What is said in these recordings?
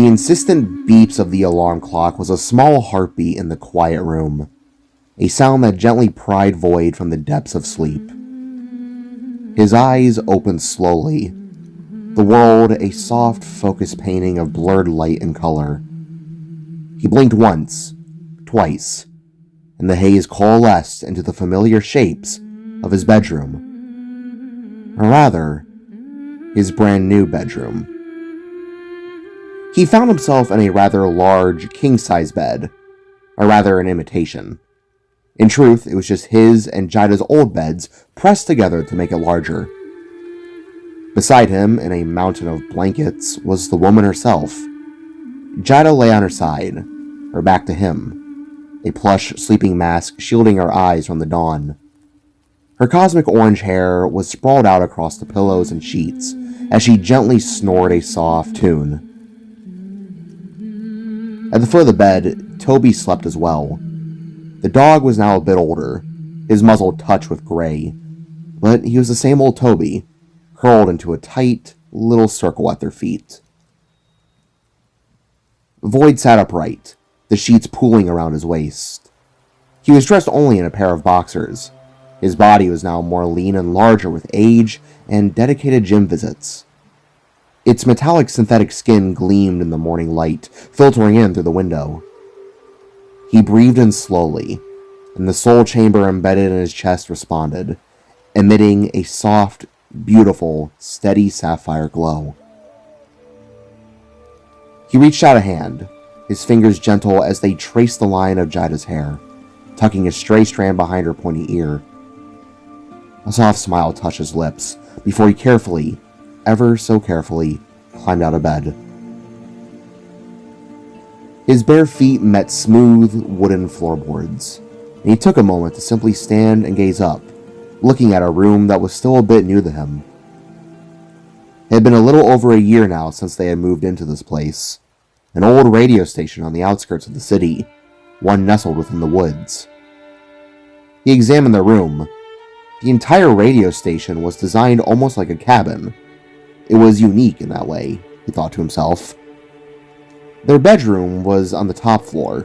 The insistent beeps of the alarm clock was a small heartbeat in the quiet room, a sound that gently pried Voyd from the depths of sleep. His eyes opened slowly, the world a soft, focused painting of blurred light and color. He blinked once, twice, and the haze coalesced into the familiar shapes of his bedroom. Or rather, his brand new bedroom. He found himself in a rather large, king-size bed, or rather an imitation. In truth, it was just his and Jaida's old beds pressed together to make it larger. Beside him, in a mountain of blankets, was the woman herself. Jaida lay on her side, her back to him, a plush sleeping mask shielding her eyes from the dawn. Her cosmic orange hair was sprawled out across the pillows and sheets as she gently snored a soft tune. At the foot of the bed, Toby slept as well. The dog was now a bit older, his muzzle touched with gray, but he was the same old Toby, curled into a tight little circle at their feet. Voyd sat upright, the sheets pooling around his waist. He was dressed only in a pair of boxers. His body was now more lean and larger with age and dedicated gym visits. Its metallic synthetic skin gleamed in the morning light, filtering in through the window. He breathed in slowly, and the soul chamber embedded in his chest responded, emitting a soft, beautiful, steady sapphire glow. He reached out a hand, his fingers gentle as they traced the line of Jaida's hair, tucking a stray strand behind her pointy ear. A soft smile touched his lips before he carefully, ever so carefully, climbed out of bed. His bare feet met smooth, wooden floorboards, and he took a moment to simply stand and gaze up, looking at a room that was still a bit new to him. It had been a little over a year now since they had moved into this place, an old radio station on the outskirts of the city, one nestled within the woods. He examined the room. The entire radio station was designed almost like a cabin. It was unique in that way, he thought to himself. Their bedroom was on the top floor,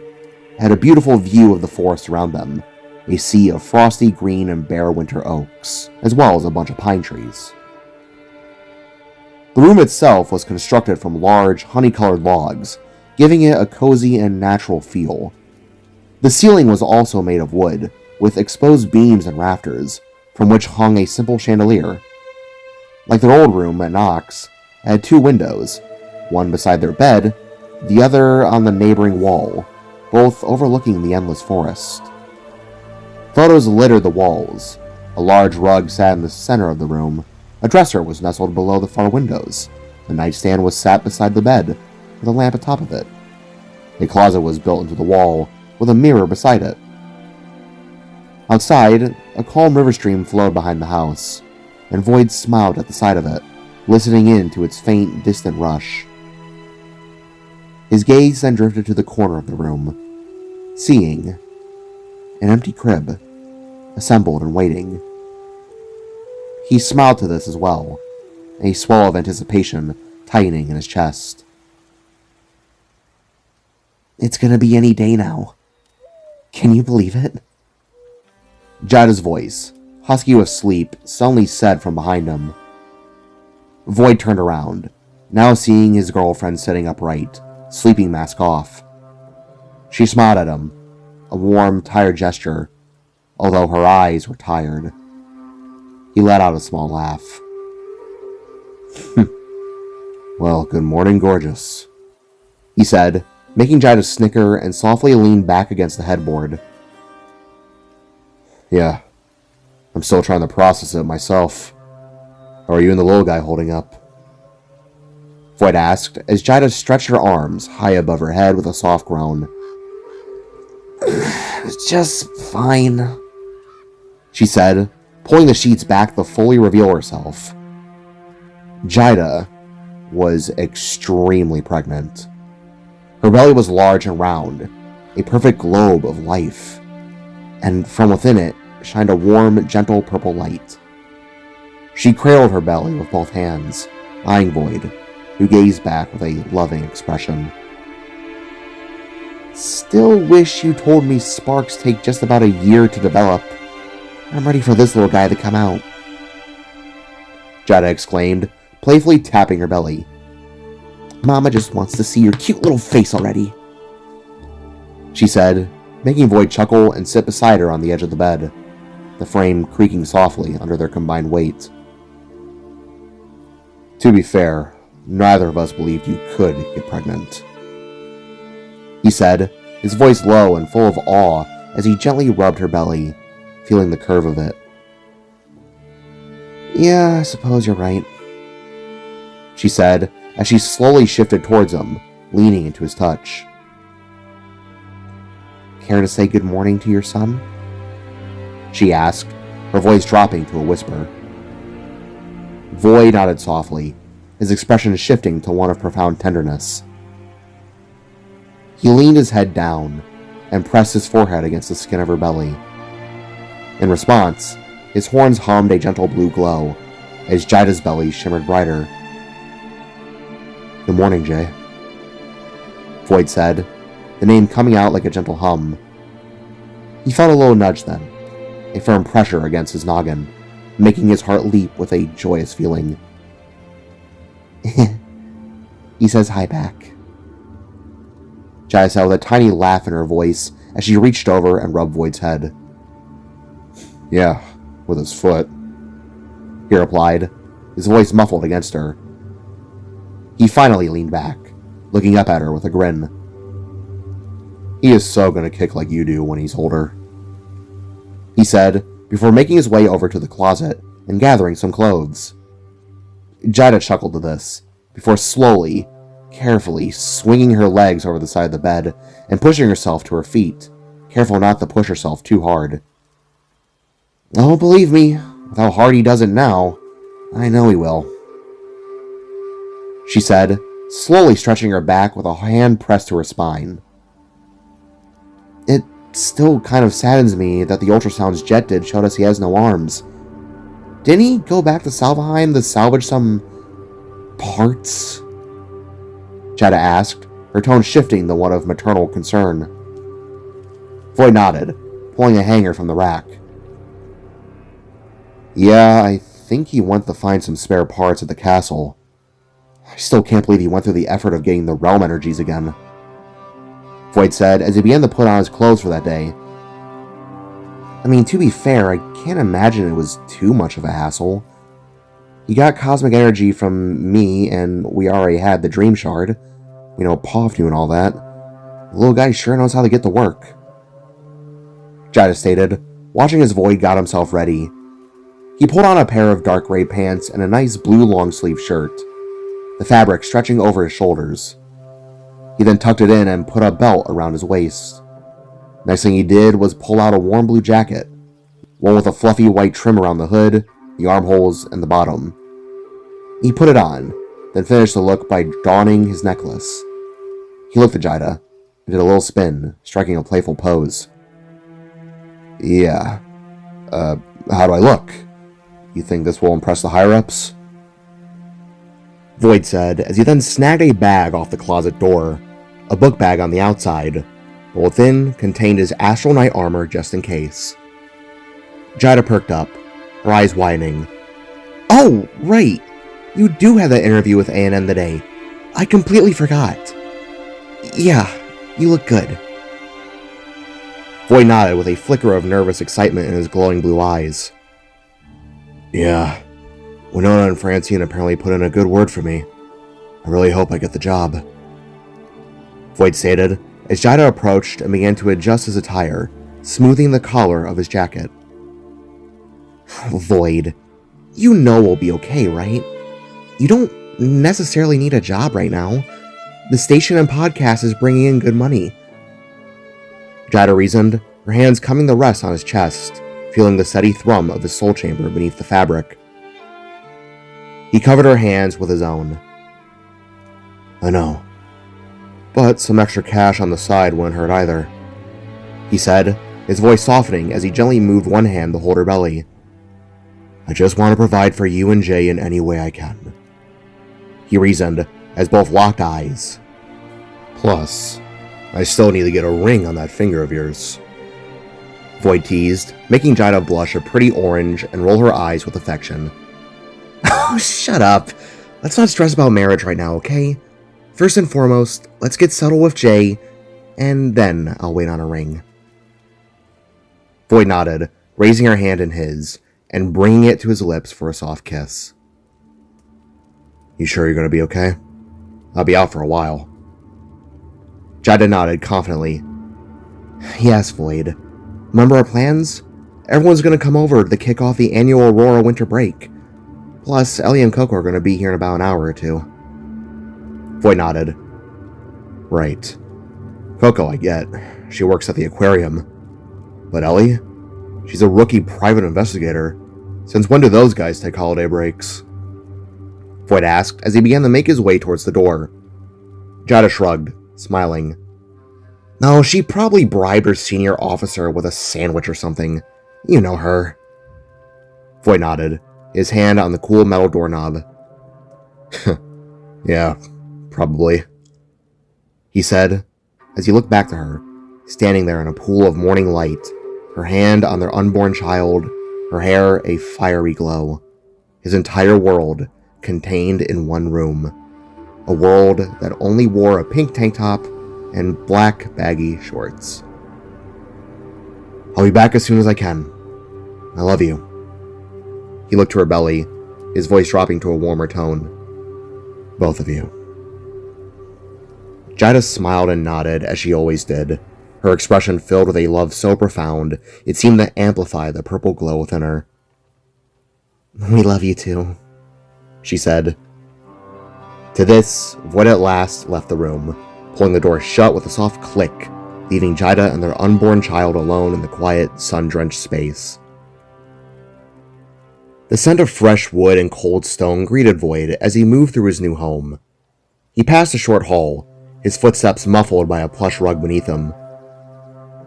had a beautiful view of the forest around them, a sea of frosty green and bare winter oaks, as well as a bunch of pine trees. The room itself was constructed from large, honey-colored logs, giving it a cozy and natural feel. The ceiling was also made of wood, with exposed beams and rafters, from which hung a simple chandelier. Like their old room at Knox, it had two windows, one beside their bed, the other on the neighboring wall, both overlooking the endless forest. Photos littered the walls. A large rug sat in the center of the room. A dresser was nestled below the far windows. The nightstand was sat beside the bed, with a lamp atop of it. A closet was built into the wall, with a mirror beside it. Outside, a calm river stream flowed behind the house, and Voyd smiled at the sight of it, listening in to its faint, distant rush. His gaze then drifted to the corner of the room, seeing an empty crib, assembled and waiting. He smiled to this as well, a swell of anticipation tightening in his chest. It's gonna be any day now. Can you believe it? Jaida's voice, husky with sleep, suddenly said from behind him. Voyd turned around, now seeing his girlfriend sitting upright, sleeping mask off. She smiled at him, a warm, tired gesture, although her eyes were tired. He let out a small laugh. Well, good morning, gorgeous, he said, making Jaida snicker and softly lean back against the headboard. Yeah, I'm still trying to process it myself. How are you and the little guy holding up? Voyd asked, as Jaida stretched her arms high above her head with a soft groan. Just fine, she said, pulling the sheets back to fully reveal herself. Jaida was extremely pregnant. Her belly was large and round, a perfect globe of life, and from within it shined a warm, gentle purple light. She cradled her belly with both hands, eyeing Voyd, who gazed back with a loving expression. Still wish you told me sparks take just about a year to develop. I'm ready for this little guy to come out, Jaida exclaimed, playfully tapping her belly. Mama just wants to see your cute little face already, she said, making Voyd chuckle and sit beside her on the edge of the bed, the frame creaking softly under their combined weight. To be fair, neither of us believed you could get pregnant, he said, his voice low and full of awe as he gently rubbed her belly, feeling the curve of it. Yeah, I suppose you're right, she said as she slowly shifted towards him, leaning into his touch. Care to say good morning to your son? She asked, her voice dropping to a whisper. Voyd nodded softly, his expression shifting to one of profound tenderness. He leaned his head down and pressed his forehead against the skin of her belly. In response, his horns hummed a gentle blue glow as Jaida's belly shimmered brighter. Good morning, Jay, Voyd said, the name coming out like a gentle hum. He felt a little nudge then, a firm pressure against his noggin, making his heart leap with a joyous feeling. He says hi back, Jaida said with a tiny laugh in her voice as she reached over and rubbed Voyd's head. Yeah, with his foot, he replied, his voice muffled against her. He finally leaned back, looking up at her with a grin. He is so gonna kick like you do when he's older, he said, before making his way over to the closet and gathering some clothes. Jaida chuckled to this, before slowly, carefully swinging her legs over the side of the bed and pushing herself to her feet, careful not to push herself too hard. Oh, believe me, with how hard he does it now, I know he will, she said, slowly stretching her back with a hand pressed to her spine. It still kind of saddens me that the ultrasounds Jet did showed us he has no arms. Didn't he go back to Salvuheim to salvage some parts? Jaida asked, her tone shifting to one of maternal concern. Voyd nodded, pulling a hanger from the rack. Yeah, I think he went to find some spare parts at the castle. I still can't believe he went through the effort of getting the realm energies again, Voyd said as he began to put on his clothes for that day. I mean, to be fair, I can't imagine it was too much of a hassle. He got cosmic energy from me, and we already had the dream shard. You know, Povnu and all that. The little guy sure knows how to get to work, Jaida stated, watching as Voyd got himself ready. He pulled on a pair of dark gray pants and a nice blue long-sleeve shirt, the fabric stretching over his shoulders. He then tucked it in and put a belt around his waist. Next thing he did was pull out a warm blue jacket, one with a fluffy white trim around the hood, the armholes, and the bottom. He put it on, then finished the look by donning his necklace. He looked at Jaida and did a little spin, striking a playful pose. Yeah. How do I look? You think this will impress the higher-ups? Voyd said, as he then snagged a bag off the closet door, a book bag on the outside, but within contained his astral knight armor just in case. Jaida perked up, her eyes widening. Oh, right! You do have that interview with A&M today. I completely forgot. Yeah, you look good. Voyd nodded with a flicker of nervous excitement in his glowing blue eyes. Yeah, Winona and Francine apparently put in a good word for me. I really hope I get the job, Voyd stated, as Jaida approached and began to adjust his attire, smoothing the collar of his jacket. Voyd, you know we'll be okay, right? You don't necessarily need a job right now. The station and podcast is bringing in good money, Jaida reasoned, her hands coming to rest on his chest, feeling the steady thrum of his soul chamber beneath the fabric. He covered her hands with his own. I know. But some extra cash on the side wouldn't hurt either, he said, his voice softening as he gently moved one hand to hold her belly. I just want to provide for you and Jay in any way I can, he reasoned, as both locked eyes. Plus, I still need to get a ring on that finger of yours, Voyd teased, making Jaida blush a pretty orange and roll her eyes with affection. Oh, shut up. Let's not stress about marriage right now, okay? First and foremost, let's get settled with Jay, and then I'll wait on a ring. Voyd nodded, raising her hand in his, and bringing it to his lips for a soft kiss. You sure you're going to be okay? I'll be out for a while. Jaida nodded confidently. Yes, Voyd. Remember our plans? Everyone's going to come over to kick off the annual Aurora winter break. Plus, Ellie and Coco are going to be here in about an hour or two. Voyd nodded. Right. Coco, I get. She works at the aquarium. But Ellie? She's a rookie private investigator. Since when do those guys take holiday breaks? Voyd asked as he began to make his way towards the door. Jaida shrugged, smiling. No, she probably bribed her senior officer with a sandwich or something. You know her. Voyd nodded, his hand on the cool metal doorknob. Yeah, probably, he said, as he looked back to her, standing there in a pool of morning light, her hand on their unborn child, her hair a fiery glow, his entire world contained in one room, a world that only wore a pink tank top and black baggy shorts. I'll be back as soon as I can. I love you. He looked to her belly, his voice dropping to a warmer tone. Both of you. Jaida smiled and nodded as she always did, her expression filled with a love so profound it seemed to amplify the purple glow within her. We love you too, she said. To this, Voyd at last left the room, pulling the door shut with a soft click, leaving Jaida and their unborn child alone in the quiet, sun-drenched space. The scent of fresh wood and cold stone greeted Voyd as he moved through his new home. He passed a short hall, his footsteps muffled by a plush rug beneath him.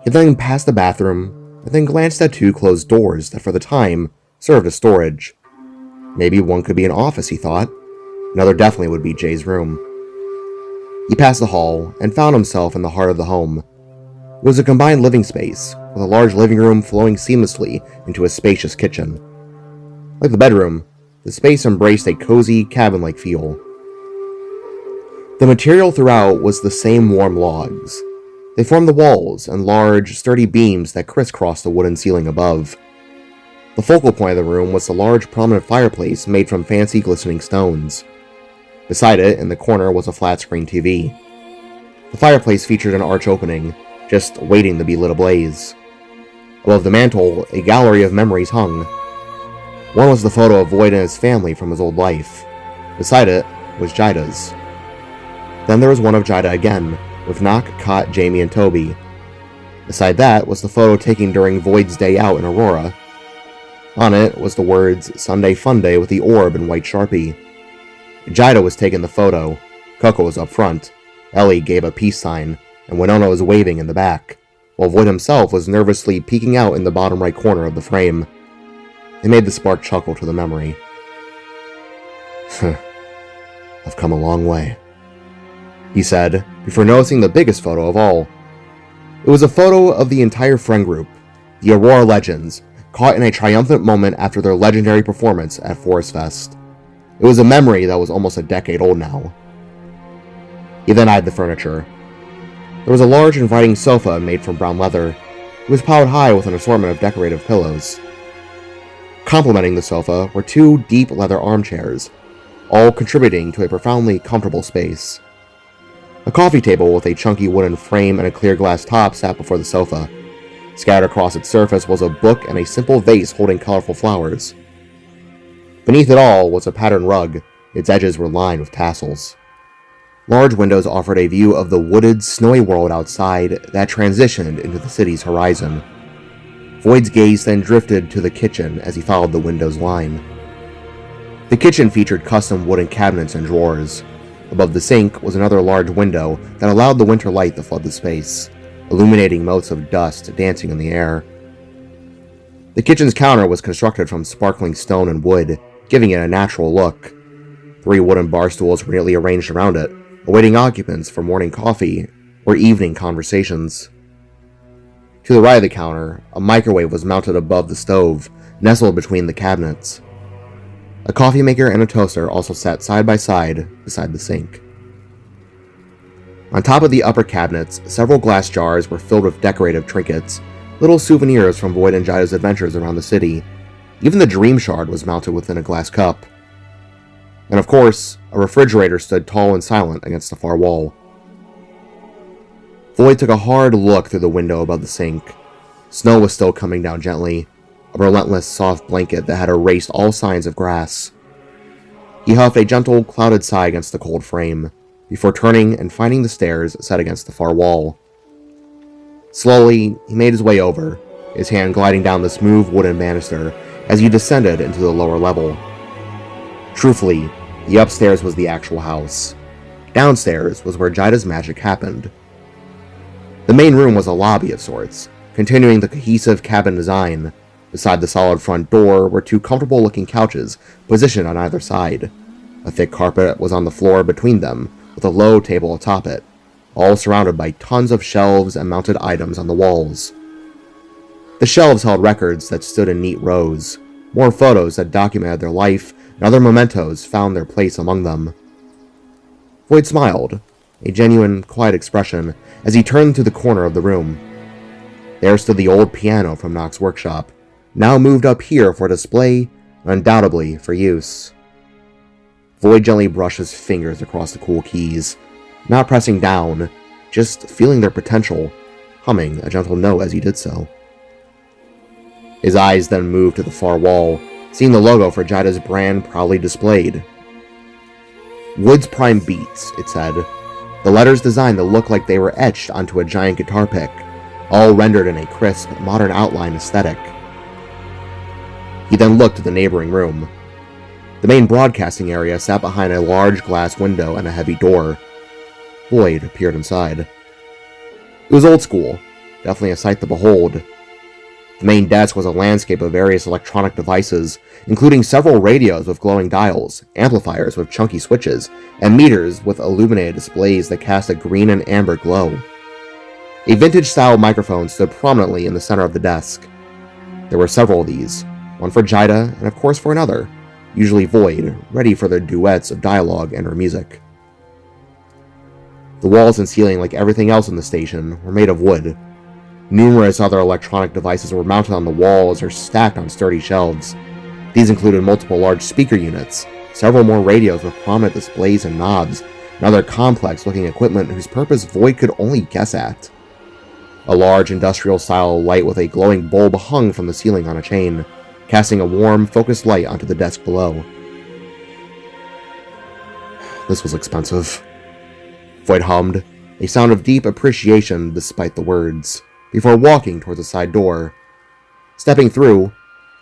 He then passed the bathroom, and then glanced at two closed doors that for the time served as storage. Maybe one could be an office, he thought. Another definitely would be Jay's room. He passed the hall and found himself in the heart of the home. It was a combined living space, with a large living room flowing seamlessly into a spacious kitchen. Like the bedroom, the space embraced a cozy, cabin-like feel. The material throughout was the same warm logs. They formed the walls and large, sturdy beams that crisscrossed the wooden ceiling above. The focal point of the room was the large, prominent fireplace made from fancy, glistening stones. Beside it, in the corner, was a flat-screen TV. The fireplace featured an arch opening, just waiting to be lit ablaze. Above the mantel, a gallery of memories hung. One was the photo of Voyd and his family from his old life. Beside it was Jaida's. Then there was one of Jaida again, with Knock, Cot, Jamie, and Toby. Beside that was the photo taken during Voyd's day out in Aurora. On it was the words, Sunday Fun Day with the orb in white Sharpie. Jaida was taking the photo, Coco was up front, Ellie gave a peace sign, and Winona was waving in the back, while Voyd himself was nervously peeking out in the bottom right corner of the frame. It made the spark chuckle to the memory. I've come a long way, he said, before noticing the biggest photo of all. It was a photo of the entire friend group, the Aurora Legends, caught in a triumphant moment after their legendary performance at Forest Fest. It was a memory that was almost a decade old now. He then eyed the furniture. There was a large, inviting sofa made from brown leather. It was piled high with an assortment of decorative pillows. Complementing the sofa were two deep leather armchairs, all contributing to a profoundly comfortable space. A coffee table with a chunky wooden frame and a clear glass top sat before the sofa. Scattered across its surface was a book and a simple vase holding colorful flowers. Beneath it all was a patterned rug. Its edges were lined with tassels. Large windows offered a view of the wooded, snowy world outside that transitioned into the city's horizon. Voyd's gaze then drifted to the kitchen as he followed the window's line. The kitchen featured custom wooden cabinets and drawers. Above the sink was another large window that allowed the winter light to flood the space, illuminating motes of dust dancing in the air. The kitchen's counter was constructed from sparkling stone and wood, giving it a natural look. 3 wooden bar stools were neatly arranged around it, awaiting occupants for morning coffee or evening conversations. To the right of the counter, a microwave was mounted above the stove, nestled between the cabinets. A coffee maker and a toaster also sat side by side beside the sink. On top of the upper cabinets, several glass jars were filled with decorative trinkets, little souvenirs from Voyd and Jaida's adventures around the city. Even the dream shard was mounted within a glass cup. And of course, a refrigerator stood tall and silent against the far wall. Voyd took a hard look through the window above the sink. Snow was still coming down gently, a relentless soft blanket that had erased all signs of grass. He huffed a gentle, clouded sigh against the cold frame, before turning and finding the stairs set against the far wall. Slowly, he made his way over, his hand gliding down the smooth wooden banister as he descended into the lower level. Truthfully, the upstairs was the actual house. Downstairs was where Jaida's magic happened. The main room was a lobby of sorts, continuing the cohesive cabin design. Beside the solid front door were 2 comfortable-looking couches positioned on either side. A thick carpet was on the floor between them, with a low table atop it, all surrounded by tons of shelves and mounted items on the walls. The shelves held records that stood in neat rows, more photos that documented their life, and other mementos found their place among them. Voyd smiled, a genuine, quiet expression, as he turned to the corner of the room. There stood the old piano from Nock's workshop, now moved up here for display, and undoubtedly for use. Voyd gently brushed his fingers across the cool keys, not pressing down, just feeling their potential, humming a gentle note as he did so. His eyes then moved to the far wall, seeing the logo for Jaida's brand proudly displayed. Woods Prime Beats, it said, the letters designed to look like they were etched onto a giant guitar pick, all rendered in a crisp, modern outline aesthetic. He then looked at the neighboring room. The main broadcasting area sat behind a large glass window and a heavy door. Voyd peered inside. It was old school, definitely a sight to behold. The main desk was a landscape of various electronic devices, including several radios with glowing dials, amplifiers with chunky switches, and meters with illuminated displays that cast a green and amber glow. A vintage-style microphone stood prominently in the center of the desk. There were several of these, one for Jaida and of course for another, usually Voyd, ready for their duets of dialogue and or music. The walls and ceiling, like everything else in the station, were made of wood. Numerous other electronic devices were mounted on the walls or stacked on sturdy shelves. These included multiple large speaker units, several more radios with prominent displays and knobs, and other complex-looking equipment whose purpose Voyd could only guess at. A large industrial-style light with a glowing bulb hung from the ceiling on a chain, casting a warm, focused light onto the desk below. This was expensive. Voyd hummed, a sound of deep appreciation despite the words, before walking towards a side door. Stepping through,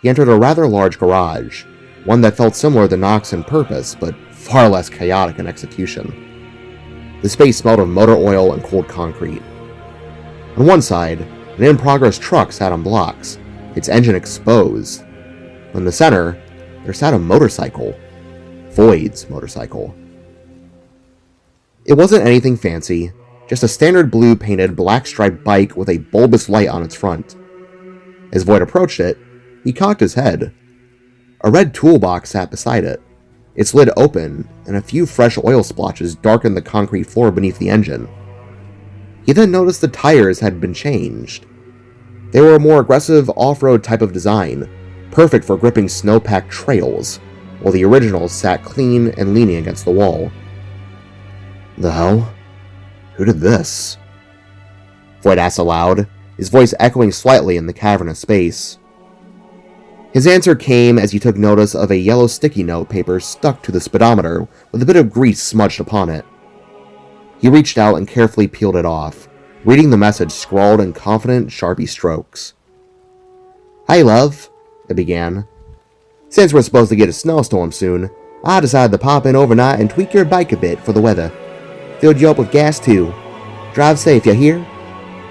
he entered a rather large garage, one that felt similar to Nock's in purpose, but far less chaotic in execution. The space smelled of motor oil and cold concrete. On one side, an in-progress truck sat on blocks, its engine exposed. In the center, there sat a motorcycle. Voyd's motorcycle. It wasn't anything fancy, just a standard blue-painted black-striped bike with a bulbous light on its front. As Voyd approached it, he cocked his head. A red toolbox sat beside it, its lid open, and a few fresh oil splotches darkened the concrete floor beneath the engine. He then noticed the tires had been changed. They were a more aggressive off-road type of design, perfect for gripping snow-packed trails, while the originals sat clean and leaning against the wall. The hell? Who did this? Voyd asked aloud, his voice echoing slightly in the cavernous space. His answer came as he took notice of a yellow sticky note paper stuck to the speedometer with a bit of grease smudged upon it. He reached out and carefully peeled it off, reading the message scrawled in confident, sharpie strokes. "Hey, love," it began. "Since we're supposed to get a snowstorm soon, I decided to pop in overnight and tweak your bike a bit for the weather. Filled you up with gas, too. Drive safe, you hear?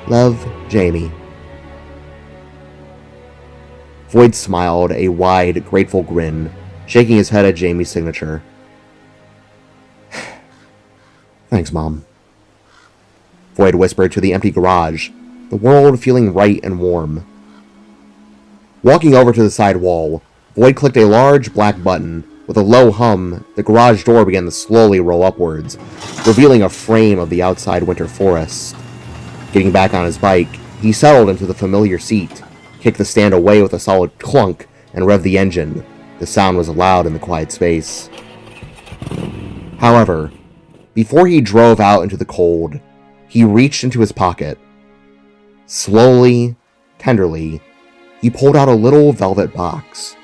Love, Jamie." Voyd smiled, a wide, grateful grin, shaking his head at Jamie's signature. Thanks, Mom. Voyd whispered to the empty garage, the world feeling right and warm. Walking over to the side wall, Voyd clicked a large black button. With a low hum, the garage door began to slowly roll upwards, revealing a frame of the outside winter forest. Getting back on his bike, he settled into the familiar seat, kicked the stand away with a solid clunk, and revved the engine. The sound was loud in the quiet space. However, before he drove out into the cold, he reached into his pocket. Slowly, tenderly, he pulled out a little velvet box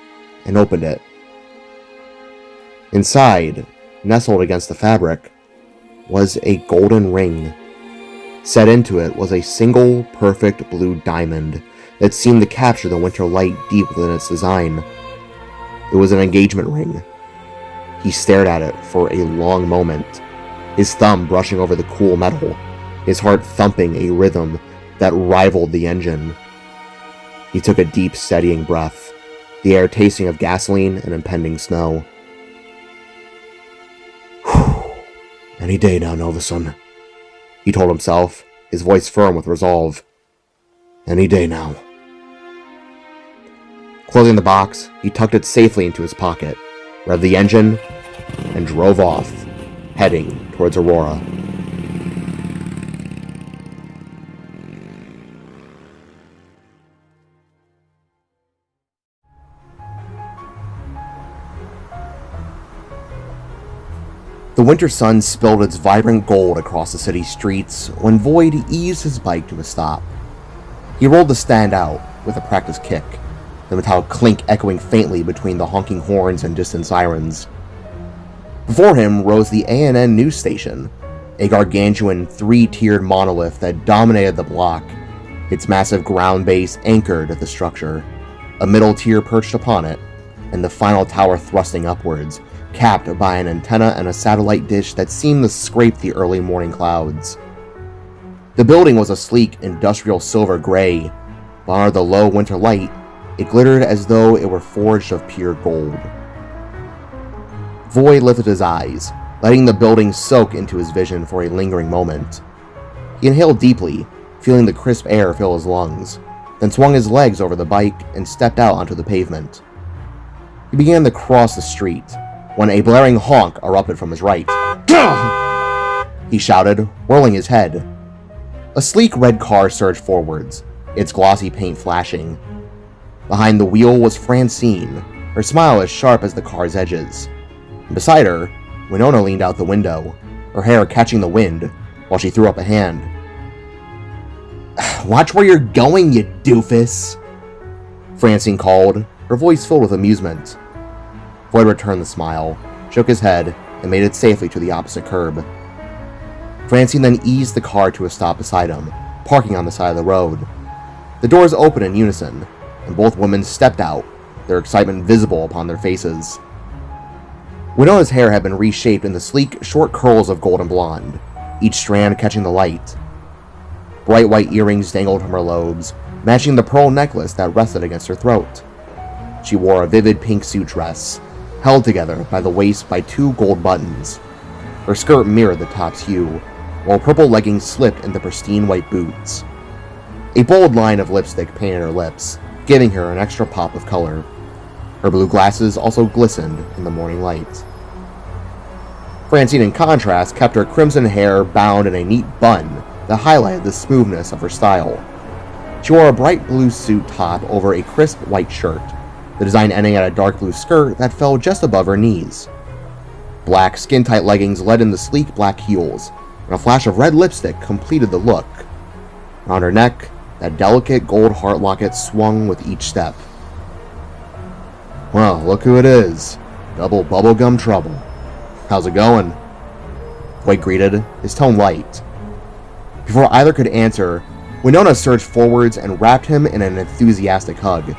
and opened it. Inside, nestled against the fabric, was a golden ring. Set into it was a single, perfect blue diamond that seemed to capture the winter light deep within its design. It was an engagement ring. He stared at it for a long moment, his thumb brushing over the cool metal, his heart thumping a rhythm that rivaled the engine. He took a deep, steadying breath, the air tasting of gasoline and impending snow. Any day now, Novason, he told himself, his voice firm with resolve. Any day now. Closing the box, he tucked it safely into his pocket, revved the engine, and drove off, heading towards Aurora. The winter sun spilled its vibrant gold across the city streets when Voyd eased his bike to a stop. He rolled the stand out with a practiced kick, the metallic clink echoing faintly between the honking horns and distant sirens. Before him rose the A&N news station, a gargantuan three-tiered monolith that dominated the block, its massive ground base anchored at the structure, a middle tier perched upon it, and the final tower thrusting upwards, capped by an antenna and a satellite dish that seemed to scrape the early morning clouds. The building was a sleek, industrial silver gray, but under the low winter light, it glittered as though it were forged of pure gold. Voyd lifted his eyes, letting the building soak into his vision for a lingering moment. He inhaled deeply, feeling the crisp air fill his lungs, then swung his legs over the bike and stepped out onto the pavement. He began to cross the street, when a blaring honk erupted from his right. He shouted, whirling his head. A sleek red car surged forwards, its glossy paint flashing. Behind the wheel was Francine, her smile as sharp as the car's edges. And beside her, Winona leaned out the window, her hair catching the wind, while she threw up a hand. "Watch where you're going, you doofus!" Francine called, her voice filled with amusement. Voyd returned the smile, shook his head, and made it safely to the opposite curb. Francine then eased the car to a stop beside him, parking on the side of the road. The doors opened in unison, and both women stepped out, their excitement visible upon their faces. Winona's hair had been reshaped into sleek, short curls of golden blonde, each strand catching the light. Bright white earrings dangled from her lobes, matching the pearl necklace that rested against her throat. She wore a vivid pink suit dress, held together by the waist by two gold buttons. Her skirt mirrored the top's hue, while purple leggings slipped into pristine white boots. A bold line of lipstick painted her lips, giving her an extra pop of color. Her blue glasses also glistened in the morning light. Francine, in contrast, kept her crimson hair bound in a neat bun that highlighted the smoothness of her style. She wore a bright blue suit top over a crisp white shirt, the design ending at a dark blue skirt that fell just above her knees. Black, skin-tight leggings led in the sleek black heels, and a flash of red lipstick completed the look. Around her neck, that delicate gold heart locket swung with each step. "Well, look who it is. Double bubblegum trouble. How's it going?" Voyd greeted, his tone light. Before either could answer, Winona surged forwards and wrapped him in an enthusiastic hug.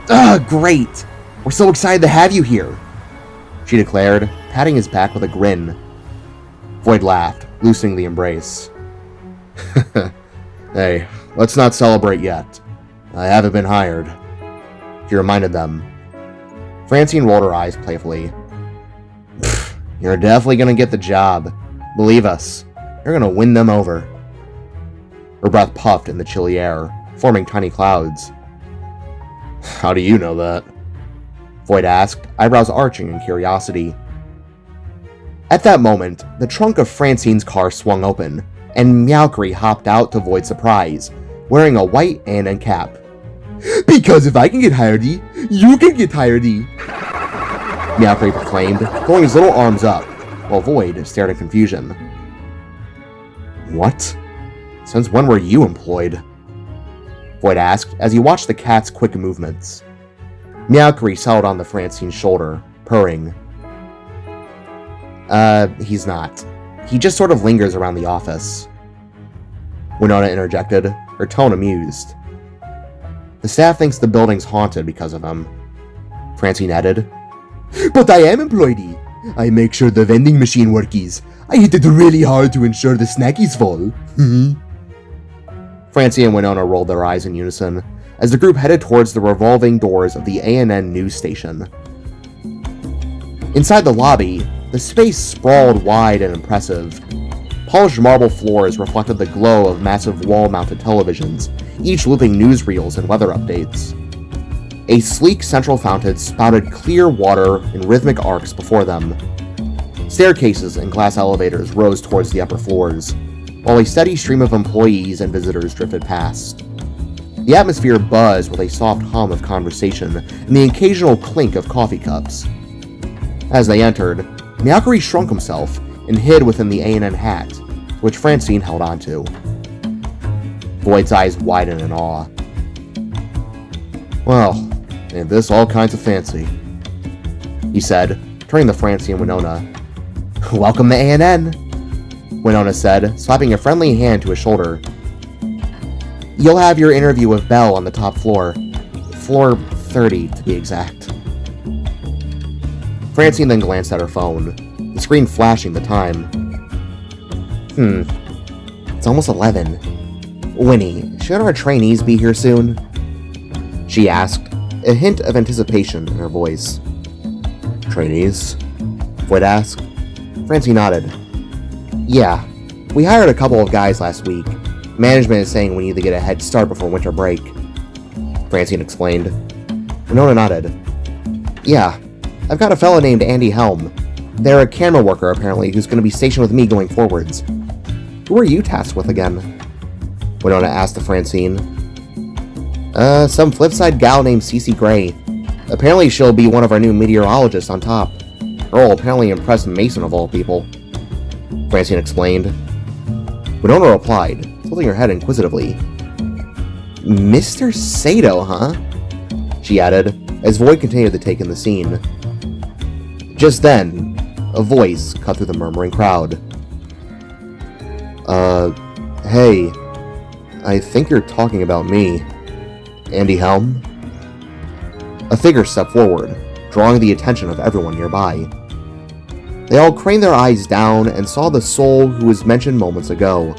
"Ugh, great! We're so excited to have you here!" she declared, patting his back with a grin. Voyd laughed, loosening the embrace. "Hey, let's not celebrate yet. I haven't been hired," he reminded them. Francine rolled her eyes playfully. "You're definitely gonna get the job. Believe us, you're gonna win them over. Her breath puffed in the chilly air, forming tiny clouds. How do you know that? Voyd asked, eyebrows arching in curiosity. At that moment, the trunk of Francine's car swung open, and Meowcry hopped out to Voyd's surprise, wearing a white A&N cap. Because if I can get hiredy, you can get hiredy! Meowcry proclaimed, throwing his little arms up, while Voyd stared in confusion. What? Since when were you employed? Voyd asked as he watched the cat's quick movements. Meowcry settled on the Francine's shoulder, purring. He's not. He just sort of lingers around the office. Winona interjected, her tone amused. The staff thinks the building's haunted because of him. Francine added. But I am employed. I make sure the vending machine workies. I hit it really hard to ensure the snackies fall. Francine and Winona rolled their eyes in unison as the group headed towards the revolving doors of the A&N news station. Inside the lobby, the space sprawled wide and impressive. Polished marble floors reflected the glow of massive wall-mounted televisions, each looping newsreels and weather updates. A sleek central fountain spouted clear water in rhythmic arcs before them. Staircases and glass elevators rose towards the upper floors, while a steady stream of employees and visitors drifted past. The atmosphere buzzed with a soft hum of conversation and the occasional clink of coffee cups. As they entered, Meowcry shrunk himself and hid within the A&N hat, which Francine held onto. Voyd's eyes widened in awe. Well, ain't this all kinds of fancy, he said, turning to Francine and Winona. Welcome to A&N, Winona said, slapping a friendly hand to his shoulder. You'll have your interview with Belle on the top floor. Floor 30, to be exact. Francine then glanced at her phone, the screen flashing the time. It's almost 11. Winnie, shouldn't our trainees be here soon? She asked, a hint of anticipation in her voice. Trainees? Voyd asked. Francine nodded. Yeah, we hired a couple of guys last week. Management is saying we need to get a head start before winter break. Francine explained. Winona nodded. Yeah, I've got a fellow named Andy Helm. They're a camera worker, apparently, who's going to be stationed with me going forwards. Who are you tasked with again? Winona asked of Francine. Some flipside gal named Cece Gray. Apparently she'll be one of our new meteorologists on top. Her will apparently impress Mason of all people. Francine explained. Winona replied, tilting her head inquisitively. Mr. Sato, huh? She added, as Voyd continued to take in the scene. Just then, a voice cut through the murmuring crowd. Hey, I think you're talking about me. Andy Helm? A figure stepped forward, drawing the attention of everyone nearby. They all craned their eyes down and saw the soul who was mentioned moments ago.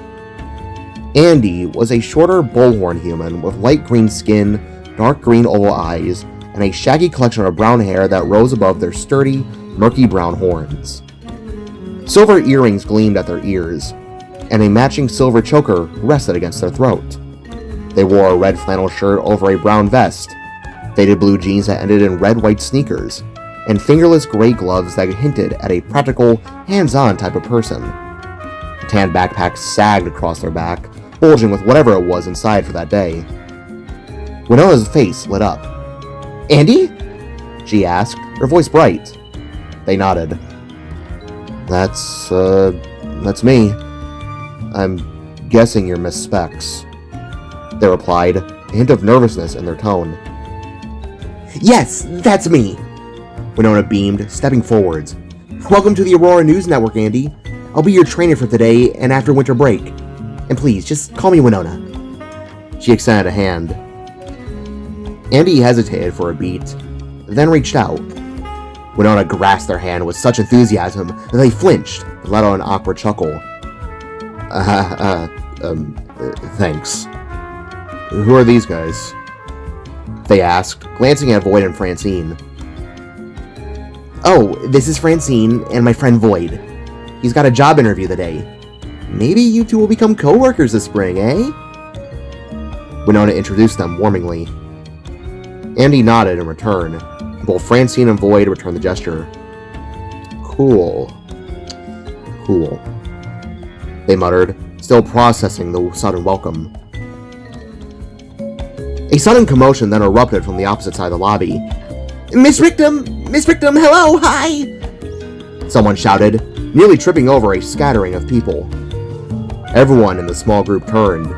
Andy was a shorter bullhorn human with light green skin, dark green oval eyes, and a shaggy collection of brown hair that rose above their sturdy, murky brown horns. Silver earrings gleamed at their ears, and a matching silver choker rested against their throat. They wore a red flannel shirt over a brown vest, faded blue jeans that ended in red-white sneakers, and fingerless gray gloves that hinted at a practical, hands-on type of person. A tan backpack sagged across their back, bulging with whatever it was inside for that day. Winona's face lit up. Andy? She asked, her voice bright. They nodded. That's me. I'm guessing you're Miss Specs. They replied, a hint of nervousness in their tone. Yes, that's me! Winona beamed, stepping forwards. Welcome to the Aurora News Network, Andy. I'll be your trainer for today and after winter break. And please, just call me Winona. She extended a hand. Andy hesitated for a beat, then reached out. Winona grasped their hand with such enthusiasm that they flinched and let out an awkward chuckle. Thanks. Who are these guys? They asked, glancing at Voyd and Francine. Oh, this is Francine and my friend Voyd. He's got a job interview today. Maybe you two will become co-workers this spring, eh? Winona introduced them warmingly. Andy nodded in return. Both Francine and Voyd returned the gesture. Cool, they muttered, still processing the sudden welcome. A sudden commotion then erupted from the opposite side of the lobby. Miss Richtum, hello, hi! Someone shouted, nearly tripping over a scattering of people. Everyone in the small group turned.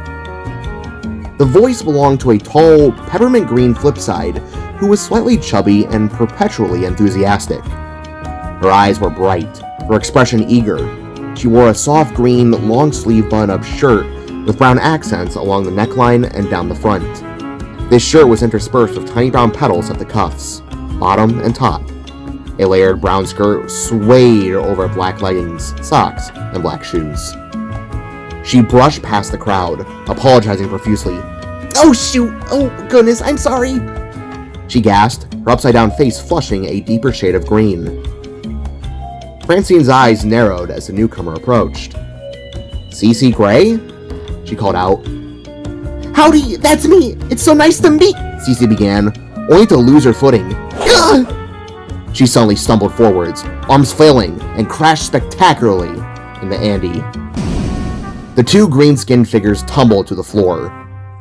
The voice belonged to a tall, peppermint green Flipside who was slightly chubby and perpetually enthusiastic. Her eyes were bright, her expression eager. She wore a soft green, long-sleeve button-up shirt with brown accents along the neckline and down the front. This shirt was interspersed with tiny brown petals at the cuffs, bottom and top. A layered brown skirt swayed over black leggings, socks, and black shoes. She brushed past the crowd, apologizing profusely. Oh shoot! Oh goodness, I'm sorry! She gasped, her upside-down face flushing a deeper shade of green. Francine's eyes narrowed as the newcomer approached. Cece Gray? She called out. Howdy, that's me! It's so nice to meet... Cece began, only to lose her footing. Ugh! She suddenly stumbled forwards, arms flailing, and crashed spectacularly into Andy. The two green-skinned figures tumbled to the floor,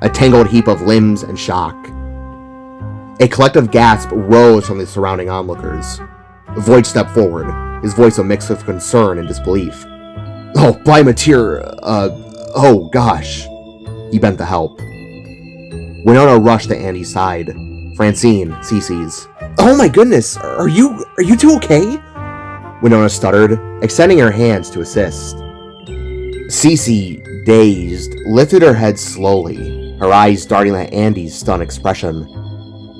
a tangled heap of limbs and shock. A collective gasp rose from the surrounding onlookers. Voyd stepped forward, his voice a mix of concern and disbelief. Oh, by Matir, oh gosh. He bent to help. Winona rushed to Andy's side. Francine, Cece's. Oh my goodness, are you two okay? Winona stuttered, extending her hands to assist. Cece, dazed, lifted her head slowly, her eyes darting at Andy's stunned expression.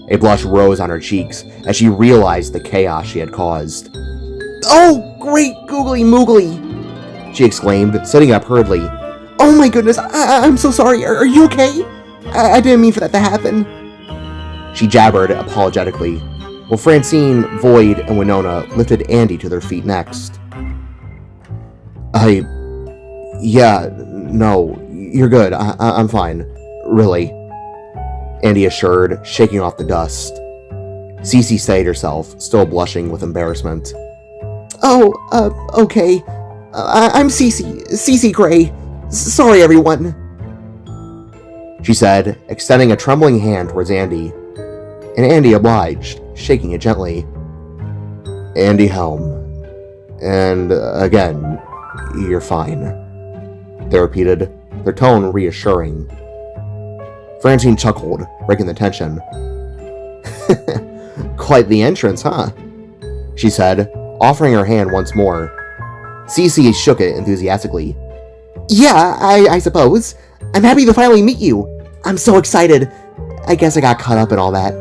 A blush rose on her cheeks as she realized the chaos she had caused. Oh, great googly moogly! She exclaimed, sitting up hurriedly. Oh my goodness, I'm so sorry, are you okay? I didn't mean for that to happen. She jabbered apologetically, while Francine, Voyd, and Winona lifted Andy to their feet next. Yeah, no, you're good, I'm fine, really, Andy assured, shaking off the dust. Cece steadied herself, still blushing with embarrassment. Oh, okay, I'm Cece Gray. Sorry, everyone, she said, extending a trembling hand towards Andy. And Andy obliged, shaking it gently. Andy Helm. And again, you're fine, they repeated, their tone reassuring. Francine chuckled, breaking the tension. Quite the entrance, huh? She said, offering her hand once more. Cece shook it enthusiastically. Yeah, I suppose. I'm happy to finally meet you. I'm so excited. I guess I got caught up in all that.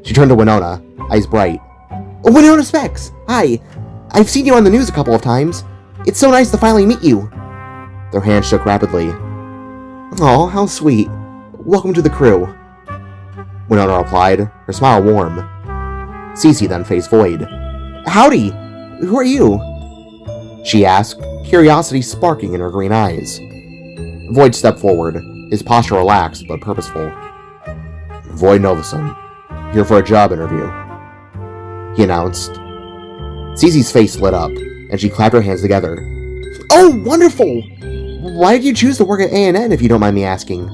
She turned to Winona, eyes bright. Winona Specs, hi. I've seen you on the news a couple of times. It's so nice to finally meet you. Their hands shook rapidly. Oh, how sweet. Welcome to the crew, Winona replied, her smile warm. Cece then faced Voyd. Howdy, who are you? She asked, curiosity sparking in her green eyes. Voyd stepped forward, his posture relaxed but purposeful. Voyd Novason, here for a job interview, he announced. Cece's face lit up, and she clapped her hands together. Oh, wonderful! Why did you choose to work at A&N, if you don't mind me asking?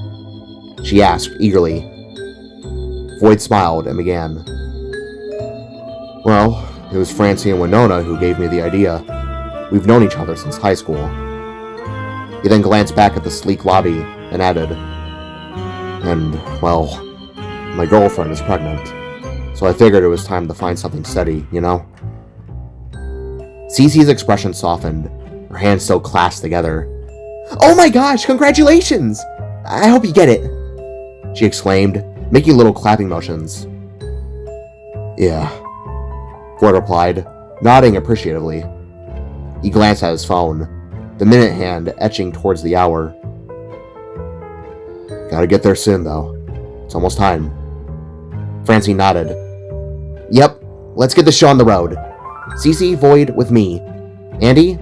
She asked, eagerly. Voyd smiled and began. Well, it was Francine and Winona who gave me the idea. We've known each other since high school. He then glanced back at the sleek lobby and added, and, well, my girlfriend is pregnant, so I figured it was time to find something steady, you know? Cece's expression softened, her hands still clasped together. Oh my gosh, congratulations! I hope you get it, she exclaimed, making little clapping motions. Yeah, Voyd replied, nodding appreciatively. He glanced at his phone, the minute hand etching towards the hour. Gotta get there soon, though. It's almost time. Francine nodded. Yep, let's get the show on the road. Cece, Voyd, with me. "Andy,"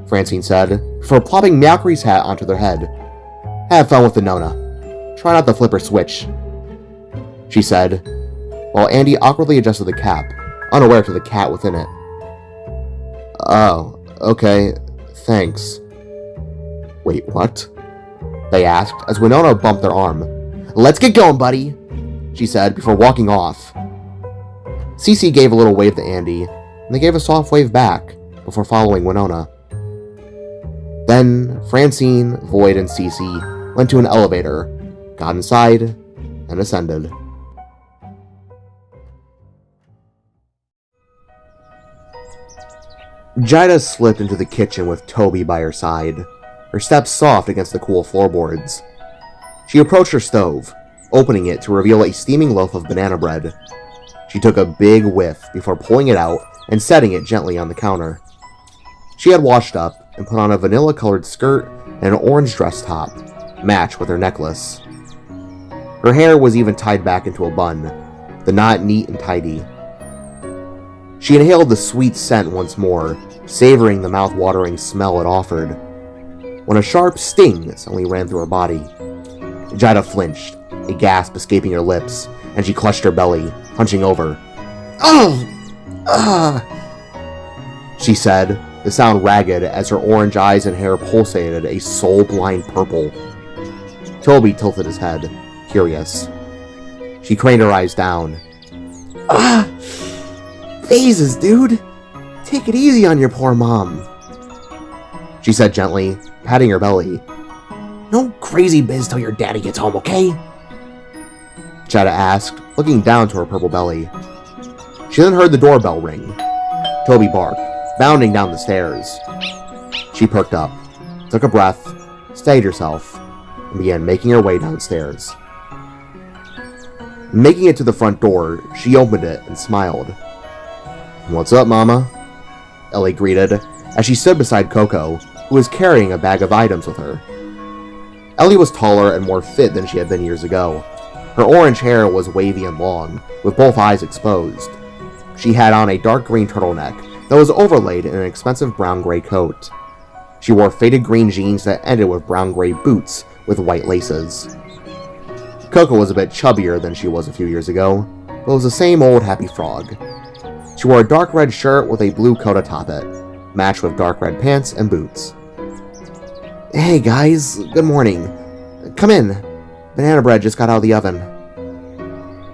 Francine said, before plopping Mallory's hat onto their head. "Have fun with the Nona. Try not to flip her switch," she said, while Andy awkwardly adjusted the cap, unaware to the cat within it. "Oh, okay, thanks." "Wait, what?" they asked as Winona bumped their arm. "Let's get going, buddy," she said before walking off. Cece gave a little wave to Andy, and they gave a soft wave back before following Winona. Then Francine, Voyd, and Cece went to an elevator, got inside, and ascended. Jaida slipped into the kitchen with Toby by her side, her steps soft against the cool floorboards. She approached her stove, opening it to reveal a steaming loaf of banana bread. She took a big whiff before pulling it out and setting it gently on the counter. She had washed up and put on a vanilla-colored skirt and an orange dress top, matched with her necklace. Her hair was even tied back into a bun, the knot neat and tidy. She inhaled the sweet scent once more, savoring the mouth-watering smell it offered, when a sharp sting suddenly ran through her body. Jaida flinched, a gasp escaping her lips, and she clutched her belly, hunching over. "Oh! Ah!" she said, the sound ragged as her orange eyes and hair pulsated a soul-blind purple. Toby tilted his head, curious. She craned her eyes down. "Ah! Phases, dude! Take it easy on your poor mom," she said gently, patting her belly. "No crazy biz till your daddy gets home, okay?" Jaida asked, looking down to her purple belly. She then heard the doorbell ring. Toby barked, bounding down the stairs. She perked up, took a breath, steadied herself, and began making her way downstairs. Making it to the front door, she opened it and smiled. "What's up, Mama?" Ellie greeted, as she stood beside Coco, who was carrying a bag of items with her. Ellie was taller and more fit than she had been years ago. Her orange hair was wavy and long, with both eyes exposed. She had on a dark green turtleneck that was overlaid in an expensive brown-gray coat. She wore faded green jeans that ended with brown-gray boots with white laces. Coco was a bit chubbier than she was a few years ago, but was the same old happy frog. She wore a dark red shirt with a blue coat atop it, matched with dark red pants and boots. "Hey guys, good morning. Come in. Banana bread just got out of the oven,"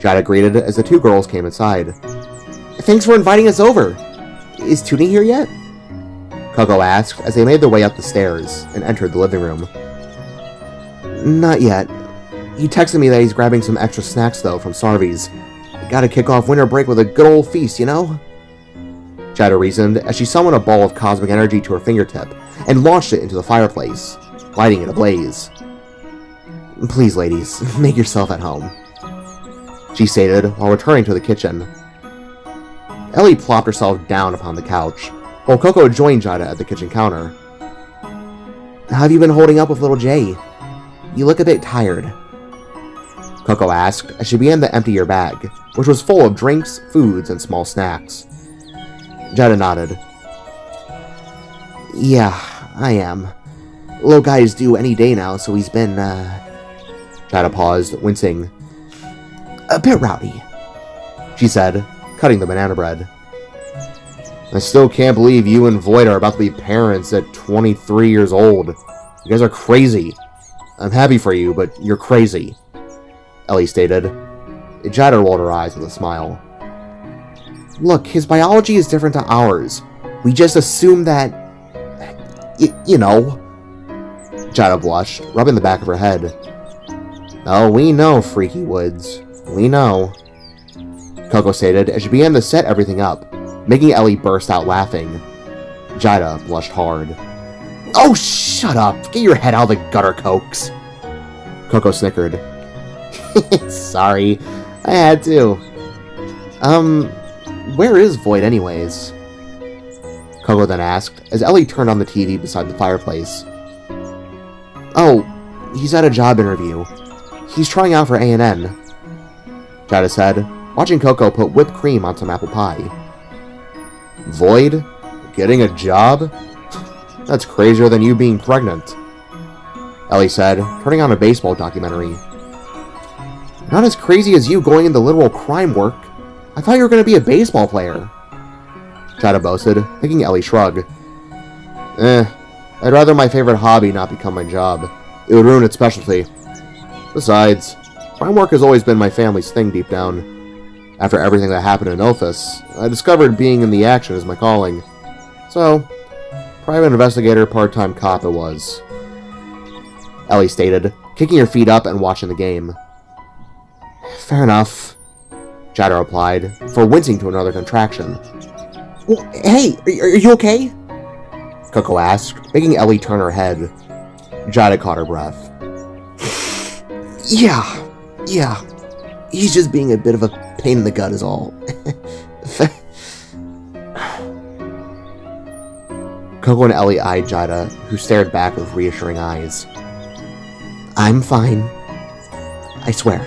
Jaida greeted as the two girls came inside. "Thanks for inviting us over. Is Toonie here yet?" Coco asked as they made their way up the stairs and entered the living room. "Not yet. He texted me that he's grabbing some extra snacks though from Sarvy's. Gotta kick off winter break with a good old feast, you know?" Jaida reasoned as she summoned a ball of cosmic energy to her fingertip and launched it into the fireplace, lighting it ablaze. "Please, ladies, make yourself at home," she stated while returning to the kitchen. Ellie plopped herself down upon the couch, while Coco joined Jaida at the kitchen counter. "How have you been holding up with little Jay? You look a bit tired," Coco asked as she began to empty her bag, which was full of drinks, foods, and small snacks. Jaida nodded. "Yeah, I am. Little guy is due any day now, so he's been, Jaida paused, wincing. "A bit rowdy," she said, cutting the banana bread. "I still can't believe you and Voyd are about to be parents at 23 years old. You guys are crazy. I'm happy for you, but you're crazy," Ellie stated. Jaida rolled her eyes with a smile. "Look, his biology is different to ours. We just assume that... you know..." Jaida blushed, rubbing the back of her head. "Oh, we know, Freaky Woods. We know," Coco stated as she began to set everything up, making Ellie burst out laughing. Jaida blushed hard. "Oh, shut up! Get your head out of the gutter, Cokes!" Coco snickered. "Sorry, I had to. Where is Voyd anyways?" Coco then asked as Ellie turned on the TV beside the fireplace. "Oh, he's at a job interview. He's trying out for A&N," Jaida said, watching Coco put whipped cream on some apple pie. "Voyd? Getting a job? That's crazier than you being pregnant, Ellie said, turning on a baseball documentary. Not as crazy as you going into literal crime work. I thought you were going to be a baseball player, Jaida boasted, making Ellie shrug. I'd rather my favorite hobby not become my job. It would ruin its specialty. Besides, crime work has always been my family's thing deep down. After everything that happened in Ophis, I discovered being in the action is my calling. So, private investigator, part-time cop it was, Ellie stated, kicking her feet up and watching the game. Fair enough, Jaida replied, before wincing to another contraction. Well, hey, are you okay? Coco asked, making Ellie turn her head. Jaida caught her breath. Yeah. He's just being a bit of a pain in the gut is all. Coco and Ellie eyed Jaida, who stared back with reassuring eyes. I'm fine. I swear,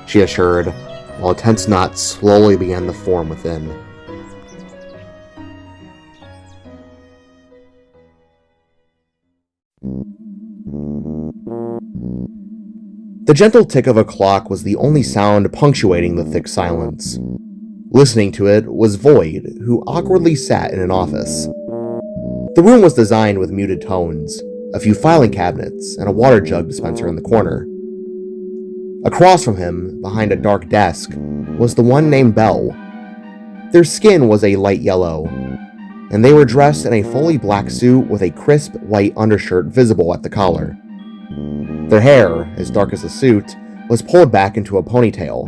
she assured, while a tense knot slowly began to form within. The gentle tick of a clock was the only sound punctuating the thick silence. Listening to it was Voyd, who awkwardly sat in an office. The room was designed with muted tones, a few filing cabinets, and a water jug dispenser in the corner. Across from him, behind a dark desk, was the one named Belle. Their skin was a light yellow, and they were dressed in a fully black suit with a crisp white undershirt visible at the collar. Their hair, as dark as the suit, was pulled back into a ponytail.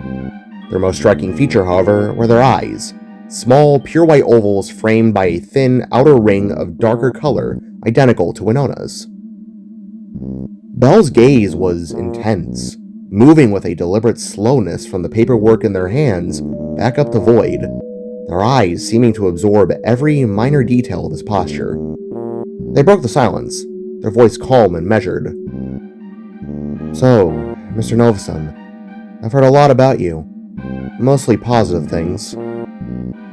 Their most striking feature, however, were their eyes, small, pure white ovals framed by a thin outer ring of darker color identical to Winona's. Belle's gaze was intense, moving with a deliberate slowness from the paperwork in their hands back up to Voyd, their eyes seeming to absorb every minor detail of his posture. They broke the silence, their voice calm and measured. So, Mr. Novason, I've heard a lot about you. Mostly positive things.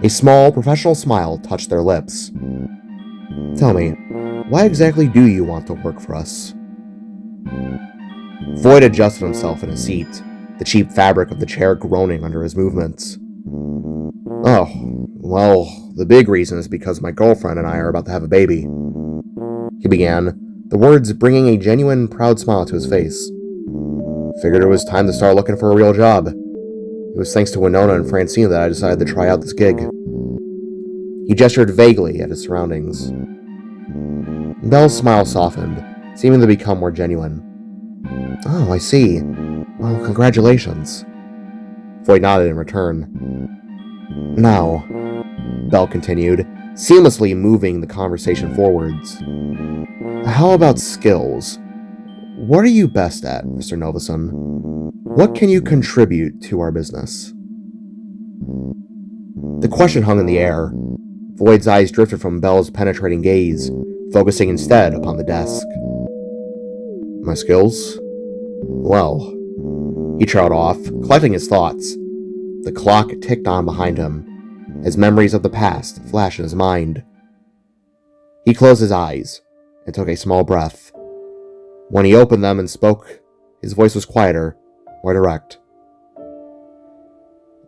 A small, professional smile touched their lips. Tell me, why exactly do you want to work for us? Voyd adjusted himself in his seat, the cheap fabric of the chair groaning under his movements. Oh, well, the big reason is because my girlfriend and I are about to have a baby. He began, the words bringing a genuine, proud smile to his face. Figured it was time to start looking for a real job. It was thanks to Winona and Francine that I decided to try out this gig. He gestured vaguely at his surroundings. Belle's smile softened, seeming to become more genuine. Oh, I see. Well, congratulations. Voyd nodded in return. Now, Belle continued, seamlessly moving the conversation forwards. How about skills? What are you best at, Mr. Novason? What can you contribute to our business? The question hung in the air. Voyd's eyes drifted from Belle's penetrating gaze, focusing instead upon the desk. My skills? Well, he trailed off, collecting his thoughts. The clock ticked on behind him, as memories of the past flashed in his mind. He closed his eyes and took a small breath. When he opened them and spoke, his voice was quieter, more direct.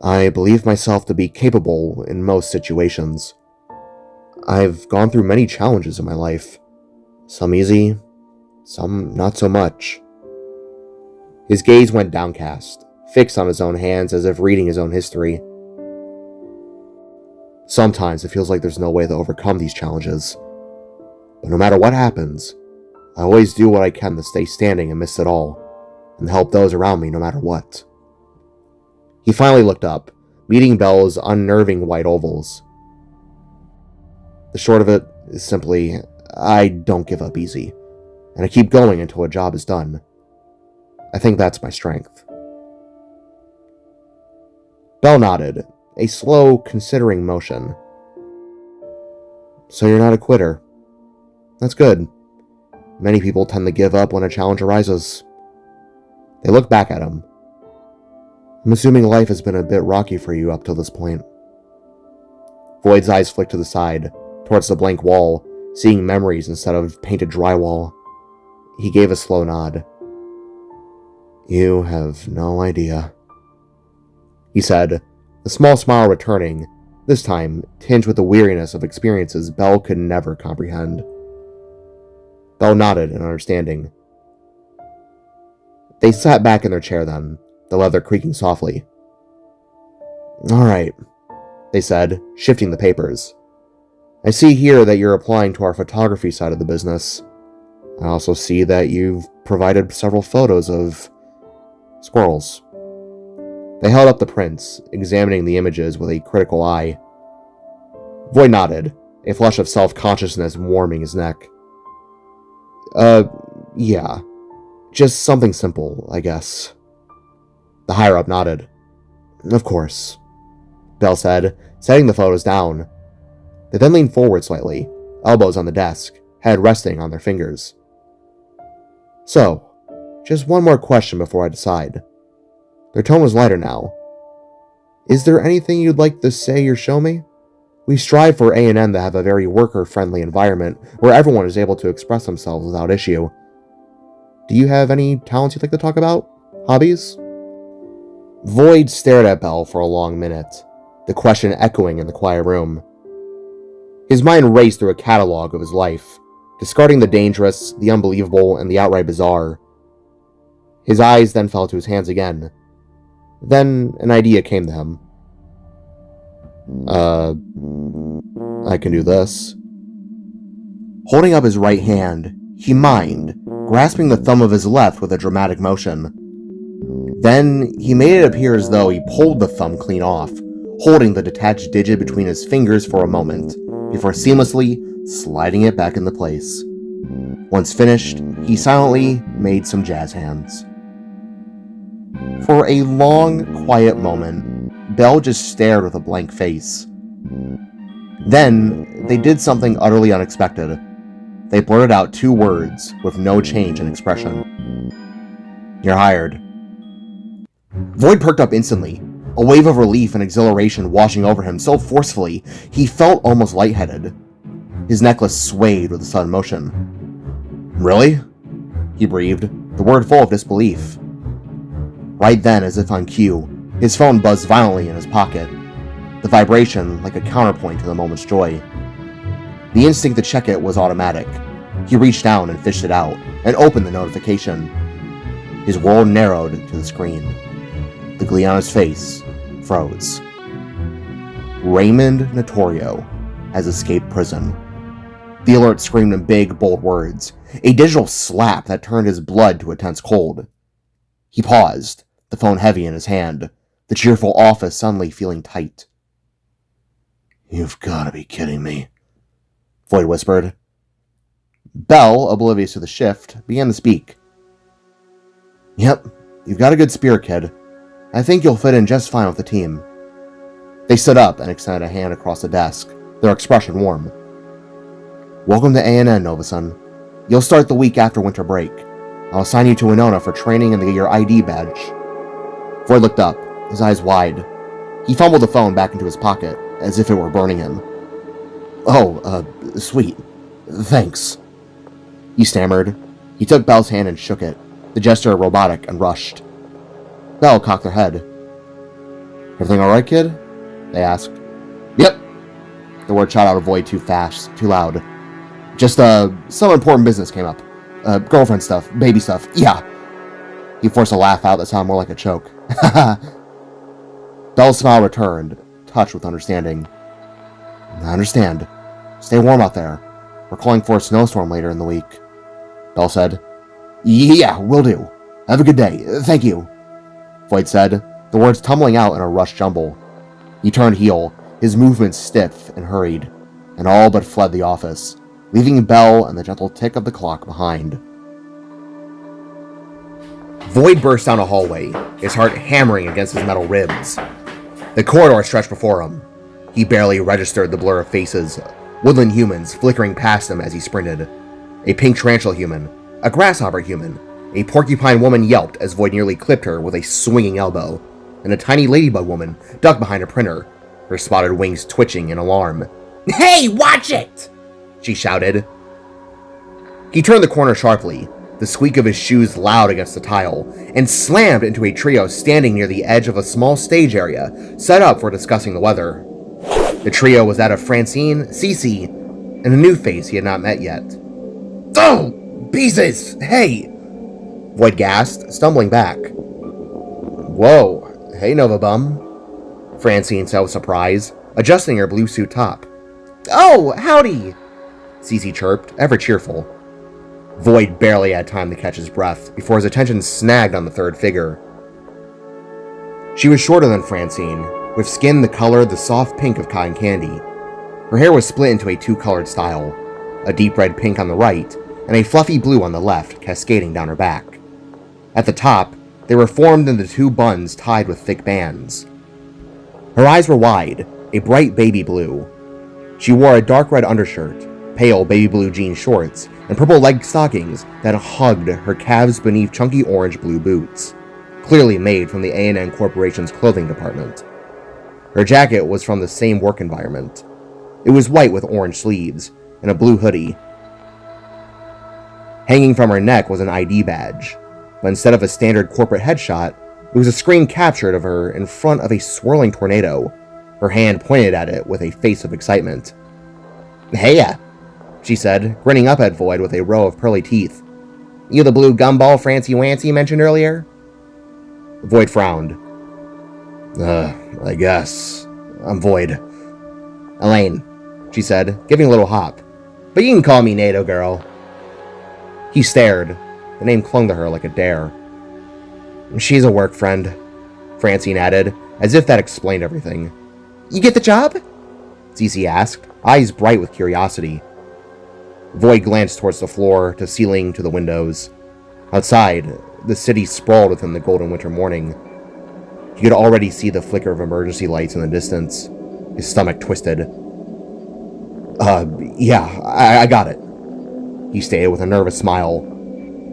I believe myself to be capable in most situations. I've gone through many challenges in my life. Some easy, some not so much. His gaze went downcast, fixed on his own hands as if reading his own history. Sometimes it feels like there's no way to overcome these challenges. But no matter what happens, I always do what I can to stay standing amidst it all, and help those around me no matter what. He finally looked up, meeting Belle's unnerving white ovals. The short of it is simply, I don't give up easy, and I keep going until a job is done. I think that's my strength. Belle nodded, a slow, considering motion. So you're not a quitter. That's good. Many people tend to give up when a challenge arises. They looked back at him. I'm assuming life has been a bit rocky for you up till this point. Voyd's eyes flicked to the side, towards the blank wall, seeing memories instead of painted drywall. He gave a slow nod. "You have no idea," he said, a small smile returning, this time tinged with the weariness of experiences Belle could never comprehend. Belle nodded in understanding. They sat back in their chair then, the leather creaking softly. "All right," they said, shifting the papers. "I see here that you're applying to our photography side of the business. I also see that you've provided several photos of squirrels." They held up the prints, examining the images with a critical eye. Voyd nodded, a flush of self-consciousness warming his neck. Yeah. Just something simple, I guess." The higher-up nodded. "Of course," Belle said, setting the photos down. They then leaned forward slightly, elbows on the desk, head resting on their fingers. "So, just one more question before I decide." Their tone was lighter now. "Is there anything you'd like to say or show me? We strive for A&N to have a very worker-friendly environment where everyone is able to express themselves without issue. Do you have any talents you'd like to talk about? Hobbies?" Voyd stared at Belle for a long minute, the question echoing in the quiet room. His mind raced through a catalog of his life, discarding the dangerous, the unbelievable, and the outright bizarre. His eyes then fell to his hands again. Then an idea came to him. I can do this." Holding up his right hand, he mimed, grasping the thumb of his left with a dramatic motion. Then he made it appear as though he pulled the thumb clean off, holding the detached digit between his fingers for a moment, before seamlessly sliding it back into place. Once finished, he silently made some jazz hands. For a long, quiet moment, Belle just stared with a blank face. Then, they did something utterly unexpected. They blurted out 2 words with no change in expression. "You're hired." Voyd perked up instantly, a wave of relief and exhilaration washing over him so forcefully he felt almost lightheaded. His necklace swayed with a sudden motion. "Really?" he breathed, the word full of disbelief. Right then, as if on cue, his phone buzzed violently in his pocket, the vibration like a counterpoint to the moment's joy. The instinct to check it was automatic. He reached down and fished it out, and opened the notification. His world narrowed to the screen. The glee on his face froze. Raymond Notorio has escaped prison. The alert screamed in big, bold words, a digital slap that turned his blood to a tense cold. He paused, the phone heavy in his hand, the cheerful office suddenly feeling tight. "You've got to be kidding me," Voyd whispered. Belle, oblivious to the shift, began to speak. "Yep, you've got a good spirit, kid. I think you'll fit in just fine with the team." They stood up and extended a hand across the desk, their expression warm. "Welcome to A&N, Novason. You'll start the week after winter break. I'll assign you to Winona for training and to get your ID badge." Voyd looked up, his eyes wide. He fumbled the phone back into his pocket, as if it were burning him. "Oh, sweet. Thanks," he stammered. He took Belle's hand and shook it, the gesture robotic and rushed. Belle cocked her head. "Everything alright, kid?" they asked. "Yep." The word shot out of Voyd too fast, too loud. "Just, some important business came up. Girlfriend stuff, baby stuff, yeah." He forced a laugh out that sounded more like a choke. Belle's smile returned, touched with understanding. "I understand. Stay warm out there. We're calling for a snowstorm later in the week," Belle said. "Yeah, will do. Have a good day. Thank you," Voyd said, the words tumbling out in a rushed jumble. He turned heel, his movements stiff and hurried, and all but fled the office, leaving Belle and the gentle tick of the clock behind. Voyd burst down a hallway, his heart hammering against his metal ribs. The corridor stretched before him. He barely registered the blur of faces, woodland humans flickering past him as he sprinted. A pink tarantula human, a grasshopper human, a porcupine woman yelped as Voyd nearly clipped her with a swinging elbow, and a tiny ladybug woman ducked behind a printer, her spotted wings twitching in alarm. "Hey, watch it!" she shouted. He turned the corner sharply, the squeak of his shoes loud against the tile, and slammed into a trio standing near the edge of a small stage area set up for discussing the weather. The trio was that of Francine, Cece, and a new face he had not met yet. "Oh, pieces! Hey!" Voyd gasped, stumbling back. "Whoa, hey Nova Bum," Francine said with surprise, adjusting her blue suit top. "Oh, howdy!" Cece chirped, ever cheerful. Voyd barely had time to catch his breath before his attention snagged on the third figure. She was shorter than Francine, with skin the color of the soft pink of cotton candy. Her hair was split into a two-colored style, a deep red pink on the right, and a fluffy blue on the left, cascading down her back. At the top, they were formed into two buns tied with thick bands. Her eyes were wide, a bright baby blue. She wore a dark red undershirt, pale baby blue jean shorts, and purple leg stockings that hugged her calves beneath chunky orange blue boots, clearly made from the A&N Corporation's clothing department. Her jacket was from the same work environment. It was white with orange sleeves, and a blue hoodie. Hanging from her neck was an ID badge, but instead of a standard corporate headshot, it was a screen captured of her in front of a swirling tornado, her hand pointed at it with a face of excitement. "Heya," she said, grinning up at Voyd with a row of pearly teeth. "You the blue gumball Francie Wancy mentioned earlier?" Voyd frowned. I guess. I'm Voyd." "Elaine," she said, giving a little hop. "But you can call me NATO girl." He stared. The name clung to her like a dare. "She's a work friend," Francine added, as if that explained everything. "You get the job?" Cece asked, eyes bright with curiosity. Voyd glanced towards the floor, to ceiling, to the windows. Outside, the city sprawled within the golden winter morning. He could already see the flicker of emergency lights in the distance. His stomach twisted. Yeah, I got it," he stated with a nervous smile.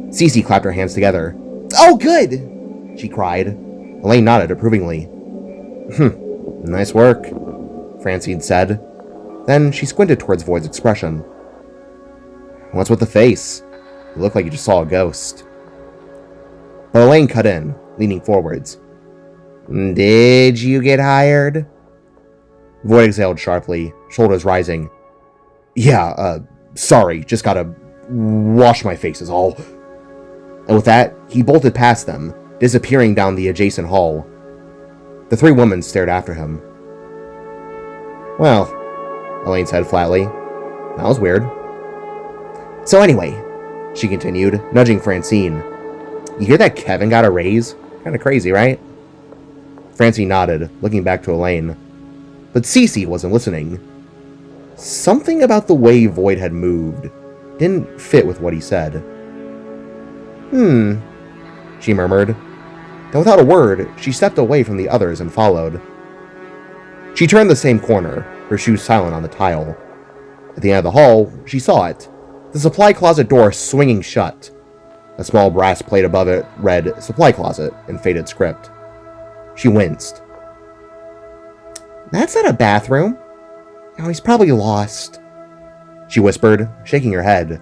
Cece clapped her hands together. "Oh, good!" she cried. Elaine nodded approvingly. "Nice work," Francine said. Then she squinted towards Voyd's expression. "What's with the face? You look like you just saw a ghost." But Elaine cut in, leaning forwards. "Did you get hired?" Voyd exhaled sharply, shoulders rising. "Yeah, sorry, just gotta wash my face is all." And with that, he bolted past them, disappearing down the adjacent hall. The three women stared after him. "Well," Elaine said flatly, "that was weird." "So anyway," she continued, nudging Francine, "you hear that Kevin got a raise? Kinda crazy, right?" Francine nodded, looking back to Elaine. But Cece wasn't listening. Something about the way Voyd had moved didn't fit with what he said. She murmured. Then without a word, she stepped away from the others and followed. She turned the same corner, her shoes silent on the tile. At the end of the hall, she saw it, the supply closet door swinging shut. A small brass plate above it read "Supply Closet" in faded script. She winced. "That's not a bathroom. Oh, he's probably lost," she whispered, shaking her head.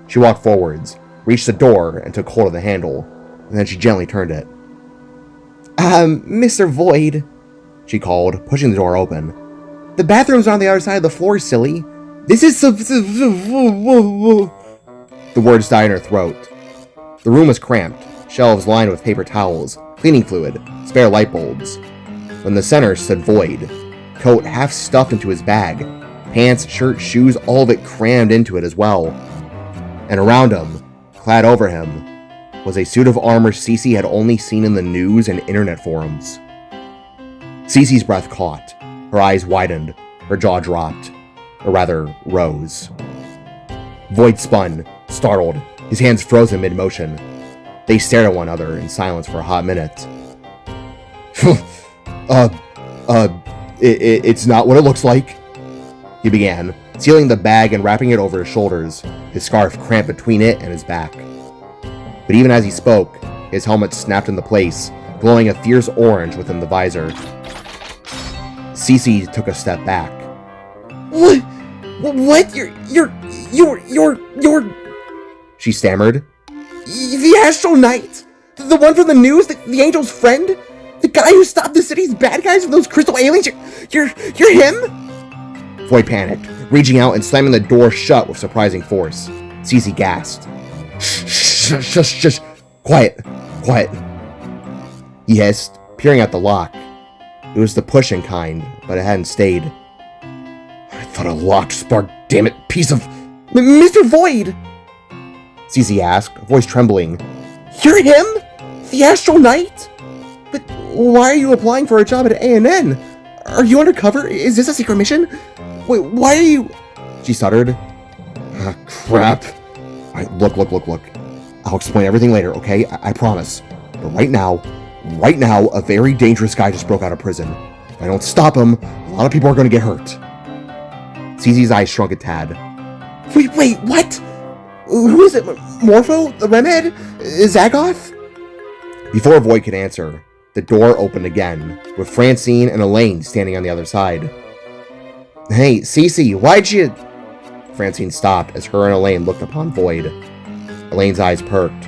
She walked forwards, reached the door, and took hold of the handle, and then she gently turned it. Mr. Voyd," she called, pushing the door open. "The bathroom's on the other side of the floor, silly. This is The words died in her throat. The room was cramped, shelves lined with paper towels, cleaning fluid, spare light bulbs. In the center stood Voyd, coat half stuffed into his bag, pants, shirt, shoes, all of it crammed into it as well. And around him, clad over him, was a suit of armor Cece had only seen in the news and internet forums. Cece's breath caught, her eyes widened, her jaw dropped, or rather, rose. Voyd spun, startled, his hands frozen mid-motion. They stared at one another in silence for a hot minute. It's not what it looks like," he began, sealing the bag and wrapping it over his shoulders, his scarf cramped between it and his back. But even as he spoke, his helmet snapped into place, glowing a fierce orange within the visor. Cece took a step back. What? You're... She stammered. The Astral Knight? The one from the news? The Angel's friend? The guy who stopped the city's bad guys from those crystal aliens? You're him? Voyd panicked, reaching out and slamming the door shut with surprising force. Cece gasped. Shush. Quiet. He hissed, peering at the lock. It was the pushing kind, but it hadn't stayed. I thought a locked spark, damn it, piece of... Mr. Voyd! Cece asked, voice trembling. You're him? The Astral Knight? But why are you applying for a job at A&N? Are you undercover? Is this a secret mission? Wait, why are you... She stuttered. Crap. Alright, look. I'll explain everything later, okay? I promise. But right now, a very dangerous guy just broke out of prison. If I don't stop him, a lot of people are going to get hurt. Cece's eyes shrunk a tad. Wait, what? Who is it? Morpho? The Remhead? Zagoth? Before Voyd could answer, the door opened again, with Francine and Elaine standing on the other side. Hey, Cece, why'd you... Francine stopped as her and Elaine looked upon Voyd. Elaine's eyes perked.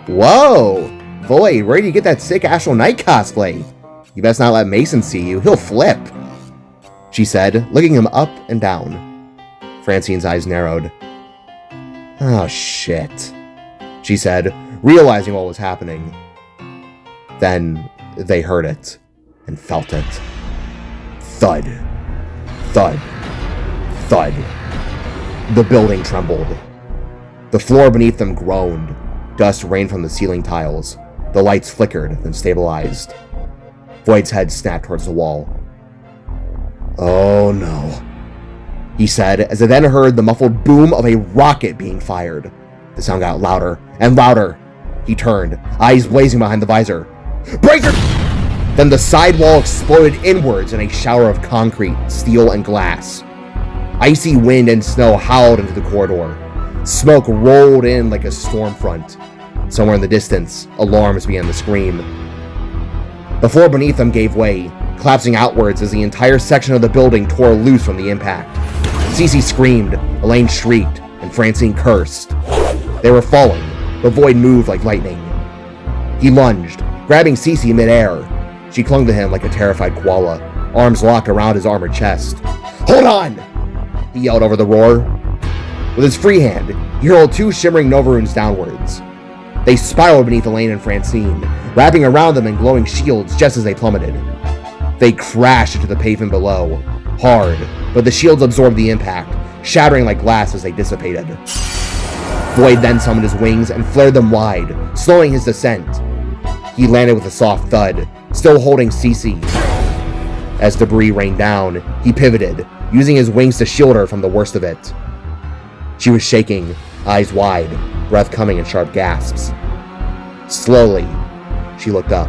Whoa! Voyd, where did you get that sick Astral Knight cosplay? You best not let Mason see you, he'll flip. She said, looking him up and down. Francine's eyes narrowed. Oh, shit, she said, realizing what was happening. Then they heard it and felt it. Thud. Thud. Thud. The building trembled. The floor beneath them groaned. Dust rained from the ceiling tiles. The lights flickered, then stabilized. Voyd's head snapped towards the wall. Oh no, he said, as he then heard the muffled boom of a rocket being fired. The sound got louder and louder. He turned, eyes blazing behind the visor. Breaker! Then the side wall exploded inwards in a shower of concrete, steel, and glass. Icy wind and snow howled into the corridor. Smoke rolled in like a storm front. Somewhere in the distance, alarms began to scream. The floor beneath them gave way, collapsing outwards as the entire section of the building tore loose from the impact. Cece screamed, Elaine shrieked, and Francine cursed. They were falling, but Voyd moved like lightning. He lunged, grabbing Cece midair. She clung to him like a terrified koala, arms locked around his armored chest. Hold on! He yelled over the roar. With his free hand, he hurled two shimmering Novarunes downwards. They spiraled beneath Elaine and Francine, wrapping around them in glowing shields just as they plummeted. They crashed into the pavement below, hard, but the shields absorbed the impact, shattering like glass as they dissipated. Voyd then summoned his wings and flared them wide, slowing his descent. He landed with a soft thud, still holding Cece. As debris rained down, he pivoted, using his wings to shield her from the worst of it. She was shaking, eyes wide, breath coming in sharp gasps. Slowly, she looked up.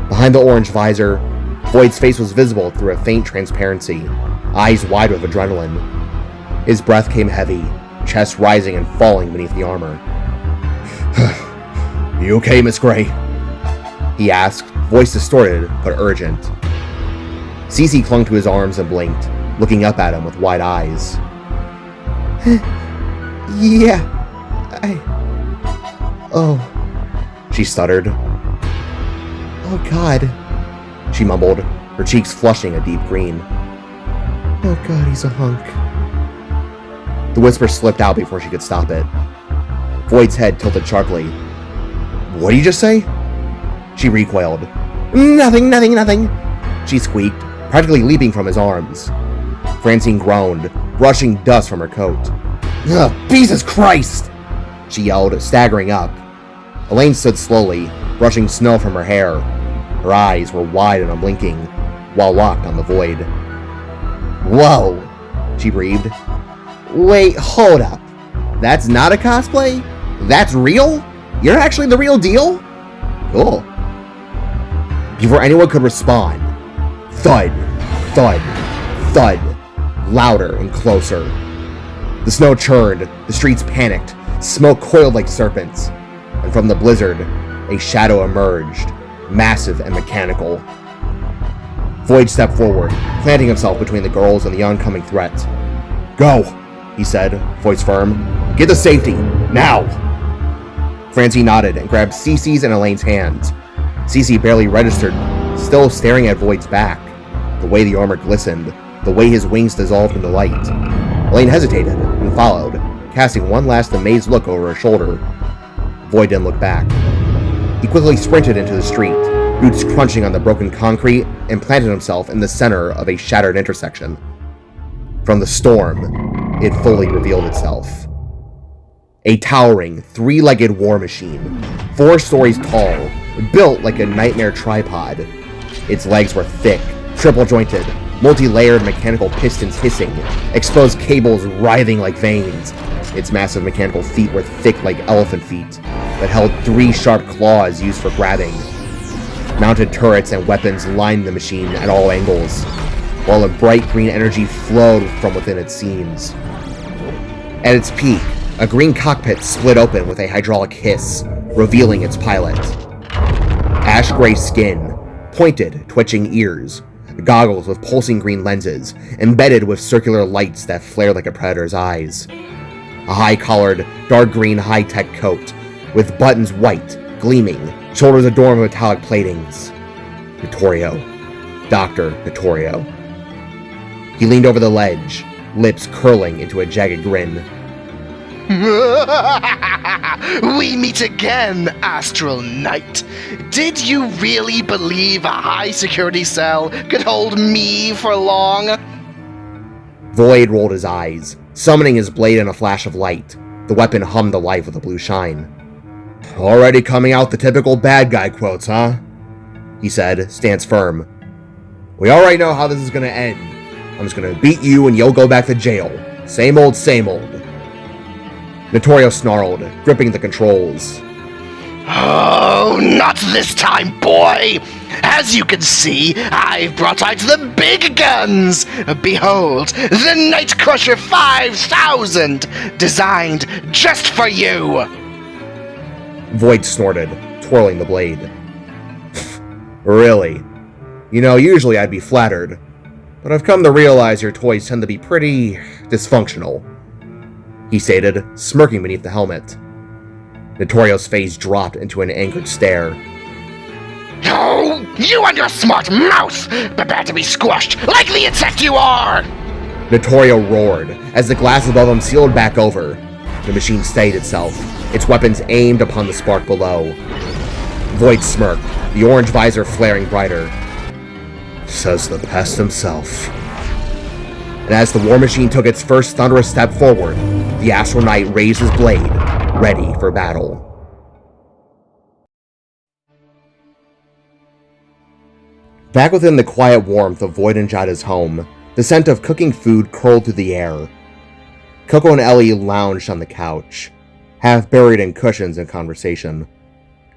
Behind the orange visor, Voyd's face was visible through a faint transparency, eyes wide with adrenaline. His breath came heavy, chest rising and falling beneath the armor. You okay, Miss Gray? He asked, voice distorted but urgent. Cece clung to his arms and blinked, looking up at him with wide eyes. Yeah, Oh, she stuttered. Oh God, she mumbled, her cheeks flushing a deep green. Oh God, he's a hunk. The whisper slipped out before she could stop it. Voyd's head tilted sharply. What did you just say? She recoiled. Nothing. She squeaked, practically leaping from his arms. Francine groaned, brushing dust from her coat. Ugh, Jesus Christ! She yelled, staggering up. Elaine stood slowly, brushing snow from her hair. Her eyes were wide and unblinking, while locked on the Voyd. Whoa! She breathed. Wait, hold up. That's not a cosplay? That's real? You're actually the real deal? Cool. Before anyone could respond, thud, thud, thud, louder and closer. The snow churned, the streets panicked, smoke coiled like serpents, and from the blizzard, a shadow emerged, massive and mechanical. Voyd stepped forward, planting himself between the girls and the oncoming threat. "Go," he said, voice firm. "Get to safety, now!" Francie nodded and grabbed Cece's and Elaine's hands. Cece barely registered, still staring at Voyd's back. The way the armor glistened, the way his wings dissolved into light. Elaine hesitated and followed, casting one last amazed look over her shoulder. Voyd didn't look back. He quickly sprinted into the street, boots crunching on the broken concrete, and planted himself in the center of a shattered intersection. From the storm, it fully revealed itself. A towering, three-legged war machine, 4 stories tall, built like a nightmare tripod. Its legs were thick, triple-jointed, multi-layered mechanical pistons hissing, exposed cables writhing like veins. Its massive mechanical feet were thick like elephant feet, that held 3 sharp claws used for grabbing. Mounted turrets and weapons lined the machine at all angles, while a bright green energy flowed from within its seams. At its peak, a green cockpit split open with a hydraulic hiss, revealing its pilot. Ash-gray skin, pointed, twitching ears, goggles with pulsing green lenses, embedded with circular lights that flared like a predator's eyes. A high-collared, dark green high-tech coat, with buttons white, gleaming, shoulders adorned with metallic platings. Notorio. Dr. Notorio. He leaned over the ledge, lips curling into a jagged grin. We meet again, Astral Knight. Did you really believe a high-security cell could hold me for long? Voyd rolled his eyes, summoning his blade in a flash of light. The weapon hummed to life with a blue shine. "Already coming out the typical bad guy quotes, huh?" he said, stance firm. "We already know how this is gonna end. I'm just gonna beat you and you'll go back to jail. Same old, same old." Notorio snarled, gripping the controls. "Oh, not this time, boy! As you can see, I've brought out the big guns! Behold, the Night Crusher 5000, designed just for you!" Voyd snorted, twirling the blade. "Really? You know, usually I'd be flattered, but I've come to realize your toys tend to be pretty dysfunctional," he stated, smirking beneath the helmet. Notorio's face dropped into an angered stare. "Oh, you and your smart mouth! Prepare to be squashed like the insect you are!" Notorio roared as the glass above him sealed back over. The machine steadied itself, its weapons aimed upon the spark below. Voyd smirked, the orange visor flaring brighter. "Says the pest himself." And as the war machine took its first thunderous step forward, the Astral Knight raised his blade, ready for battle. Back within the quiet warmth of Voyd and Jaida's home, the scent of cooking food curled through the air. Coco and Ellie lounged on the couch, half buried in cushions and conversation.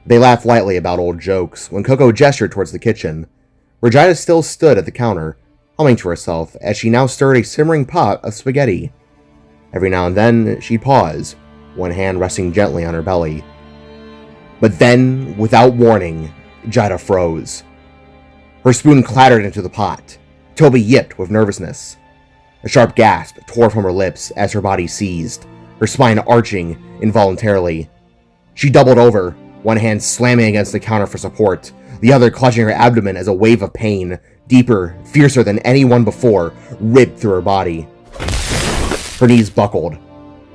They laughed lightly about old jokes when Coco gestured towards the kitchen, where Jaida still stood at the counter, humming to herself as she now stirred a simmering pot of spaghetti. Every now and then, she'd pause, one hand resting gently on her belly. But then, without warning, Jaida froze. Her spoon clattered into the pot. Toby yipped with nervousness. A sharp gasp tore from her lips as her body seized, her spine arching involuntarily. She doubled over, one hand slamming against the counter for support, the other clutching her abdomen as a wave of pain, deeper, fiercer than any one before, ripped through her body. Her knees buckled,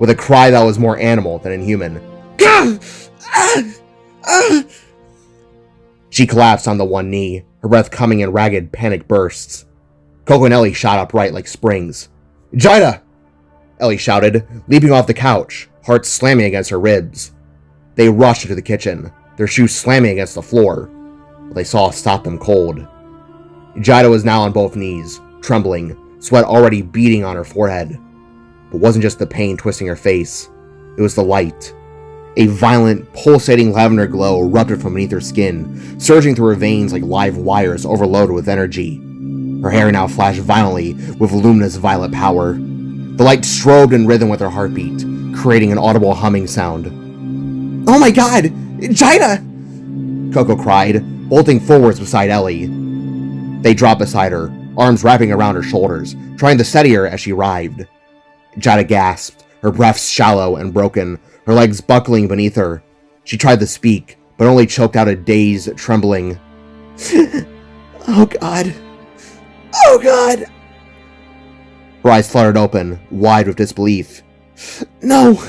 with a cry that was more animal than inhuman. She collapsed on the one knee, her breath coming in ragged, panic bursts. Coco and Ellie shot upright like springs. "Jaida!" Ellie shouted, leaping off the couch, heart slamming against her ribs. They rushed into the kitchen, their shoes slamming against the floor. What they saw stopped them cold. Jaida was now on both knees, trembling, sweat already beading on her forehead. But it wasn't just the pain twisting her face, it was the light. A violent, pulsating lavender glow erupted from beneath her skin, surging through her veins like live wires overloaded with energy. Her hair now flashed violently with luminous violet power. The light strobed in rhythm with her heartbeat, creating an audible humming sound. "Oh my god! Jaida!" Coco cried, bolting forwards beside Ellie. They dropped beside her, arms wrapping around her shoulders, trying to steady her as she writhed. Jaida gasped, her breath shallow and broken, her legs buckling beneath her. She tried to speak, but only choked out a dazed, trembling, Oh God. Oh God. Her eyes fluttered open, wide with disbelief. No,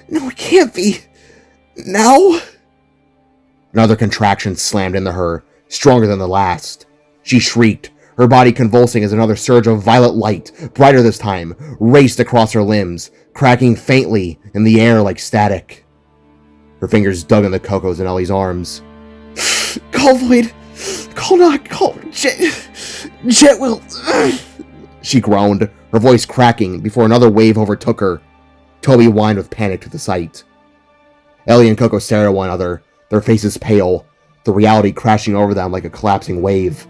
it can't be. Now? Another contraction slammed into her, stronger than the last. She shrieked, her body convulsing as another surge of violet light, brighter this time, raced across her limbs, cracking faintly in the air like static. Her fingers dug in the cocos in Ellie's arms. Call Voyd. Call Jet will... She groaned, her voice cracking before another wave overtook her. Toby whined with panic to the sight. Ellie and Coco stared at one another, their faces pale, the reality crashing over them like a collapsing wave.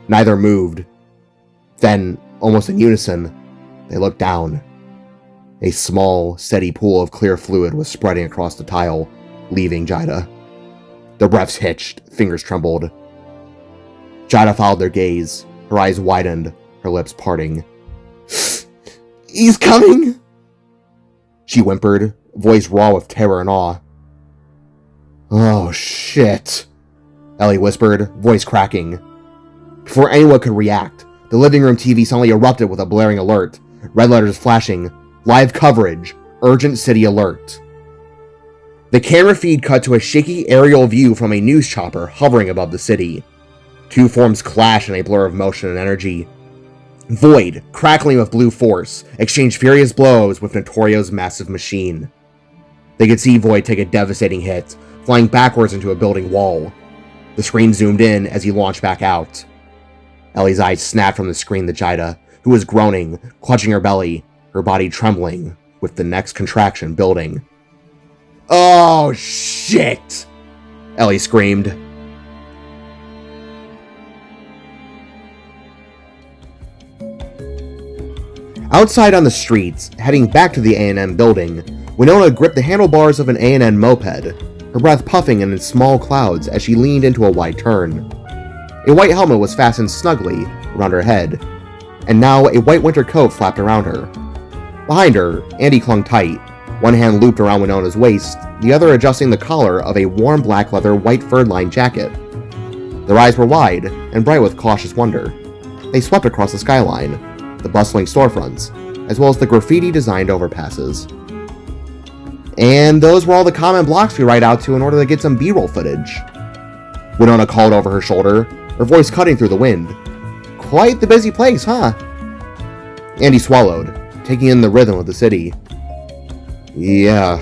Neither moved. Then, almost in unison, they looked down. A small, steady pool of clear fluid was spreading across the tile, leaving Jaida. Their breaths hitched, fingers trembled. Jaida followed their gaze, her eyes widened, her lips parting. He's coming! She whimpered, voice raw with terror and awe. Oh, shit, Ellie whispered, voice cracking. Before anyone could react, the living room TV suddenly erupted with a blaring alert, red letters flashing, live coverage, urgent city alert. The camera feed cut to a shaky aerial view from a news chopper hovering above the city. Two forms clash in a blur of motion and energy. Voyd, crackling with blue force, exchanged furious blows with Notorio's massive machine. They could see Voyd take a devastating hit, flying backwards into a building wall. The screen zoomed in as he launched back out. Ellie's eyes snapped from the screen to Jaida, who was groaning, clutching her belly, her body trembling, with the next contraction building. Oh, shit! Ellie screamed. Outside on the streets, heading back to the A&M building, Winona gripped the handlebars of an A&M moped, her breath puffing in small clouds as she leaned into a wide turn. A white helmet was fastened snugly around her head, and now a white winter coat flapped around her. Behind her, Andy clung tight, one hand looped around Winona's waist, the other adjusting the collar of a warm black leather white fur-lined jacket. Their eyes were wide and bright with cautious wonder. They swept across the skyline, the bustling storefronts, as well as the graffiti-designed overpasses. And those were all the common blocks we ride out to in order to get some B-roll footage. Winona called over her shoulder, her voice cutting through the wind. Quite the busy place, huh? Andy swallowed, taking in the rhythm of the city. Yeah,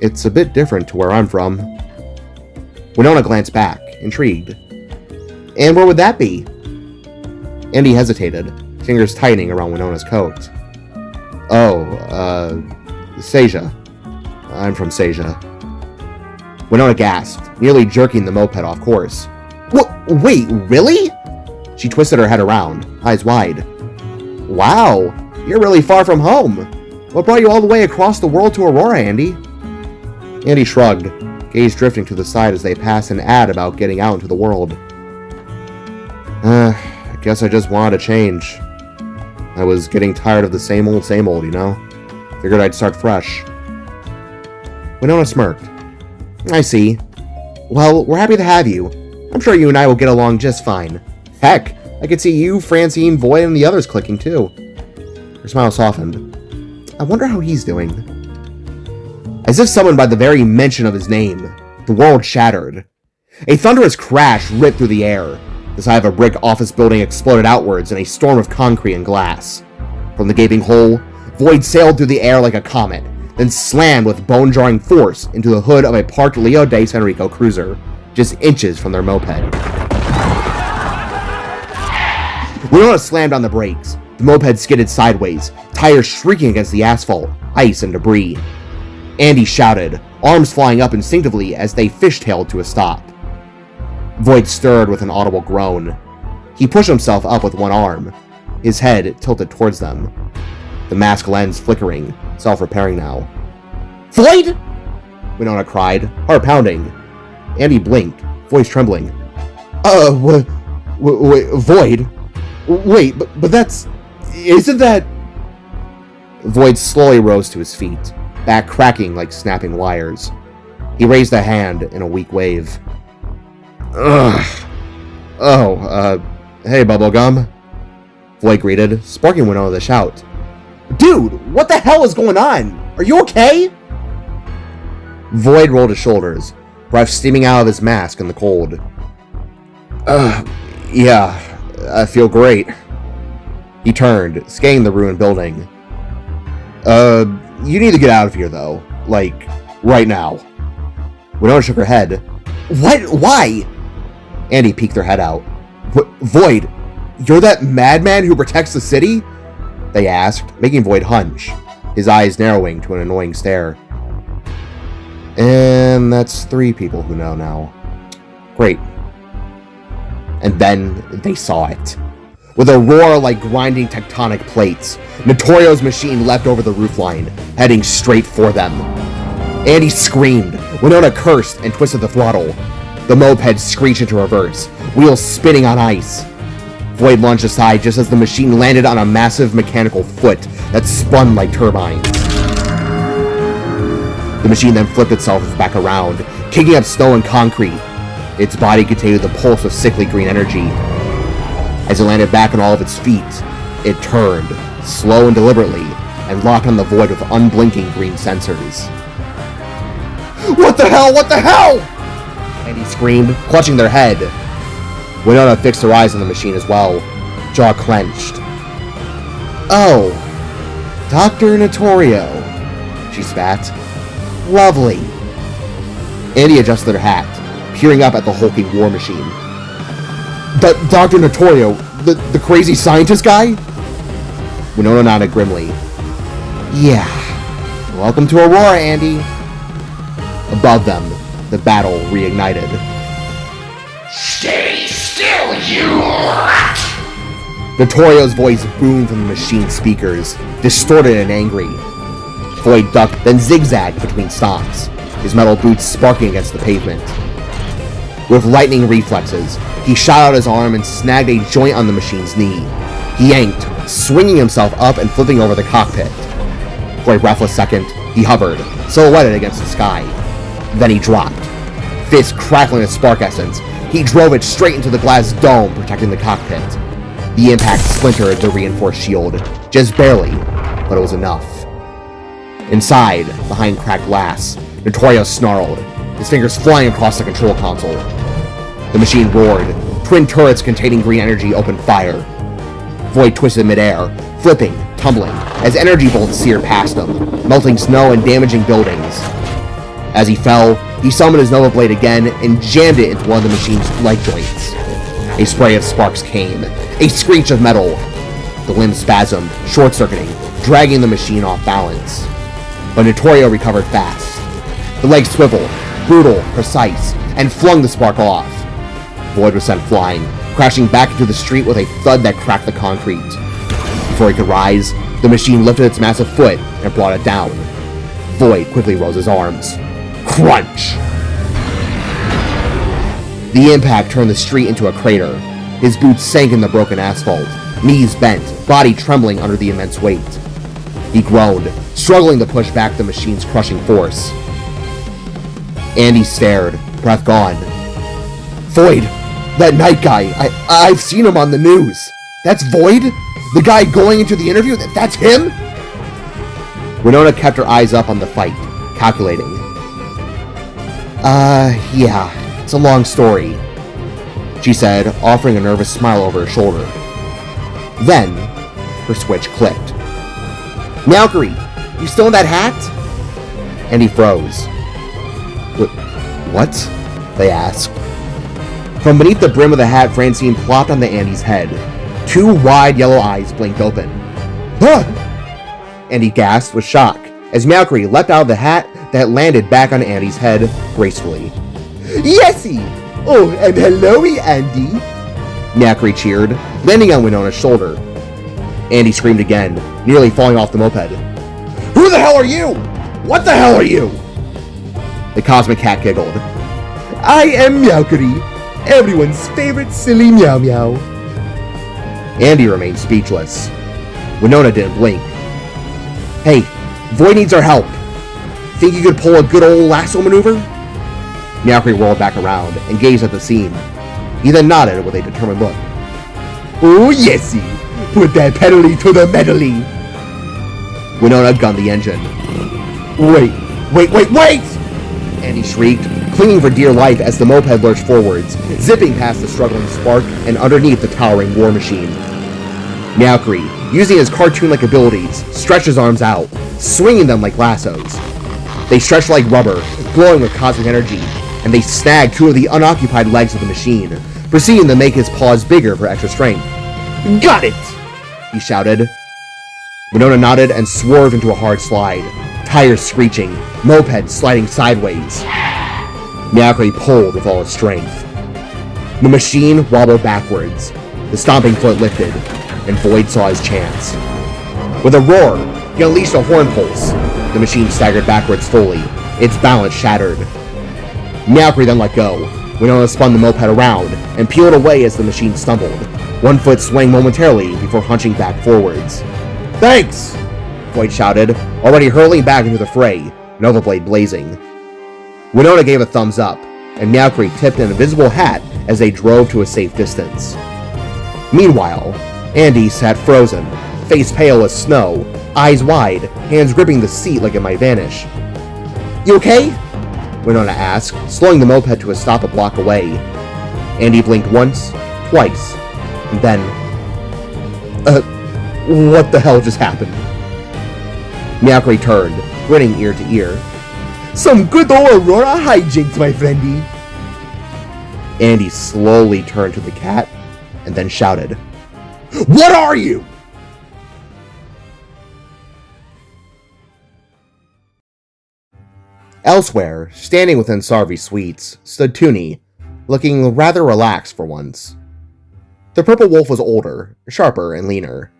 it's a bit different to where I'm from. Winona glanced back, intrigued. And where would that be? Andy hesitated, fingers tightening around Winona's coat. Oh, Seja. I'm from Seja. Winona gasped, nearly jerking the moped off course. Wait, really? She twisted her head around, eyes wide. Wow, you're really far from home. What brought you all the way across the world to Aurora, Andy? Andy shrugged, gaze drifting to the side as they passed an ad about getting out into the world. I guess I just wanted to change. I was getting tired of the same old, you know? Figured I'd start fresh. Winona smirked. I see. Well, we're happy to have you. I'm sure you and I will get along just fine. Heck, I could see you, Francine, Voyd, and the others clicking too. Her smile softened. I wonder how he's doing. As if summoned by the very mention of his name, the world shattered. A thunderous crash ripped through the air. The side of a brick office building exploded outwards in a storm of concrete and glass. From the gaping hole, Voyd sailed through the air like a comet, then slammed with bone-jarring force into the hood of a parked Leo de San Rico cruiser, just inches from their moped. Winona slammed on the brakes. The moped skidded sideways, tires shrieking against the asphalt, ice and debris. Andy shouted, arms flying up instinctively as they fishtailed to a stop. Voyd stirred with an audible groan. He pushed himself up with one arm, his head tilted towards them. The mask lens flickering, self-repairing now. Voyd! Winona cried, heart pounding. Andy blinked, voice trembling. Wait, Voyd? Wait, but that's... Isn't that... Voyd slowly rose to his feet, back cracking like snapping wires. He raised a hand in a weak wave. Ugh. Oh, hey, Bubblegum. Voyd greeted, sparking Winona with a shout. Dude, what the hell is going on? Are you okay? Voyd rolled his shoulders, breath steaming out of his mask in the cold. Yeah, I feel great. He turned, scanning the ruined building. You need to get out of here, though. Like, right now. Winona shook her head. What? Why? Andy peeked their head out. Voyd, you're that madman who protects the city? They asked, making Voyd hunch, his eyes narrowing to an annoying stare. And that's 3 people who know now. Great. And then they saw it. With a roar like grinding tectonic plates, Notorio's machine leapt over the roofline, heading straight for them. Andy screamed, Winona cursed and twisted the throttle. The moped screeched into reverse, wheels spinning on ice. Voyd lunged aside just as the machine landed on a massive mechanical foot that spun like turbines. The machine then flipped itself back around, kicking up snow and concrete. Its body contained the pulse of sickly green energy. As it landed back on all of its feet, it turned, slow and deliberately, and locked on the Voyd with unblinking green sensors. What the hell? What the hell? Andy screamed, clutching their head. Winona fixed her eyes on the machine as well, jaw clenched. Oh, Dr. Notorio, she spat. Lovely. Andy adjusted her hat, peering up at the hulking war machine. Dr. Notorio, the crazy scientist guy? Winona nodded grimly. Yeah. Welcome to Aurora, Andy. Above them, the battle reignited. Stay still, you rat! Notorio's voice boomed from the machine's speakers, distorted and angry. Voyd ducked, then zigzagged between stomps, his metal boots sparking against the pavement. With lightning reflexes, he shot out his arm and snagged a joint on the machine's knee. He yanked, swinging himself up and flipping over the cockpit. For a breathless second, he hovered, silhouetted against the sky. Then he dropped. Fist crackling with spark essence, he drove it straight into the glass dome protecting the cockpit. The impact splintered the reinforced shield, just barely, but it was enough. Inside, behind cracked glass, Notorio snarled, his fingers flying across the control console. The machine roared. Twin turrets containing green energy opened fire. Voyd twisted midair, flipping, tumbling, as energy bolts seared past him, melting snow and damaging buildings. As he fell, he summoned his Nova Blade again and jammed it into one of the machine's leg joints. A spray of sparks came, a screech of metal. The limbs spasmed, short-circuiting, dragging the machine off balance. But Notorio recovered fast. The legs swiveled, brutal, precise, and flung the spark off. Voyd was sent flying, crashing back into the street with a thud that cracked the concrete. Before he could rise, the machine lifted its massive foot and brought it down. Voyd quickly rose his arms. Crunch! The impact turned the street into a crater. His boots sank in the broken asphalt, knees bent, body trembling under the immense weight. He groaned, struggling to push back the machine's crushing force. Andy stared, breath gone. Voyd, that night guy, I've seen him on the news. That's Voyd? The guy going into the interview? That's him? Winona kept her eyes up on the fight, calculating. Yeah, it's a long story, she said, offering a nervous smile over her shoulder. Then, her switch clicked. Valkyrie, you still in that hat? And he froze. What? They asked. From beneath the brim of the hat, Francine plopped onto Andy's head. 2 wide yellow eyes blinked open. Huh! Andy gasped with shock as Valkyrie leapt out of the hat that landed back on Andy's head gracefully. Yesy! Oh, and hello-y, Andy! Valkyrie cheered, landing on Winona's shoulder. Andy screamed again, nearly falling off the moped. Who the hell are you? What the hell are you? The cosmic cat giggled. I am Valkyrie. everyone's favorite silly Meow Meow. Andy remained speechless. Winona didn't blink. Hey, Voyd needs our help. Think you could pull a good old lasso maneuver? Meowcree whirled back around and gazed at the scene. He then nodded with a determined look. Oh yesy, put that pedally to the medley. Winona gunned the engine. Wait! Andy shrieked, clinging for dear life as the moped lurched forwards, zipping past the struggling Spark and underneath the towering war machine. Meowcree, using his cartoon-like abilities, stretched his arms out, swinging them like lassos. They stretched like rubber, glowing with cosmic energy, and they snagged two of the unoccupied legs of the machine, proceeding to make his paws bigger for extra strength. Got it! He shouted. Winona nodded and swerved into a hard slide, tires screeching, moped sliding sideways. Meowcree pulled with all his strength. The machine wobbled backwards, the stomping foot lifted, and Voyd saw his chance. With a roar, he unleashed a horn pulse. The machine staggered backwards fully, its balance shattered. Meowcree then let go. Winona spun the moped around and peeled away as the machine stumbled, one foot swaying momentarily before hunching back forwards. Thanks! Voyd shouted, already hurling back into the fray, Nova Blade blazing. Winona gave a thumbs up, and Meowcree tipped an invisible hat as they drove to a safe distance. Meanwhile, Andy sat frozen, face pale as snow, eyes wide, hands gripping the seat like it might vanish. You okay? Winona asked, slowing the moped to a stop a block away. Andy blinked once, twice, and then... what the hell just happened? Meowcree turned, grinning ear to ear. Some good old Aurora hijinks, my friendy. Andy slowly turned to the cat, and then shouted, What are you? Elsewhere, standing within Sarvi's suites, stood Toonie, looking rather relaxed for once. The purple wolf was older, sharper, and leaner.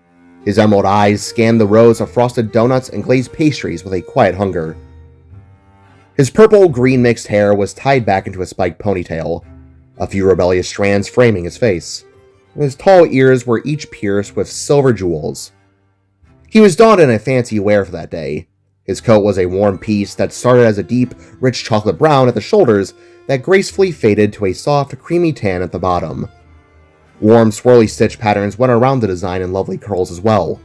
His emerald eyes scanned the rows of frosted donuts and glazed pastries with a quiet hunger. His purple-green mixed hair was tied back into a spiked ponytail, a few rebellious strands framing his face. His tall ears were each pierced with silver jewels. He was donned in a fancy wear for that day. His coat was a warm piece that started as a deep, rich chocolate brown at the shoulders that gracefully faded to a soft, creamy tan at the bottom. Warm, swirly stitch patterns went around the design in lovely curls as well.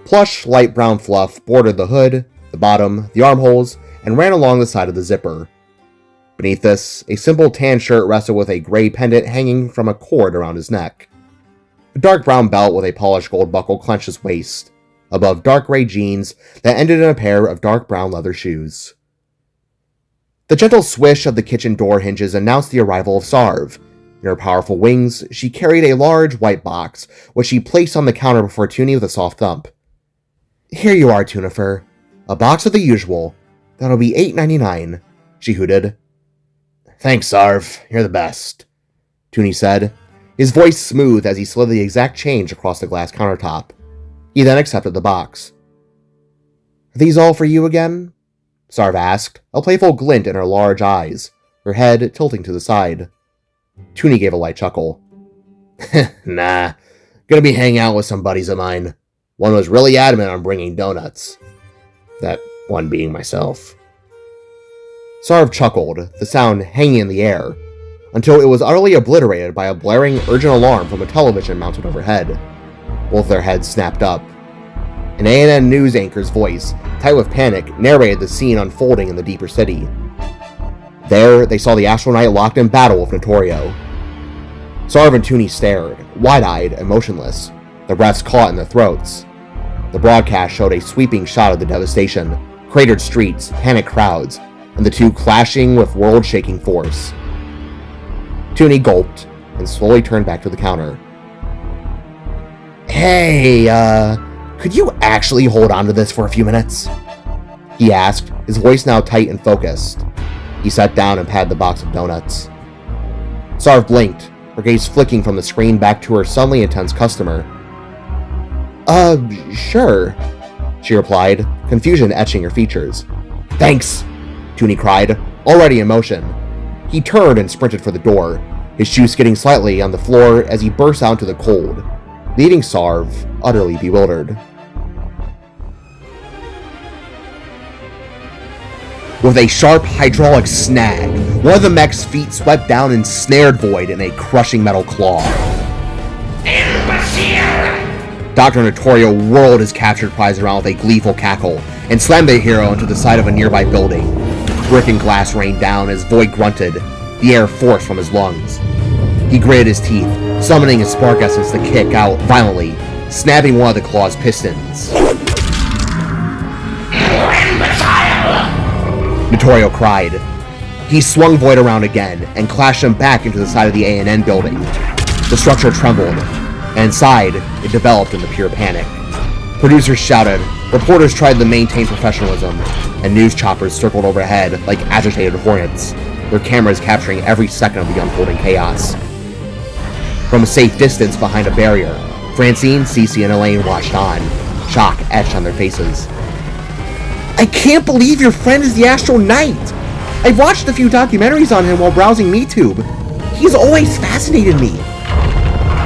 Plush, light brown fluff bordered the hood, the bottom, the armholes, and ran along the side of the zipper. Beneath this, a simple tan shirt rested with a gray pendant hanging from a cord around his neck. A dark brown belt with a polished gold buckle clenched his waist, above dark gray jeans that ended in a pair of dark brown leather shoes. The gentle swish of the kitchen door hinges announced the arrival of Sarv. In her powerful wings, she carried a large white box, which she placed on the counter before Toonie with a soft thump. Here you are, Toonifer. A box of the usual. That'll be $8.99, she hooted. Thanks, Sarv. You're the best, Toonie said, his voice smooth as he slid the exact change across the glass countertop. He then accepted the box. Are these all for you again? Sarv asked, a playful glint in her large eyes, her head tilting to the side. Toonie gave a light chuckle. Nah, gonna be hanging out with some buddies of mine. One was really adamant on bringing donuts. That one being myself. Sarv chuckled, the sound hanging in the air, until it was utterly obliterated by a blaring urgent alarm from a television mounted overhead. Both their heads snapped up. An A&N news anchor's voice, tight with panic, narrated the scene unfolding in the deeper city. There, they saw the Astral Knight locked in battle with Notorio. Sarv and Toonie stared, wide-eyed and motionless, their breaths caught in their throats. The broadcast showed a sweeping shot of the devastation, cratered streets, panicked crowds, and the two clashing with world-shaking force. Toonie gulped and slowly turned back to the counter. Hey, could you actually hold on to this for a few minutes? He asked, his voice now tight and focused. He sat down and patted the box of donuts. Sarv blinked, her gaze flicking from the screen back to her suddenly intense customer. Sure, she replied, confusion etching her features. Thanks, Toonie cried, already in motion. He turned and sprinted for the door, his shoe skidding slightly on the floor as he burst out into the cold, leaving Sarv utterly bewildered. With a sharp hydraulic snag, one of the mech's feet swept down and snared Voyd in a crushing metal claw. Dr. Notorio whirled his captured prize around with a gleeful cackle and slammed the hero into the side of a nearby building. Brick and glass rained down as Voyd grunted, the air forced from his lungs. He gritted his teeth, summoning his spark essence to kick out violently, snapping one of the claw's pistons. Notorio cried. He swung Voyd around again and clashed him back into the side of the A&N building. The structure trembled, and inside, it developed into pure panic. Producers shouted, reporters tried to maintain professionalism, and news choppers circled overhead like agitated hornets, their cameras capturing every second of the unfolding chaos. From a safe distance behind a barrier, Francine, Cece, and Elaine watched on, shock etched on their faces. I can't believe your friend is the Astral Knight! I've watched a few documentaries on him while browsing MeTube. He's always fascinated me.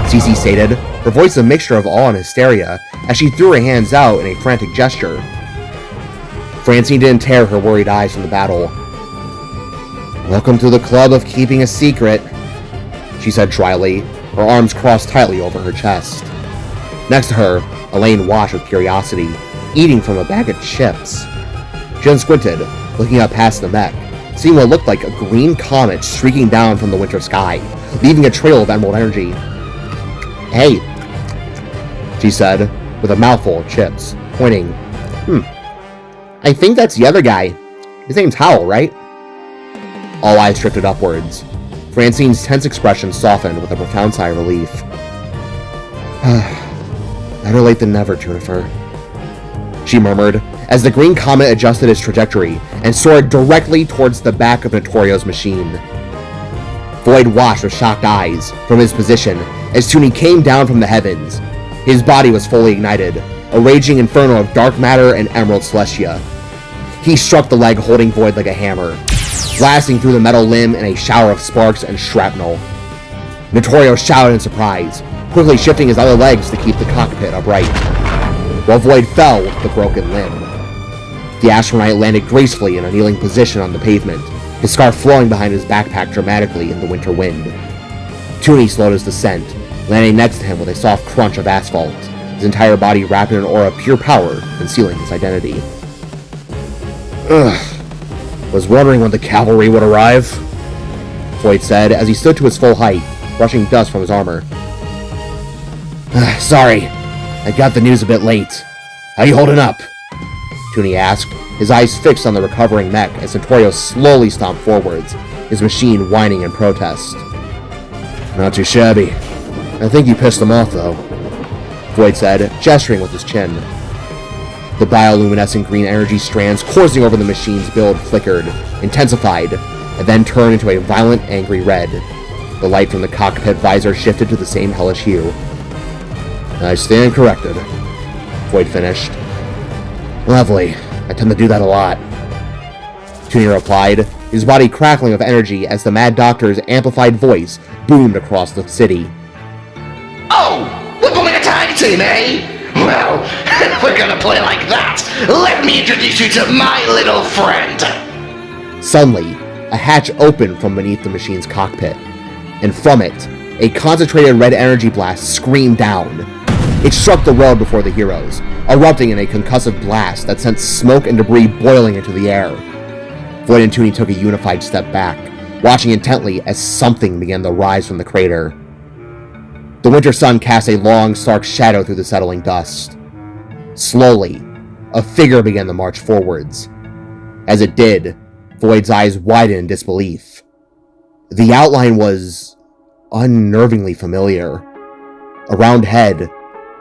Cece stated, her voice a mixture of awe and hysteria as she threw her hands out in a frantic gesture. Francine didn't tear her worried eyes from the battle. Welcome to the club of keeping a secret, she said dryly, her arms crossed tightly over her chest. Next to her, Elaine watched with curiosity, eating from a bag of chips. She unsquinted, looking up past the mech, seeing what looked like a green comet streaking down from the winter sky, leaving a trail of emerald energy. Hey, she said, with a mouthful of chips, pointing. I think that's the other guy. His name's Howell, right? All eyes drifted upwards. Francine's tense expression softened with a profound sigh of relief. Better late than never, Junifer, she murmured, as the green comet adjusted its trajectory and soared directly towards the back of Notorio's machine. Voyd watched with shocked eyes from his position as Toonie came down from the heavens. His body was fully ignited, a raging inferno of dark matter and emerald celestia. He struck the leg holding Voyd like a hammer, blasting through the metal limb in a shower of sparks and shrapnel. Notorio shouted in surprise, quickly shifting his other legs to keep the cockpit upright, while Voyd fell with the broken limb. The astronaut landed gracefully in a kneeling position on the pavement, his scarf flowing behind his backpack dramatically in the winter wind. Toonie slowed his descent, landing next to him with a soft crunch of asphalt, his entire body wrapped in an aura of pure power, concealing his identity. Was wondering when the cavalry would arrive, Voyd said as he stood to his full height, brushing dust from his armor. Sorry, I got the news a bit late. How you holding up? Toonie asked, his eyes fixed on the recovering mech as Notorio slowly stomped forwards, his machine whining in protest. Not too shabby. I think you pissed them off, though, Voyd said, gesturing with his chin. The bioluminescent green energy strands coursing over the machine's build flickered, intensified, and then turned into a violent, angry red. The light from the cockpit visor shifted to the same hellish hue. I stand corrected, Voyd finished. Lovely. I tend to do that a lot, Toonie replied, his body crackling with energy as the Mad Doctor's amplified voice boomed across the city. Oh! We're pulling a tag team, eh? Well, if we're gonna play like that, let me introduce you to my little friend! Suddenly, a hatch opened from beneath the machine's cockpit, and from it, a concentrated red energy blast screamed down. It struck the road before the heroes, erupting in a concussive blast that sent smoke and debris boiling into the air. Voyd and Toonie took a unified step back, watching intently as something began to rise from the crater. The winter sun cast a long, stark shadow through the settling dust. Slowly, a figure began to march forwards. As it did, Voyd's eyes widened in disbelief. The outline was unnervingly familiar. A round head,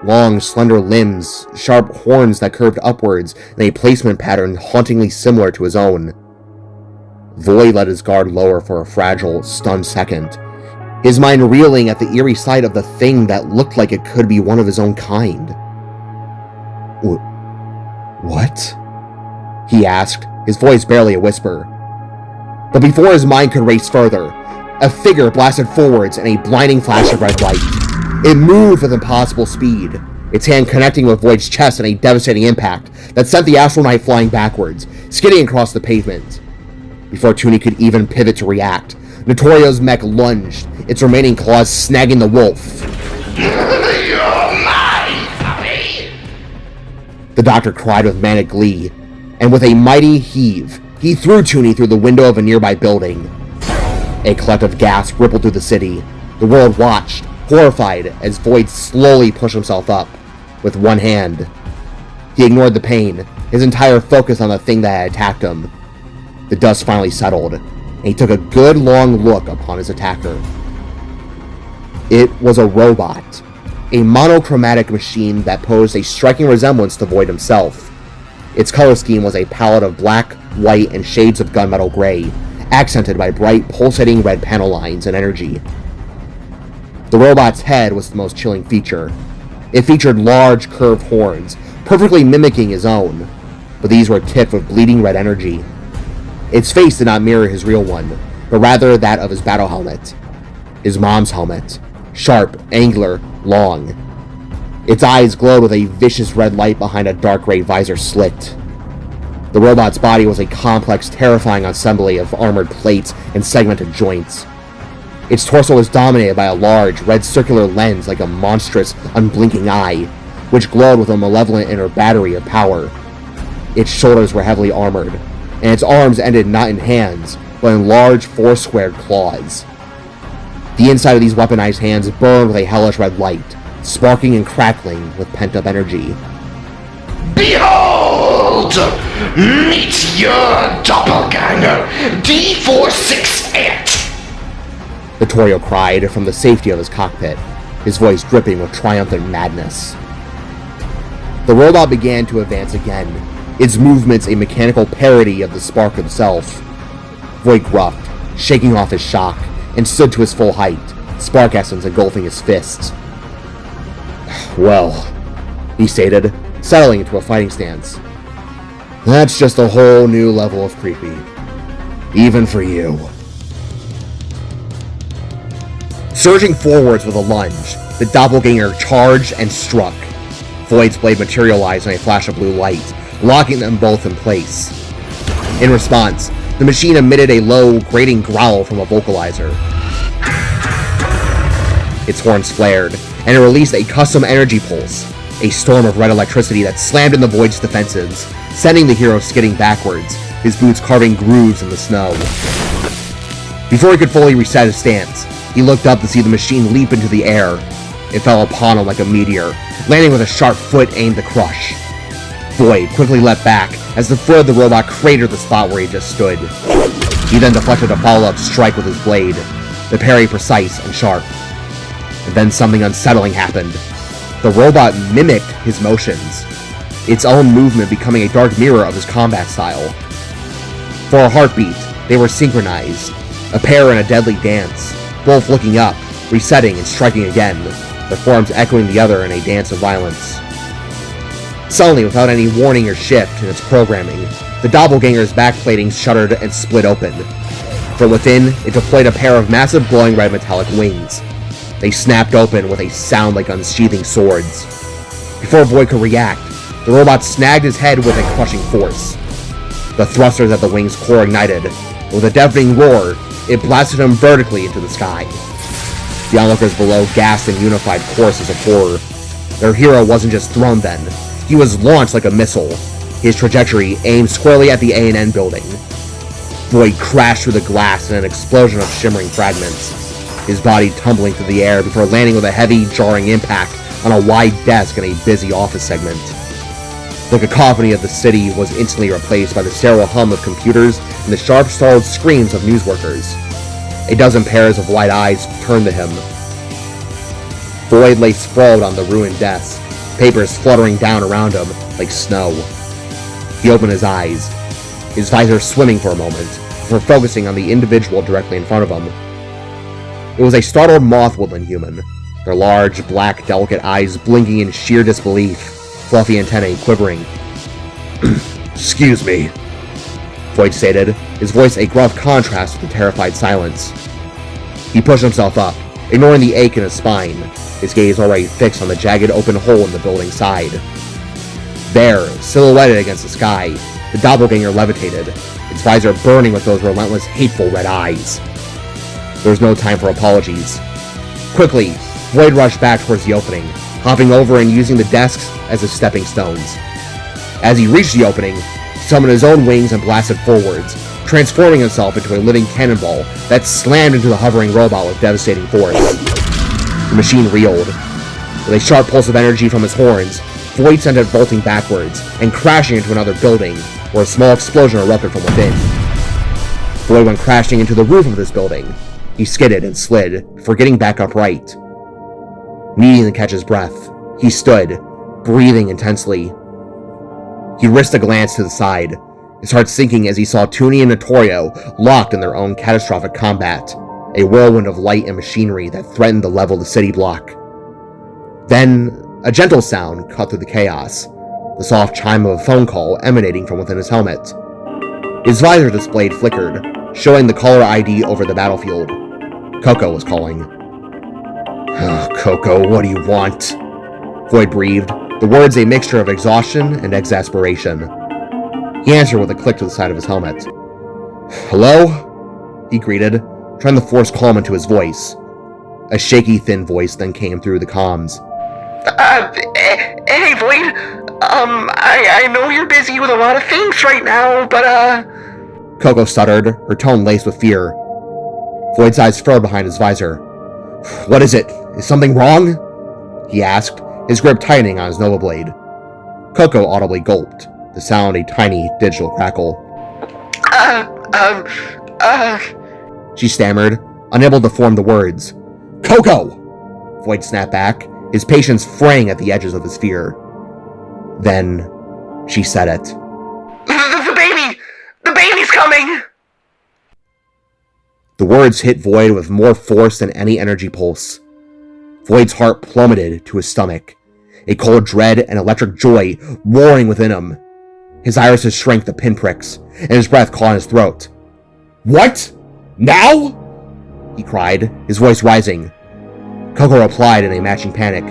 long, slender limbs, sharp horns that curved upwards in a placement pattern hauntingly similar to his own. Voyd let his guard lower for a fragile, stunned second, his mind reeling at the eerie sight of the thing that looked like it could be one of his own kind. What? He asked, his voice barely a whisper. But before his mind could race further, A figure blasted forwards in a blinding flash of red light. It moved with impossible speed, its hand connecting with Voyd's chest in a devastating impact that sent the Astral Knight flying backwards, skidding across the pavement. Before Toonie could even pivot to react, Notorio's mech lunged, its remaining claws snagging the wolf. You're mine, puppy! The doctor cried with manic glee, and with a mighty heave, he threw Toonie through the window of a nearby building. A collective gasp rippled through the city. The world watched, horrified, as Voyd slowly pushed himself up, with one hand. He ignored the pain, his entire focus on the thing that had attacked him. The dust finally settled, and he took a good long look upon his attacker. It was a robot, a monochromatic machine that posed a striking resemblance to Voyd himself. Its color scheme was a palette of black, white, and shades of gunmetal gray, accented by bright, pulsating red panel lines and energy. The robot's head was the most chilling feature. It featured large, curved horns, perfectly mimicking his own, but these were tipped with bleeding red energy. Its face did not mirror his real one, but rather that of his battle helmet. His mom's helmet. Sharp, angular, long. Its eyes glowed with a vicious red light behind a dark gray visor slit. The robot's body was a complex, terrifying assembly of armored plates and segmented joints. Its torso was dominated by a large, red circular lens like a monstrous, unblinking eye, which glowed with a malevolent inner battery of power. Its shoulders were heavily armored, and its arms ended not in hands, but in large, four-squared claws. The inside of these weaponized hands burned with a hellish red light, sparking and crackling with pent-up energy. Behold! Meet your doppelganger, D468! Notorio cried from the safety of his cockpit, his voice dripping with triumphant madness. The robot began to advance again, its movements a mechanical parody of the spark himself. Voyd gruffed, shaking off his shock, and stood to his full height, spark essence engulfing his fists. Well, he stated, settling into a fighting stance. That's just a whole new level of creepy. Even for you. Surging forwards with a lunge, the doppelganger charged and struck. Voyd's blade materialized in a flash of blue light, locking them both in place. In response, the machine emitted a low, grating growl from a vocalizer. Its horns flared, and it released a custom energy pulse, a storm of red electricity that slammed into Voyd's defenses, sending the hero skidding backwards, his boots carving grooves in the snow. Before he could fully reset his stance, he looked up to see the machine leap into the air. It fell upon him like a meteor, landing with a sharp foot aimed to crush. Voyd quickly leapt back as the foot of the robot cratered the spot where he just stood. He then deflected a follow-up strike with his blade, the parry precise and sharp. And then something unsettling happened. The robot mimicked his motions, its own movement becoming a dark mirror of his combat style. For a heartbeat, they were synchronized, a pair in a deadly dance, both looking up, resetting and striking again, their forms echoing the other in a dance of violence. Suddenly, without any warning or shift in its programming, the doppelganger's backplating shuddered and split open. From within, it deployed a pair of massive glowing red metallic wings. They snapped open with a sound like unsheathing swords. Before Voyd could react, the robot snagged his head with a crushing force. The thrusters at the wing's core ignited. With a deafening roar, it blasted him vertically into the sky. The onlookers below gasped in unified choruses of horror. Their hero wasn't just thrown then. He was launched like a missile, his trajectory aimed squarely at the A&N building. Voyd crashed through the glass in an explosion of shimmering fragments, his body tumbling through the air before landing with a heavy, jarring impact on a wide desk in a busy office segment. The cacophony of the city was instantly replaced by the sterile hum of computers and the sharp, startled screams of news workers. A dozen pairs of wide eyes turned to him. Voyd lay sprawled on the ruined desk, papers fluttering down around him like snow. He opened his eyes, his visor swimming for a moment, before focusing on the individual directly in front of him. It was a startled moth woodland human, their large, black, delicate eyes blinking in sheer disbelief, fluffy antennae quivering. "Excuse me," Voyd stated, his voice a gruff contrast with the terrified silence. He pushed himself up, ignoring the ache in his spine, his gaze already fixed on the jagged open hole in the building's side. There, silhouetted against the sky, the doppelganger levitated, its visor burning with those relentless, hateful red eyes. There was no time for apologies. Quickly, Voyd rushed back towards the opening, hopping over and using the desks as his stepping stones. As he reached the opening, he summoned his own wings and blasted forwards, transforming himself into a living cannonball that slammed into the hovering robot with devastating force. The machine reeled. With a sharp pulse of energy from his horns, Voyd sent it vaulting backwards and crashing into another building, where a small explosion erupted from within. Voyd went crashing into the roof of this building. He skidded and slid, before getting back upright. Needing to catch his breath, he stood, breathing intensely. He risked a glance to the side, his heart sinking as he saw Toonie and Notorio locked in their own catastrophic combat, a whirlwind of light and machinery that threatened to level the city block. Then, a gentle sound cut through the chaos, the soft chime of a phone call emanating from within his helmet. His visor displayed flickered, showing the caller ID over the battlefield. Coco was calling. "Oh, Coco, what do you want?" Voyd breathed, the words a mixture of exhaustion and exasperation. He answered with a click to the side of his helmet. "Hello?" he greeted, trying to force calm into his voice. A shaky, thin voice then came through the comms. Hey, Voyd. I know you're busy with a lot of things right now, but, Coco stuttered, her tone laced with fear. Voyd's eyes furrowed behind his visor. "What is it? Is something wrong?" he asked, his grip tightening on his Nova blade. Coco audibly gulped, the sound a tiny digital crackle. She stammered, unable to form the words. "Coco!" Voyd snapped back, his patience fraying at the edges of his fear. Then, she said it. The baby! The baby's coming! The words hit Voyd with more force than any energy pulse. Voyd's heart plummeted to his stomach, a cold dread and electric joy roaring within him. His irises shrank to pinpricks, and his breath caught in his throat. "What? Now?" he cried, his voice rising. Coco replied in a matching panic.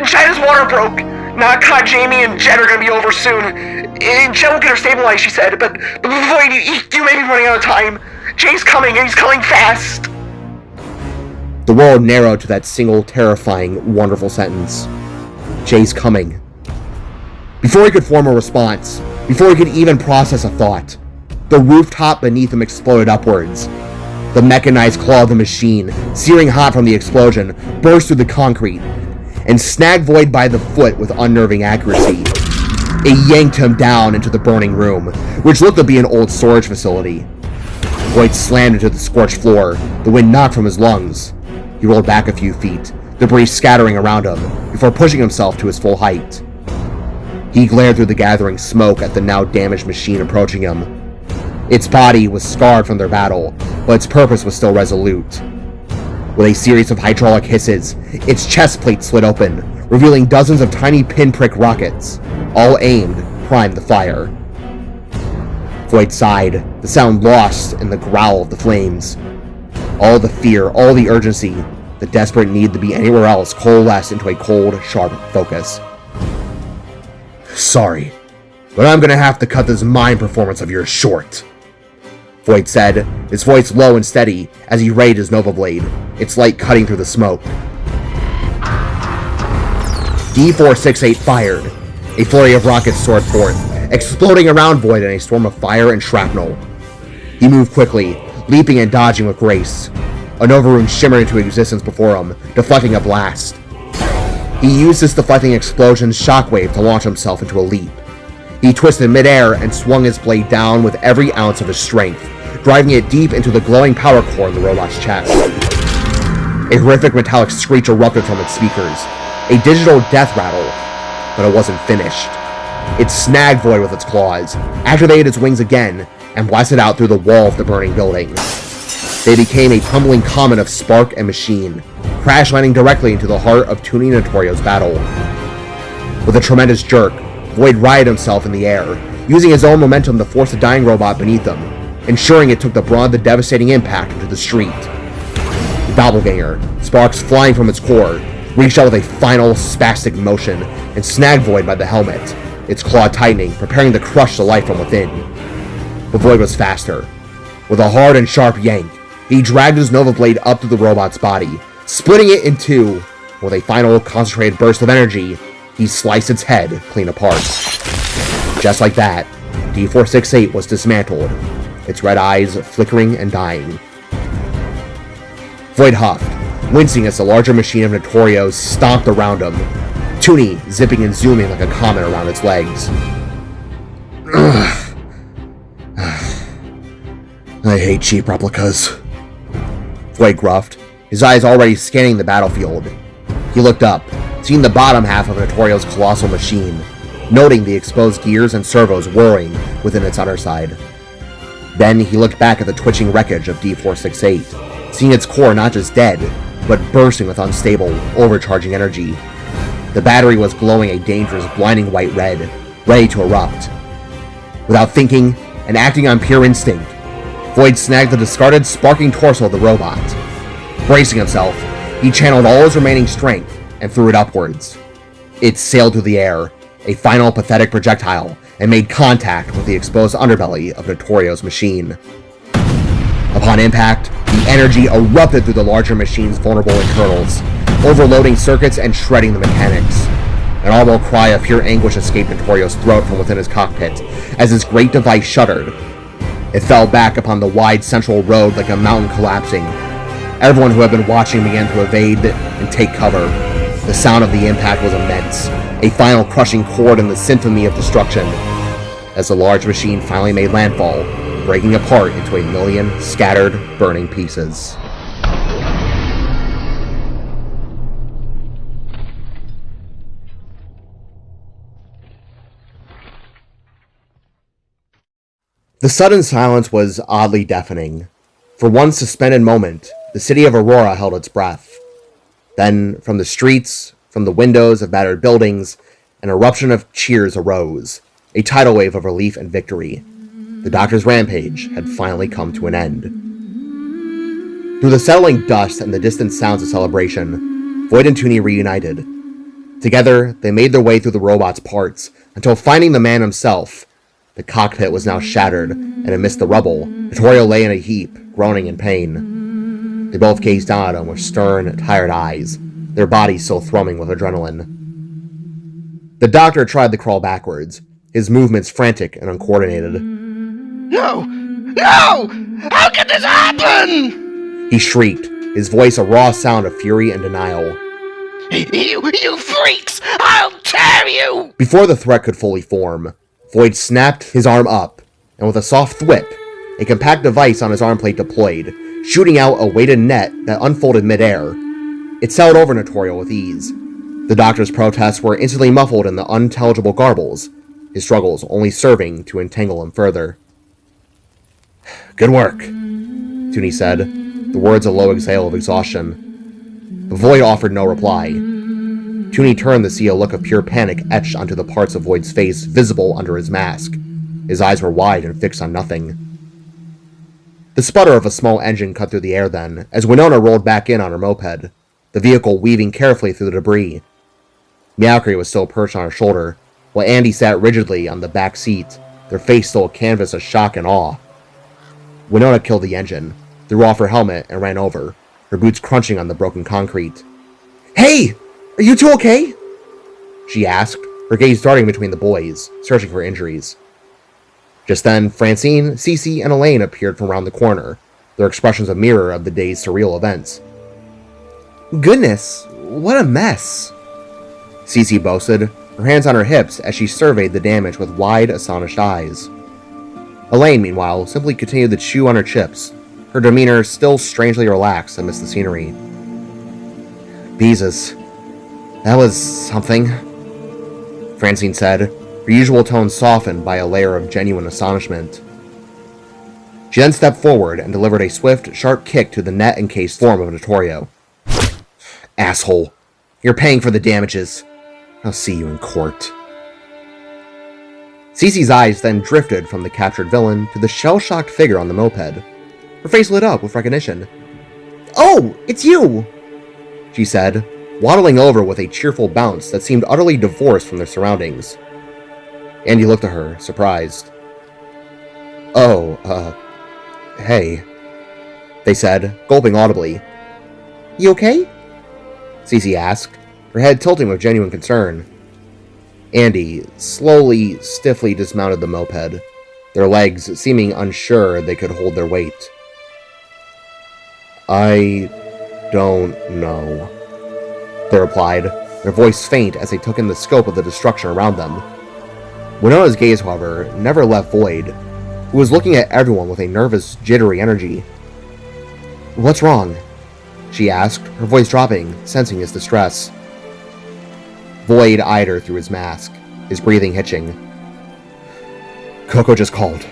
Jaida's water broke. Nakha, Jamie, and Jen are gonna be over soon. Jen will get her stabilized, she said, but Voyd, you may be running out of time. Jay's coming, and he's coming fast. The world narrowed to that single, terrifying, wonderful sentence. Jay's coming. Before he could form a response, before he could even process a thought, the rooftop beneath him exploded upwards. The mechanized claw of the machine, searing hot from the explosion, burst through the concrete and snagged Voyd by the foot with unnerving accuracy. It yanked him down into the burning room, which looked to be an old storage facility. Voyd slammed into the scorched floor, the wind knocked from his lungs. He rolled back a few feet, debris scattering around him, before pushing himself to his full height. He glared through the gathering smoke at the now damaged machine approaching him. Its body was scarred from their battle, but its purpose was still resolute. With a series of hydraulic hisses, its chest plate slid open, revealing dozens of tiny pinprick rockets, all aimed, primed to fire. Voyd sighed, the sound lost in the growl of the flames. All the fear, all the urgency, the desperate need to be anywhere else coalesced into a cold, sharp focus. "Sorry, but I'm gonna have to cut this mime performance of yours short," Voyd said, his voice low and steady as he raised his Nova blade, its light cutting through the smoke. D-468 fired. A flurry of rockets soared forth, exploding around Voyd in a storm of fire and shrapnel. He moved quickly, leaping and dodging with grace. A Nova rune shimmered into existence before him, deflecting a blast. He used this deflecting explosion's shockwave to launch himself into a leap. He twisted midair and swung his blade down with every ounce of his strength, driving it deep into the glowing power core in the robot's chest. A horrific metallic screech erupted from its speakers, a digital death rattle, but it wasn't finished. It snagged Voyd with its claws, activated its wings again, and blasted out through the wall of the burning building. They became a tumbling comet of spark and machine, crash landing directly into the heart of Toonie and Notorio's battle. With a tremendous jerk, Voyd righted himself in the air, using his own momentum to force the dying robot beneath him, ensuring it took the brunt of the devastating impact into the street. Doppelganger, sparks flying from its core, reached out with a final spastic motion and snagged Voyd by the helmet, its claw tightening, preparing to crush the life from within. But Voyd was faster. With a hard and sharp yank, he dragged his Nova Blade up to the robot's body, splitting it in two. With a final concentrated burst of energy, he sliced its head clean apart. Just like that, D468 was dismantled, its red eyes flickering and dying. Voyd huffed, wincing as the larger machine of Notorios stomped around him, Toonie zipping and zooming like a comet around its legs. I hate cheap replicas, Voyd gruffed, his eyes already scanning the battlefield. He looked up, seeing the bottom half of Notorio's colossal machine, noting the exposed gears and servos whirring within its underside. Then he looked back at the twitching wreckage of D468, seeing its core not just dead, but bursting with unstable, overcharging energy. The battery was glowing a dangerous, blinding white red, ready to erupt. Without thinking, and acting on pure instinct, Voyd snagged the discarded, sparking torso of the robot. Bracing himself, he channeled all his remaining strength and threw it upwards. It sailed through the air, a final pathetic projectile, and made contact with the exposed underbelly of Notorio's machine. Upon impact, the energy erupted through the larger machine's vulnerable internals, overloading circuits and shredding the mechanics. An audible cry of pure anguish escaped Notorio's throat from within his cockpit as his great device shuddered. It fell back upon the wide central road like a mountain collapsing. Everyone who had been watching began to evade and take cover. The sound of the impact was immense, a final crushing chord in the symphony of destruction, as the large machine finally made landfall, breaking apart into a million scattered, burning pieces. The sudden silence was oddly deafening. For one suspended moment, the city of Aurora held its breath. Then, from the streets, from the windows of battered buildings, an eruption of cheers arose, a tidal wave of relief and victory. The doctor's rampage had finally come to an end. Through the settling dust and the distant sounds of celebration, Voyd and Toonie reunited. Together, they made their way through the robot's parts, until finding the man himself. The cockpit was now shattered, and amidst the rubble, Notorio lay in a heap, groaning in pain. They both gazed down at him with stern, tired eyes, their bodies still thrumming with adrenaline. The doctor tried to crawl backwards, his movements frantic and uncoordinated. No! No! How can this happen? He shrieked, his voice a raw sound of fury and denial. You freaks! I'll tear you! Before the threat could fully form, Voyd snapped his arm up, and with a soft thwip, a compact device on his arm plate deployed, shooting out a weighted net that unfolded midair. It sailed over Notorio with ease. The doctor's protests were instantly muffled in the unintelligible garbles, his struggles only serving to entangle him further. Good work, Toonie said, the words a low exhale of exhaustion. Voyd offered no reply. Toonie turned to see a look of pure panic etched onto the parts of Voyd's face visible under his mask. His eyes were wide and fixed on nothing. The sputter of a small engine cut through the air then, as Winona rolled back in on her moped, the vehicle weaving carefully through the debris. Meowcry was still perched on her shoulder, while Andy sat rigidly on the back seat, their face still a canvas of shock and awe. Winona killed the engine, threw off her helmet, and ran over, her boots crunching on the broken concrete. "Hey! Are you two okay?" she asked, her gaze darting between the boys, searching for injuries. Just then, Francine, Cece, and Elaine appeared from around the corner, their expressions a mirror of the day's surreal events. "Goodness, what a mess," Cece boasted, her hands on her hips as she surveyed the damage with wide, astonished eyes. Elaine, meanwhile, simply continued to chew on her chips, her demeanor still strangely relaxed amidst the scenery. "Beezus, that was something," Francine said, her usual tone softened by a layer of genuine astonishment. She then stepped forward and delivered a swift, sharp kick to the net-encased form of Notorio. "Asshole, you're paying for the damages. I'll see you in court." Cece's eyes then drifted from the captured villain to the shell-shocked figure on the moped. Her face lit up with recognition. "Oh, it's you," she said, waddling over with a cheerful bounce that seemed utterly divorced from their surroundings. Andy looked at her, surprised. "Oh, hey," they said, gulping audibly. "You okay?" Cece asked, her head tilting with genuine concern. Andy slowly, stiffly dismounted the moped, their legs seeming unsure they could hold their weight. "I don't know," they replied, their voice faint as they took in the scope of the destruction around them. Winona's gaze, however, never left Voyd, who was looking at everyone with a nervous, jittery energy. "What's wrong?" she asked, her voice dropping, sensing his distress. Voyd eyed her through his mask, his breathing hitching. "Coco just called,"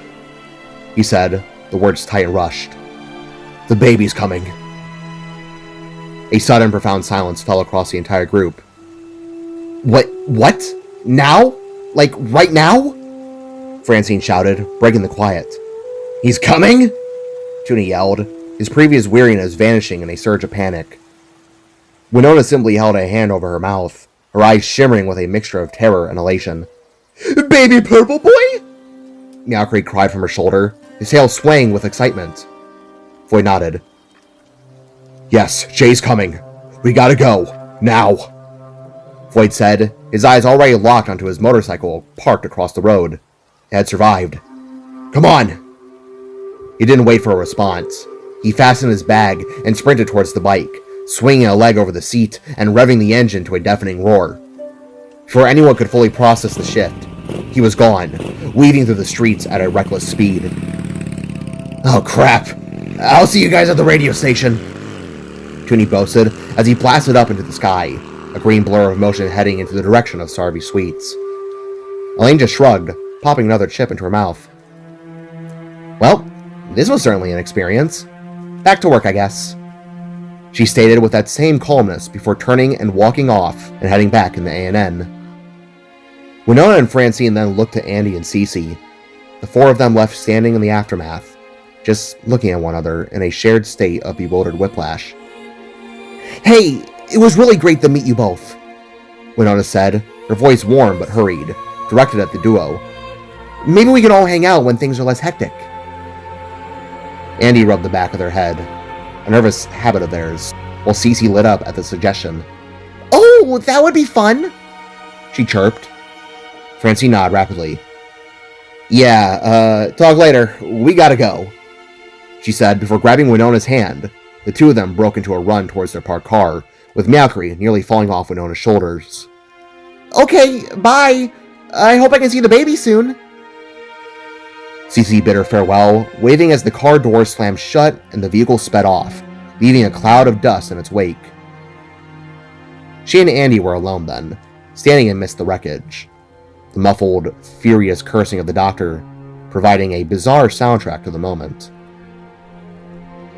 he said, the words tight and rushed. "The baby's coming." A sudden, profound silence fell across the entire group. What? Now? Like, right now?" Francine shouted, breaking the quiet. "He's coming?" Tuna yelled, his previous weariness vanishing in a surge of panic. Winona simply held a hand over her mouth, her eyes shimmering with a mixture of terror and elation. "Baby Purple Boy?" Meowcreek cried from her shoulder, his tail swaying with excitement. Voyd nodded. "Yes, Jay's coming. We gotta go. Now," Voyd said, his eyes already locked onto his motorcycle parked across the road. It had survived. "Come on!" He didn't wait for a response. He fastened his bag and sprinted towards the bike, swinging a leg over the seat and revving the engine to a deafening roar. Before anyone could fully process the shift, he was gone, weaving through the streets at a reckless speed. "Oh crap! I'll see you guys at the radio station," Toonie boasted as he blasted up into the sky, a green blur of motion heading into the direction of Sarvey Sweets. Elaine just shrugged, popping another chip into her mouth. "Well, this was certainly an experience. Back to work, I guess," she stated with that same calmness before turning and walking off and heading back in the A&N. Winona and Francine then looked to Andy and Cece, the four of them left standing in the aftermath, just looking at one another in a shared state of bewildered whiplash. "Hey, it was really great to meet you both," Winona said, her voice warm but hurried, directed at the duo. "Maybe we can all hang out when things are less hectic." Andy rubbed the back of their head, a nervous habit of theirs, while Cece lit up at the suggestion. "Oh, that would be fun," she chirped. Francine nodded rapidly. "Yeah, talk later. We gotta go," she said before grabbing Winona's hand. The two of them broke into a run towards their parked car, with Meowcree nearly falling off Winona's shoulders. "Okay, bye. I hope I can see the baby soon." Cece bid her farewell, waving as the car doors slammed shut and the vehicle sped off, leaving a cloud of dust in its wake. She and Andy were alone then, standing amidst the wreckage, the muffled, furious cursing of the doctor providing a bizarre soundtrack to the moment.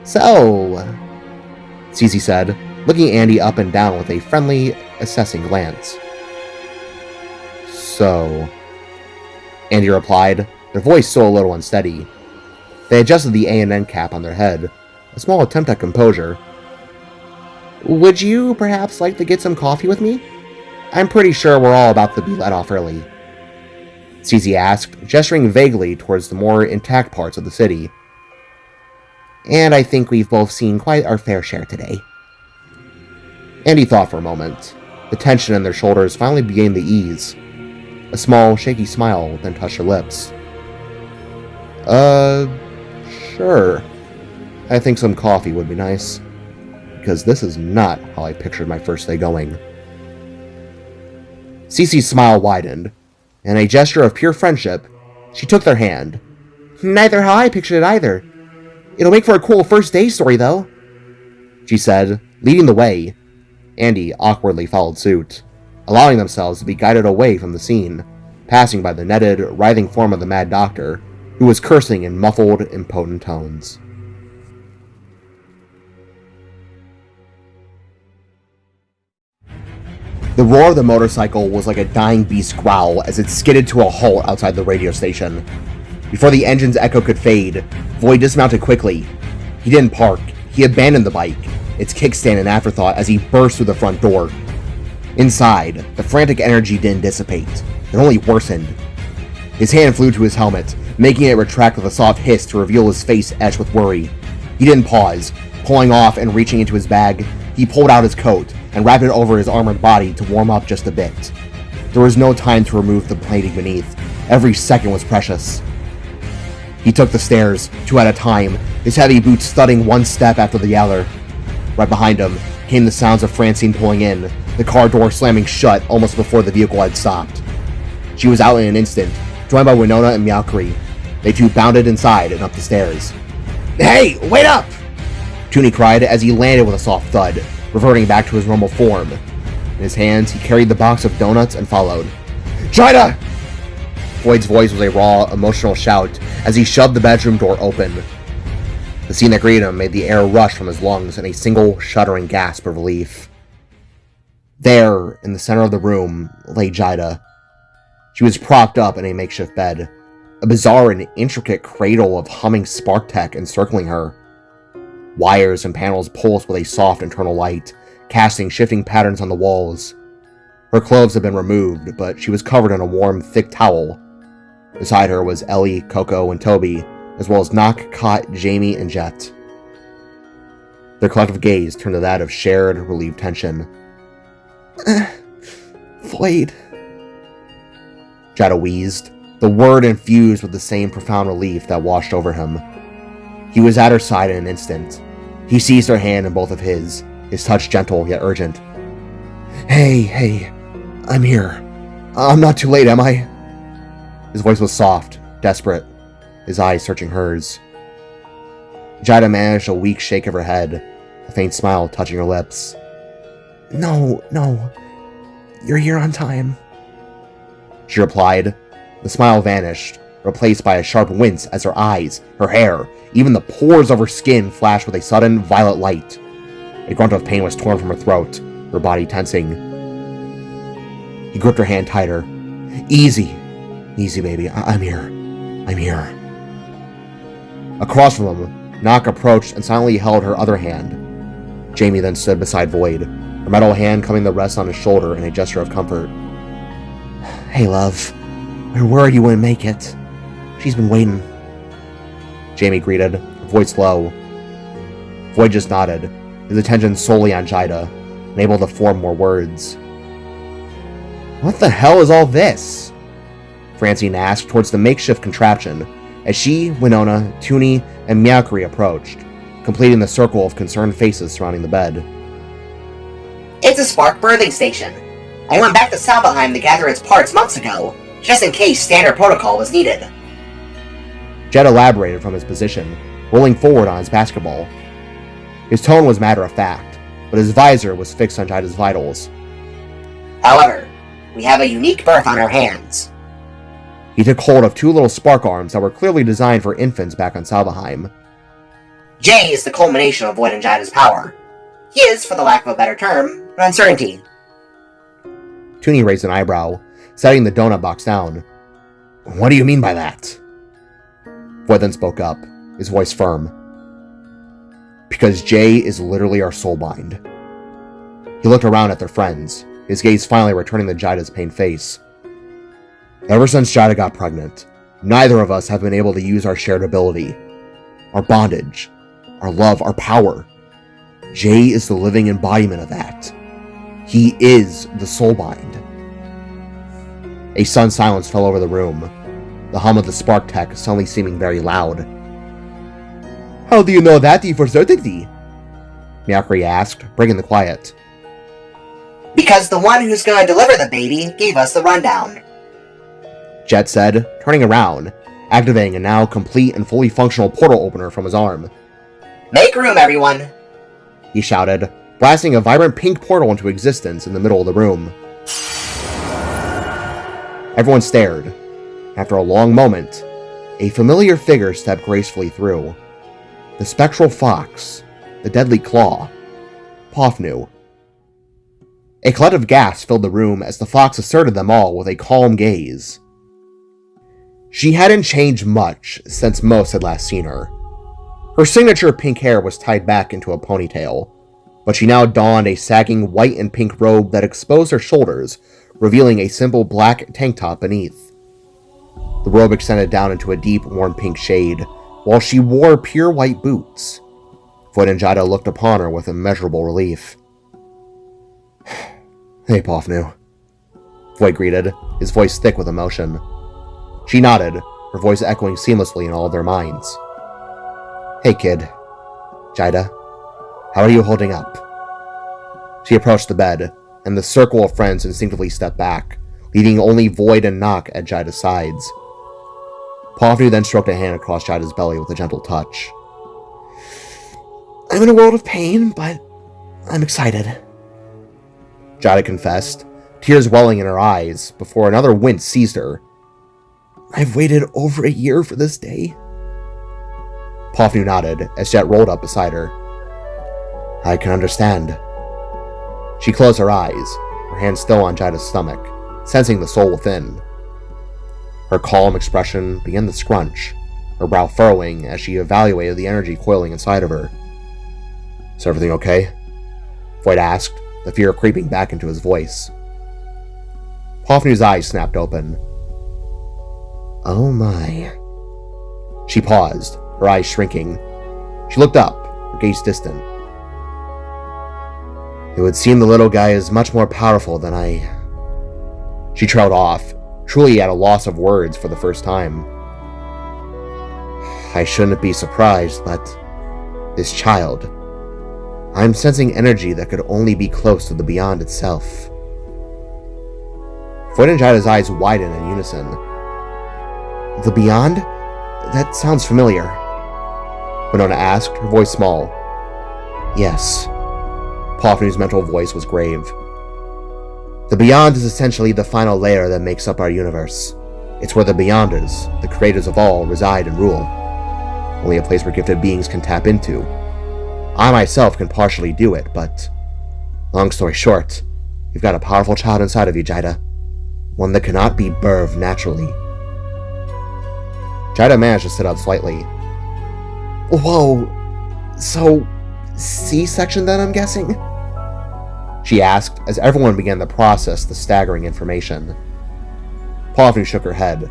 "So," Cece said, looking Andy up and down with a friendly, assessing glance. "So," Andy replied, their voice still a little unsteady. They adjusted the A&N cap on their head, a small attempt at composure. "Would you perhaps like to get some coffee with me? I'm pretty sure we're all about to be let off early," Cece asked, gesturing vaguely towards the more intact parts of the city. "And I think we've both seen quite our fair share today." Andy thought for a moment. The tension in their shoulders finally began to ease. A small, shaky smile then touched her lips. Sure. I think some coffee would be nice. Because this is not how I pictured my first day going." Cece's smile widened. In a gesture of pure friendship, she took their hand. "Neither how I pictured it either. It'll make for a cool first day story, though," she said, leading the way. Andy awkwardly followed suit, allowing themselves to be guided away from the scene, passing by the netted, writhing form of the Mad Doctor, who was cursing in muffled, impotent tones. The roar of the motorcycle was like a dying beast's growl as it skidded to a halt outside the radio station. Before the engine's echo could fade, Voyd dismounted quickly. He didn't park, he abandoned the bike, its kickstand an afterthought as he burst through the front door. Inside, the frantic energy didn't dissipate. It only worsened. His hand flew to his helmet, making it retract with a soft hiss to reveal his face etched with worry. He didn't pause. Pulling off and reaching into his bag, he pulled out his coat and wrapped it over his armored body to warm up just a bit. There was no time to remove the plating beneath. Every second was precious. He took the stairs, 2 at a time, his heavy boots thudding one step after the other. Right behind him came the sounds of Francine pulling in, the car door slamming shut almost before the vehicle had stopped. She was out in an instant, joined by Winona and Meowcree. They two bounded inside and up the stairs. "Hey, wait up!" Toonie cried as he landed with a soft thud, reverting back to his normal form. In his hands, he carried the box of donuts and followed. "Jaida!" Voyd's voice was a raw, emotional shout as he shoved the bedroom door open. The scene that greeted him made the air rush from his lungs in a single, shuddering gasp of relief. There, in the center of the room, lay Jaida. She was propped up in a makeshift bed, a bizarre and intricate cradle of humming spark tech encircling her. Wires and panels pulsed with a soft internal light, casting shifting patterns on the walls. Her clothes had been removed, but she was covered in a warm, thick towel. Beside her was Ellie, Coco, and Toby, as well as Knock, Cot, Jamie, and Jet. Their collective gaze turned to that of shared, relieved tension. Voyd. Jaida wheezed, the word infused with the same profound relief that washed over him. He was at her side in an instant. He seized her hand in both of his touch gentle yet urgent. Hey, I'm here. I'm not too late, am I? His voice was soft, desperate, his eyes searching hers. Jaida managed a weak shake of her head, a faint smile touching her lips. No, you're here on time, she replied. The smile vanished, replaced by a sharp wince as her eyes, her hair, even the pores of her skin flashed with a sudden, violet light. A grunt of pain was torn from her throat, her body tensing. He gripped her hand tighter. Easy, baby. I'm here. Across from him, Knock approached and silently held her other hand. Jamie then stood beside Voyd, her metal hand coming to rest on his shoulder in a gesture of comfort. Hey, love. We were worried you wouldn't make it. She's been waiting. Jamie greeted, her voice low. Voyd just nodded, his attention solely on Jaida, unable to form more words. What the hell is all this? Francine asked towards the makeshift contraption as she, Winona, Toonie, and Meowcree approached, completing the circle of concerned faces surrounding the bed. It's a spark birthing station. I went back to Salvuheim to gather its parts months ago, just in case standard protocol was needed. Jet elaborated from his position, rolling forward on his basketball. His tone was matter-of-fact, but his visor was fixed on Jaida's vitals. However, we have a unique birth on our hands. He took hold of 2 little spark arms that were clearly designed for infants back on Salvuheim. Jay is the culmination of Voyd and Jaida's power. He is, for the lack of a better term, an uncertainty. Toonie raised an eyebrow, setting the donut box down. What do you mean by that? Voyd then spoke up, his voice firm. Because Jay is literally our soulbind. He looked around at their friends, his gaze finally returning to Jaida's pained face. Ever since Jaida got pregnant, neither of us have been able to use our shared ability. Our bondage, our love, our power. Jay is the living embodiment of that. He is the soulbind. A sudden silence fell over the room, the hum of the spark tech suddenly seeming very loud. How do you know that for certainty? Meowcree asked, breaking the quiet. Because the one who's gonna deliver the baby gave us the rundown. Jet said, turning around, activating a now complete and fully functional portal opener from his arm. Make room, everyone! He shouted, blasting a vibrant pink portal into existence in the middle of the room. Everyone stared. After a long moment, a familiar figure stepped gracefully through. The spectral fox, the deadly claw, Pofnu. A collective gasp filled the room as the fox asserted them all with a calm gaze. She hadn't changed much since most had last seen her. Her signature pink hair was tied back into a ponytail, but she now donned a sagging white and pink robe that exposed her shoulders, revealing a simple black tank top beneath. The robe extended down into a deep, warm pink shade, while she wore pure white boots. Voyd and Jaida looked upon her with immeasurable relief. "Hey, Pofnu," Voyd greeted, his voice thick with emotion. She nodded, her voice echoing seamlessly in all of their minds. "Hey, kid. Jaida, how are you holding up?" She approached the bed, and the circle of friends instinctively stepped back, leaving only Voyd and Nock at Jaida's sides. Pofnu then stroked a hand across Jaida's belly with a gentle touch. "I'm in a world of pain, but I'm excited," Jaida confessed, tears welling in her eyes, before another wince seized her. "I've waited over a year for this day." Pofnu nodded as Jet rolled up beside her. "I can understand." She closed her eyes, her hand still on Jaida's stomach, sensing the soul within. Her calm expression began to scrunch, her brow furrowing as she evaluated the energy coiling inside of her. "Is everything okay?" Voyd asked, the fear creeping back into his voice. Pofnu's eyes snapped open. "Oh my." She paused, her eyes shrinking. She looked up, her gaze distant. "It would seem the little guy is much more powerful than I..." She trailed off, truly at a loss of words for the first time. "I shouldn't be surprised, but this child... I'm sensing energy that could only be close to the beyond itself." Voyd and Jaida's eyes widened in unison. "The beyond? That sounds familiar," Winona asked, her voice small. "Yes." Pofnu's mental voice was grave. "The beyond is essentially the final layer that makes up our universe. It's where the beyonders, the creators of all, reside and rule. Only a place where gifted beings can tap into. I myself can partially do it, but... long story short, you've got a powerful child inside of you, Jaida. One that cannot be birthed naturally." Jaida managed to sit up slightly. "Whoa, so... C-section then, I'm guessing?" she asked, as everyone began to process the staggering information. Pofnu shook her head,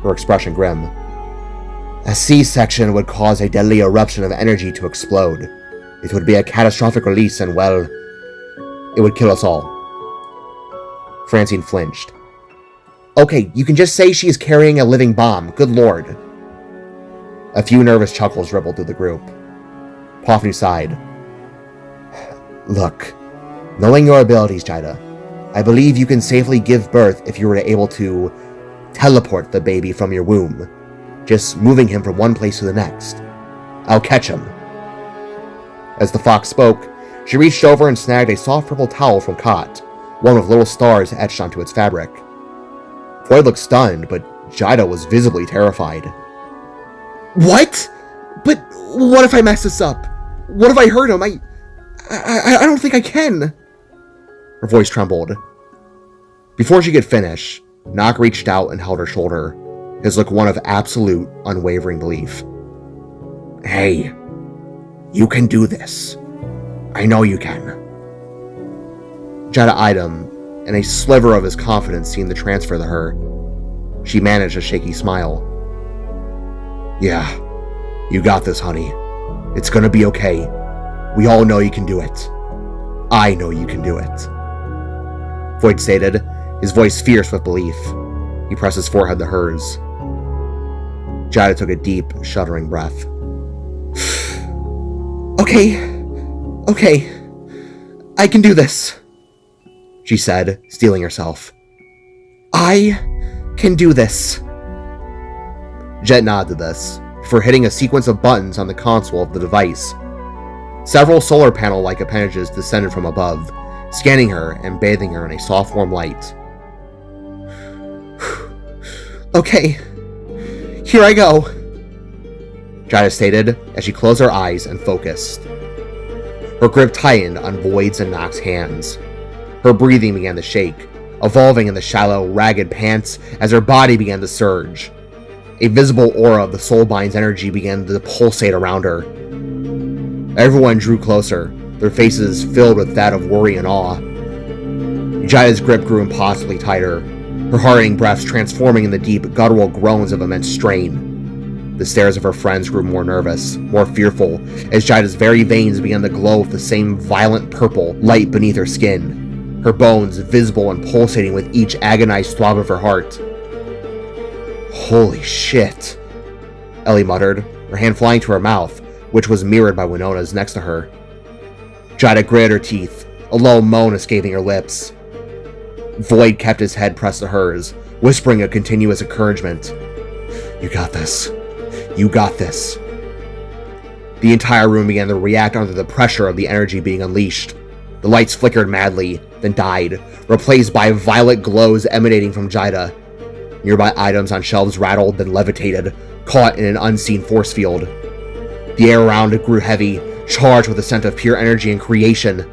her expression grim. "A C-section would cause a deadly eruption of energy to explode. It would be a catastrophic release and, well, it would kill us all." Francine flinched. "Okay, you can just say she is carrying a living bomb, good lord." A few nervous chuckles rippled through the group. Pofnu sighed. "Look, knowing your abilities, Jaida, I believe you can safely give birth if you were able to teleport the baby from your womb, just moving him from one place to the next. I'll catch him." As the fox spoke, she reached over and snagged a soft purple towel from cot, one with little stars etched onto its fabric. Voyd looked stunned, but Jaida was visibly terrified. "What? But what if I mess this up? What if I hurt him? I don't think I can." Her voice trembled. Before she could finish, Nock reached out and held her shoulder, his look one of absolute, unwavering belief. "Hey, you can do this. I know you can." Jaida eyed him, and a sliver of his confidence seemed to transfer to her. She managed a shaky smile. "Yeah, you got this, honey. It's gonna be okay. We all know you can do it. I know you can do it." Voyd stated, his voice fierce with belief. He pressed his forehead to hers. Jaida took a deep, shuddering breath. Okay, I can do this," she said, steeling herself. "I can do this." Jet nodded this, before hitting a sequence of buttons on the console of the device. Several solar panel-like appendages descended from above, scanning her and bathing her in a soft, warm light. "Okay, here I go," Jaida stated as she closed her eyes and focused. Her grip tightened on Voyd's and Nock's hands. Her breathing began to shake, evolving in the shallow, ragged pants as her body began to surge. A visible aura of the Soulbind's energy began to pulsate around her, Everyone drew closer, their faces filled with that of worry and awe. Jaida's grip grew impossibly tighter, her hurrying breaths transforming into deep, guttural groans of immense strain. The stares of her friends grew more nervous, more fearful, as Jaida's very veins began to glow with the same violent purple light beneath her skin, her bones visible and pulsating with each agonized throb of her heart. "Holy shit," Ellie muttered, her hand flying to her mouth, which was mirrored by Winona's next to her. Jaida gritted her teeth, a low moan escaping her lips. Voyd kept his head pressed to hers, whispering a continuous encouragement. "You got this. You got this." The entire room began to react under the pressure of the energy being unleashed. The lights flickered madly, then died, replaced by violet glows emanating from Jaida. Nearby items on shelves rattled, then levitated, caught in an unseen force field. The air around it grew heavy, charged with a scent of pure energy and creation.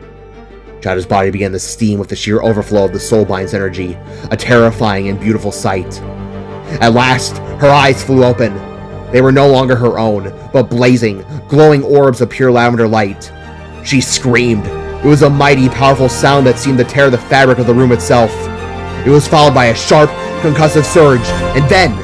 Jaida's body began to steam with the sheer overflow of the Soulbind's energy, a terrifying and beautiful sight. At last, her eyes flew open. They were no longer her own, but blazing, glowing orbs of pure lavender light. She screamed. It was a mighty, powerful sound that seemed to tear the fabric of the room itself. It was followed by a sharp, concussive surge, and then...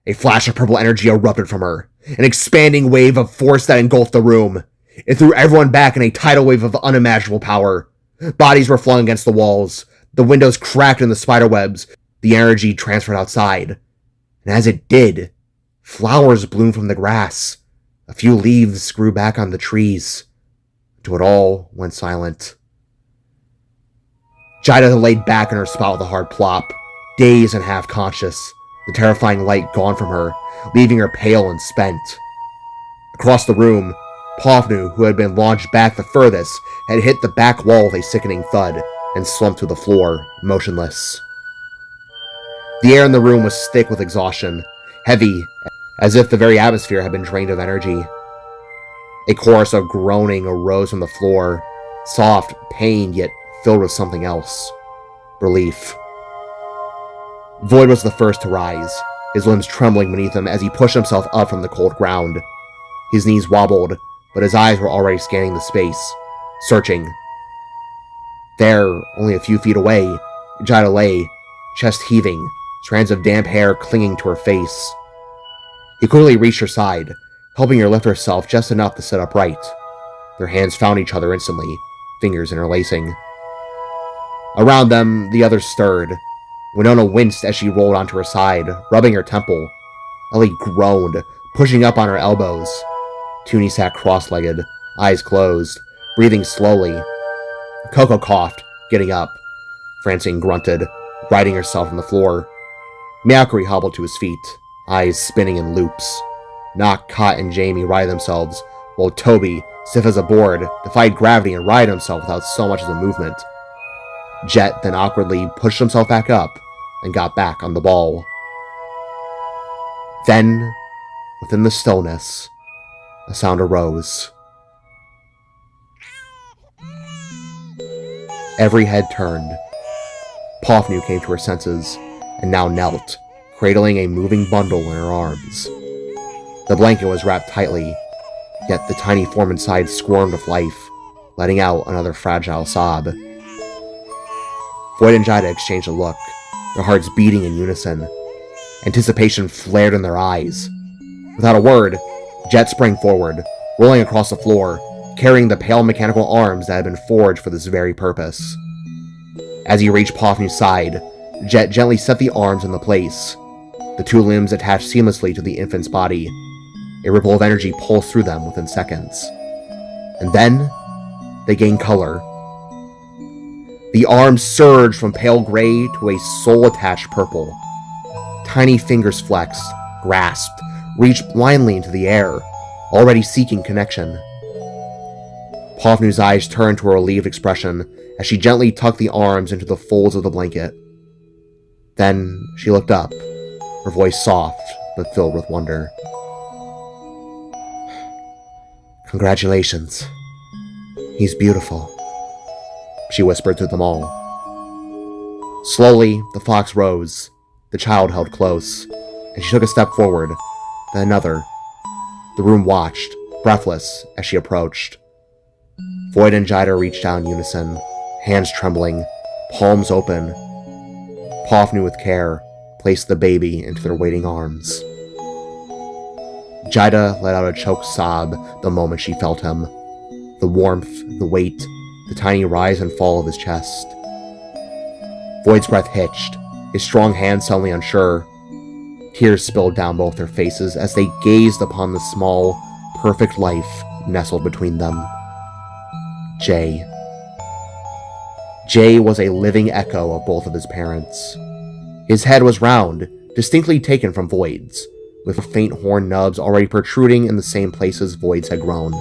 a flash of purple energy erupted from her, an expanding wave of force that engulfed the room. It threw everyone back in a tidal wave of unimaginable power. Bodies were flung against the walls, the windows cracked in the spiderwebs, the energy transferred outside. And as it did, flowers bloomed from the grass, a few leaves grew back on the trees, until it all went silent. Jaida laid back in her spot with a hard plop, dazed and half-conscious, the terrifying light gone from her, leaving her pale and spent. Across the room, Pavnu, who had been launched back the furthest, had hit the back wall with a sickening thud and slumped to the floor, motionless. The air in the room was thick with exhaustion, heavy, as if the very atmosphere had been drained of energy. A chorus of groaning arose from the floor, soft, pained, yet filled with something else. Relief. Voyd was the first to rise, his limbs trembling beneath him as he pushed himself up from the cold ground. His knees wobbled, but his eyes were already scanning the space, searching. There, only a few feet away, Jaida lay, chest heaving, strands of damp hair clinging to her face. He quickly reached her side, helping her lift herself just enough to sit upright. Their hands found each other instantly, fingers interlacing. Around them, the others stirred. Winona winced as she rolled onto her side, rubbing her temple. Ellie groaned, pushing up on her elbows. Toonie sat cross-legged, eyes closed, breathing slowly. Coco coughed, getting up. Francine grunted, righting herself on the floor. Mallory hobbled to his feet, eyes spinning in loops. Nock, Cot, and Jamie righted themselves, while Toby, stiff as a board, defied gravity and righted himself without so much as a movement. Jet then awkwardly pushed himself back up and got back on the ball. Then, within the stillness, a sound arose. Every head turned. Pavnu came to her senses, and now knelt, cradling a moving bundle in her arms. The blanket was wrapped tightly, yet the tiny form inside squirmed with life, letting out another fragile sob. Voyd and Jaida exchanged a look, their hearts beating in unison. Anticipation flared in their eyes. Without a word, Jet sprang forward, rolling across the floor, carrying the pale mechanical arms that had been forged for this very purpose. As he reached Pavnu's side, Jet gently set the arms into place. The two limbs attached seamlessly to the infant's body. A ripple of energy pulsed through them within seconds. And then, they gained color. The arms surged from pale gray to a soul-attached purple. Tiny fingers flexed, grasped, reached blindly into the air, already seeking connection. Pavnu's eyes turned to a relieved expression as she gently tucked the arms into the folds of the blanket. Then she looked up, her voice soft but filled with wonder. "Congratulations. He's beautiful," she whispered to them all. Slowly, the fox rose, the child held close, and she took a step forward, then another. The room watched, breathless, as she approached. Voyd and Jaida reached out in unison, hands trembling, palms open. Poffney with care placed the baby into their waiting arms. Jaida let out a choked sob the moment she felt him. The warmth, the weight, the tiny rise and fall of his chest. Voyd's breath hitched, his strong hands suddenly unsure. Tears spilled down both their faces as they gazed upon the small, perfect life nestled between them. Jay. Jay was a living echo of both of his parents. His head was round, distinctly taken from Voyd's, with faint horn nubs already protruding in the same places Voyd's had grown.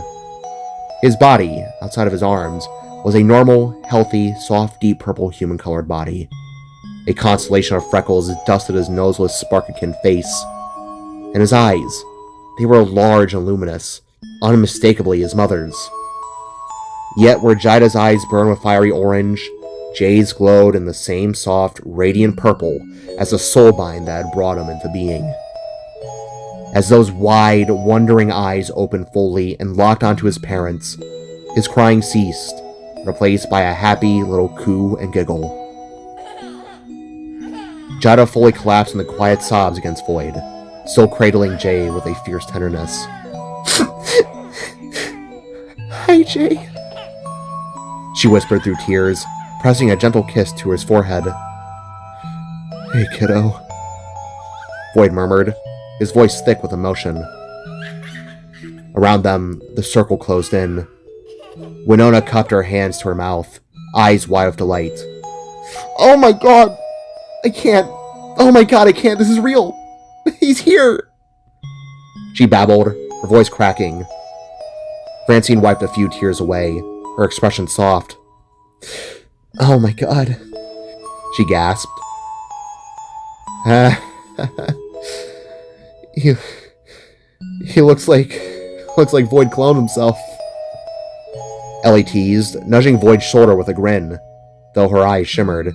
His body, outside of his arms, was a normal, healthy, soft, deep purple human-colored body. A constellation of freckles dusted his noseless, spark-akin face. And his eyes, they were large and luminous, unmistakably his mother's. Yet where Jaida's eyes burned with fiery orange, Jay's glowed in the same soft, radiant purple as the soulbind that had brought him into being. As those wide, wondering eyes opened fully and locked onto his parents, his crying ceased, replaced by a happy little coo and giggle. Jaida fully collapsed in the quiet sobs against Voyd, still cradling Jay with a fierce tenderness. Hi, Jay, she whispered through tears, pressing a gentle kiss to his forehead. Hey, kiddo, Voyd murmured, his voice thick with emotion. Around them, the circle closed in. Winona cupped her hands to her mouth, eyes wide with delight. Oh my god! I can't! Oh my god, I can't! This is real! He's here! She babbled, her voice cracking. Francine wiped a few tears away, her expression soft. Oh my god, she gasped. He looks like Voyd cloned himself. Ellie teased, nudging Voyd's shoulder with a grin, though her eyes shimmered.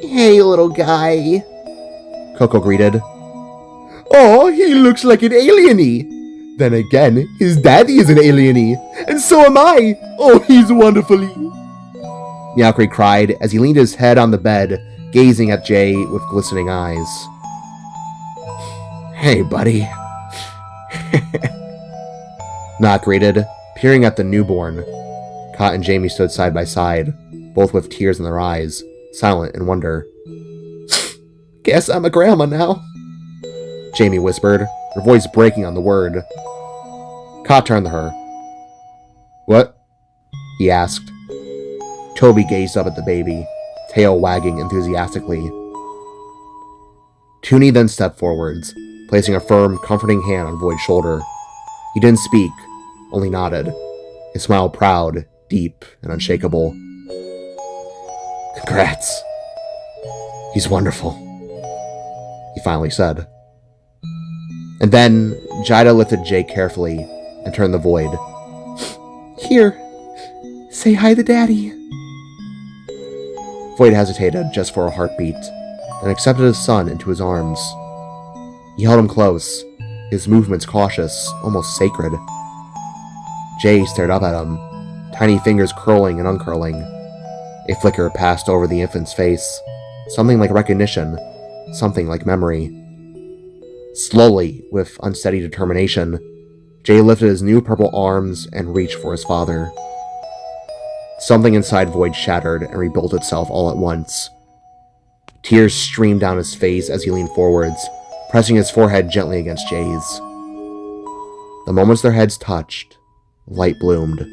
Hey, little guy, Coco greeted. Oh, he looks like an alieny. Then again, his daddy is an alieny, and so am I. Oh, he's wonderfully. Nyakri cried as he leaned his head on the bed, gazing at Jay with glistening eyes. Hey, buddy. Knock greeted, peering at the newborn. Cot and Jamie stood side by side, both with tears in their eyes, silent in wonder. Guess I'm a grandma now, Jamie whispered, her voice breaking on the word. Cot turned to her. What? He asked. Toby gazed up at the baby, tail wagging enthusiastically. Toonie then stepped forwards, placing a firm, comforting hand on Voyd's shoulder. He didn't speak, only nodded, his smile proud, deep, and unshakable. Congrats. He's wonderful, he finally said. And then, Jaida lifted Jay carefully and turned to Voyd. Here, say hi to Daddy. Voyd hesitated just for a heartbeat, then accepted his son into his arms. He held him close, his movements cautious, almost sacred. Jay stared up at him, tiny fingers curling and uncurling. A flicker passed over the infant's face, something like recognition, something like memory. Slowly, with unsteady determination, Jay lifted his new purple arms and reached for his father. Something inside Voyd shattered and rebuilt itself all at once. Tears streamed down his face as he leaned forwards, pressing his forehead gently against Jay's. The moments their heads touched, light bloomed.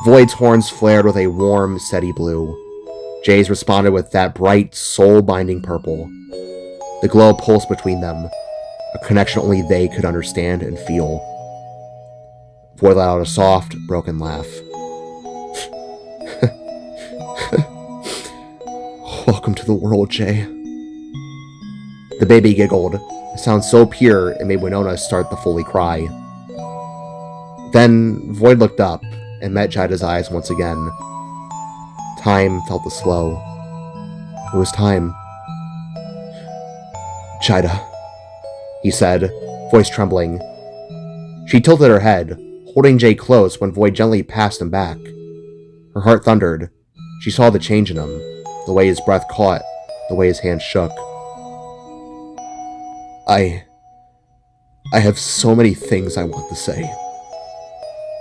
Voyd's horns flared with a warm, steady blue. Jay's responded with that bright, soul-binding purple. The glow pulsed between them, a connection only they could understand and feel. Voyd let out a soft, broken laugh. Welcome to the world, Jay. The baby giggled, a sound so pure it made Winona start to fully cry. Then Voyd looked up and met Jaida's eyes once again. Time felt slow. It was time. Jaida, he said, voice trembling. She tilted her head, holding Jay close when Voyd gently passed him back. Her heart thundered. She saw the change in him, the way his breath caught, the way his hand shook. I have so many things I want to say,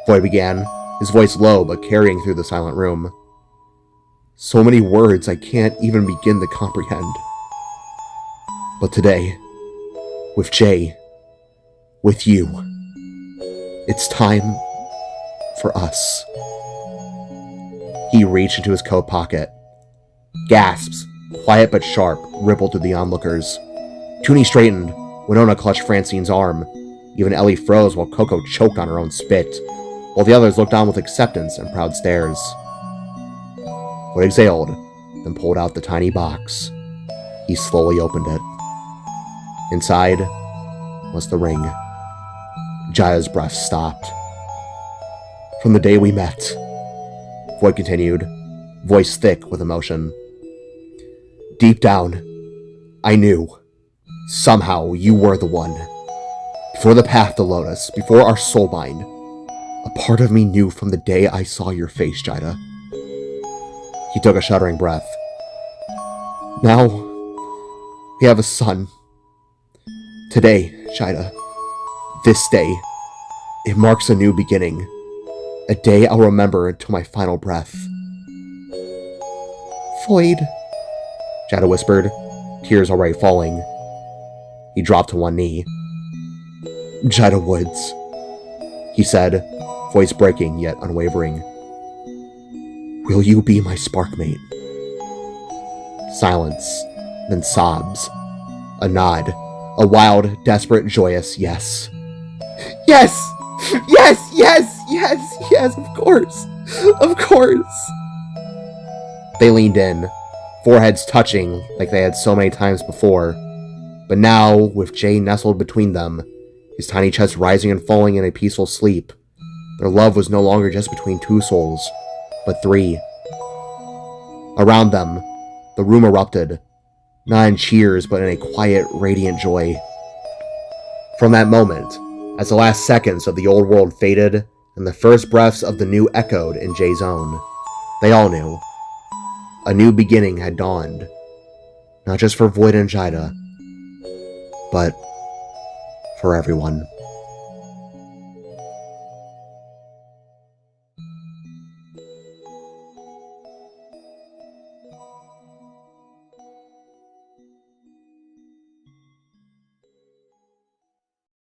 Voyd began, his voice low but carrying through the silent room. So many words I can't even begin to comprehend. But today, with Jay, with you, it's time for us. He reached into his coat pocket. Gasps, quiet but sharp, rippled through the onlookers. Toonie straightened. Winona clutched Francine's arm. Even Ellie froze while Coco choked on her own spit, while the others looked on with acceptance and proud stares. Voyd exhaled, then pulled out the tiny box. He slowly opened it. Inside was the ring. Jaida's breath stopped. From the day we met, Voyd continued, voice thick with emotion. Deep down, I knew. Somehow you were the one. Before the path to Lotus, before our soulbind, a part of me knew from the day I saw your face, Jaida. He took a shuddering breath. Now, we have a son. Today, Jaida, this day, it marks a new beginning. A day I'll remember until my final breath. Voyd, Jaida whispered, tears already falling. He dropped to one knee. Jaida Woods, he said, voice breaking yet unwavering. Will you be my sparkmate? Silence, then sobs. A nod, a wild, desperate, joyous yes. Yes! Yes! Yes! Yes! Yes! Of course! Of course! They leaned in, foreheads touching like they had so many times before. But now, with Jay nestled between them, his tiny chest rising and falling in a peaceful sleep, their love was no longer just between two souls, but three. Around them, the room erupted, not in cheers, but in a quiet, radiant joy. From that moment, as the last seconds of the old world faded and the first breaths of the new echoed in Jay's own, they all knew. A new beginning had dawned, not just for Voyd and Jaida, but for everyone.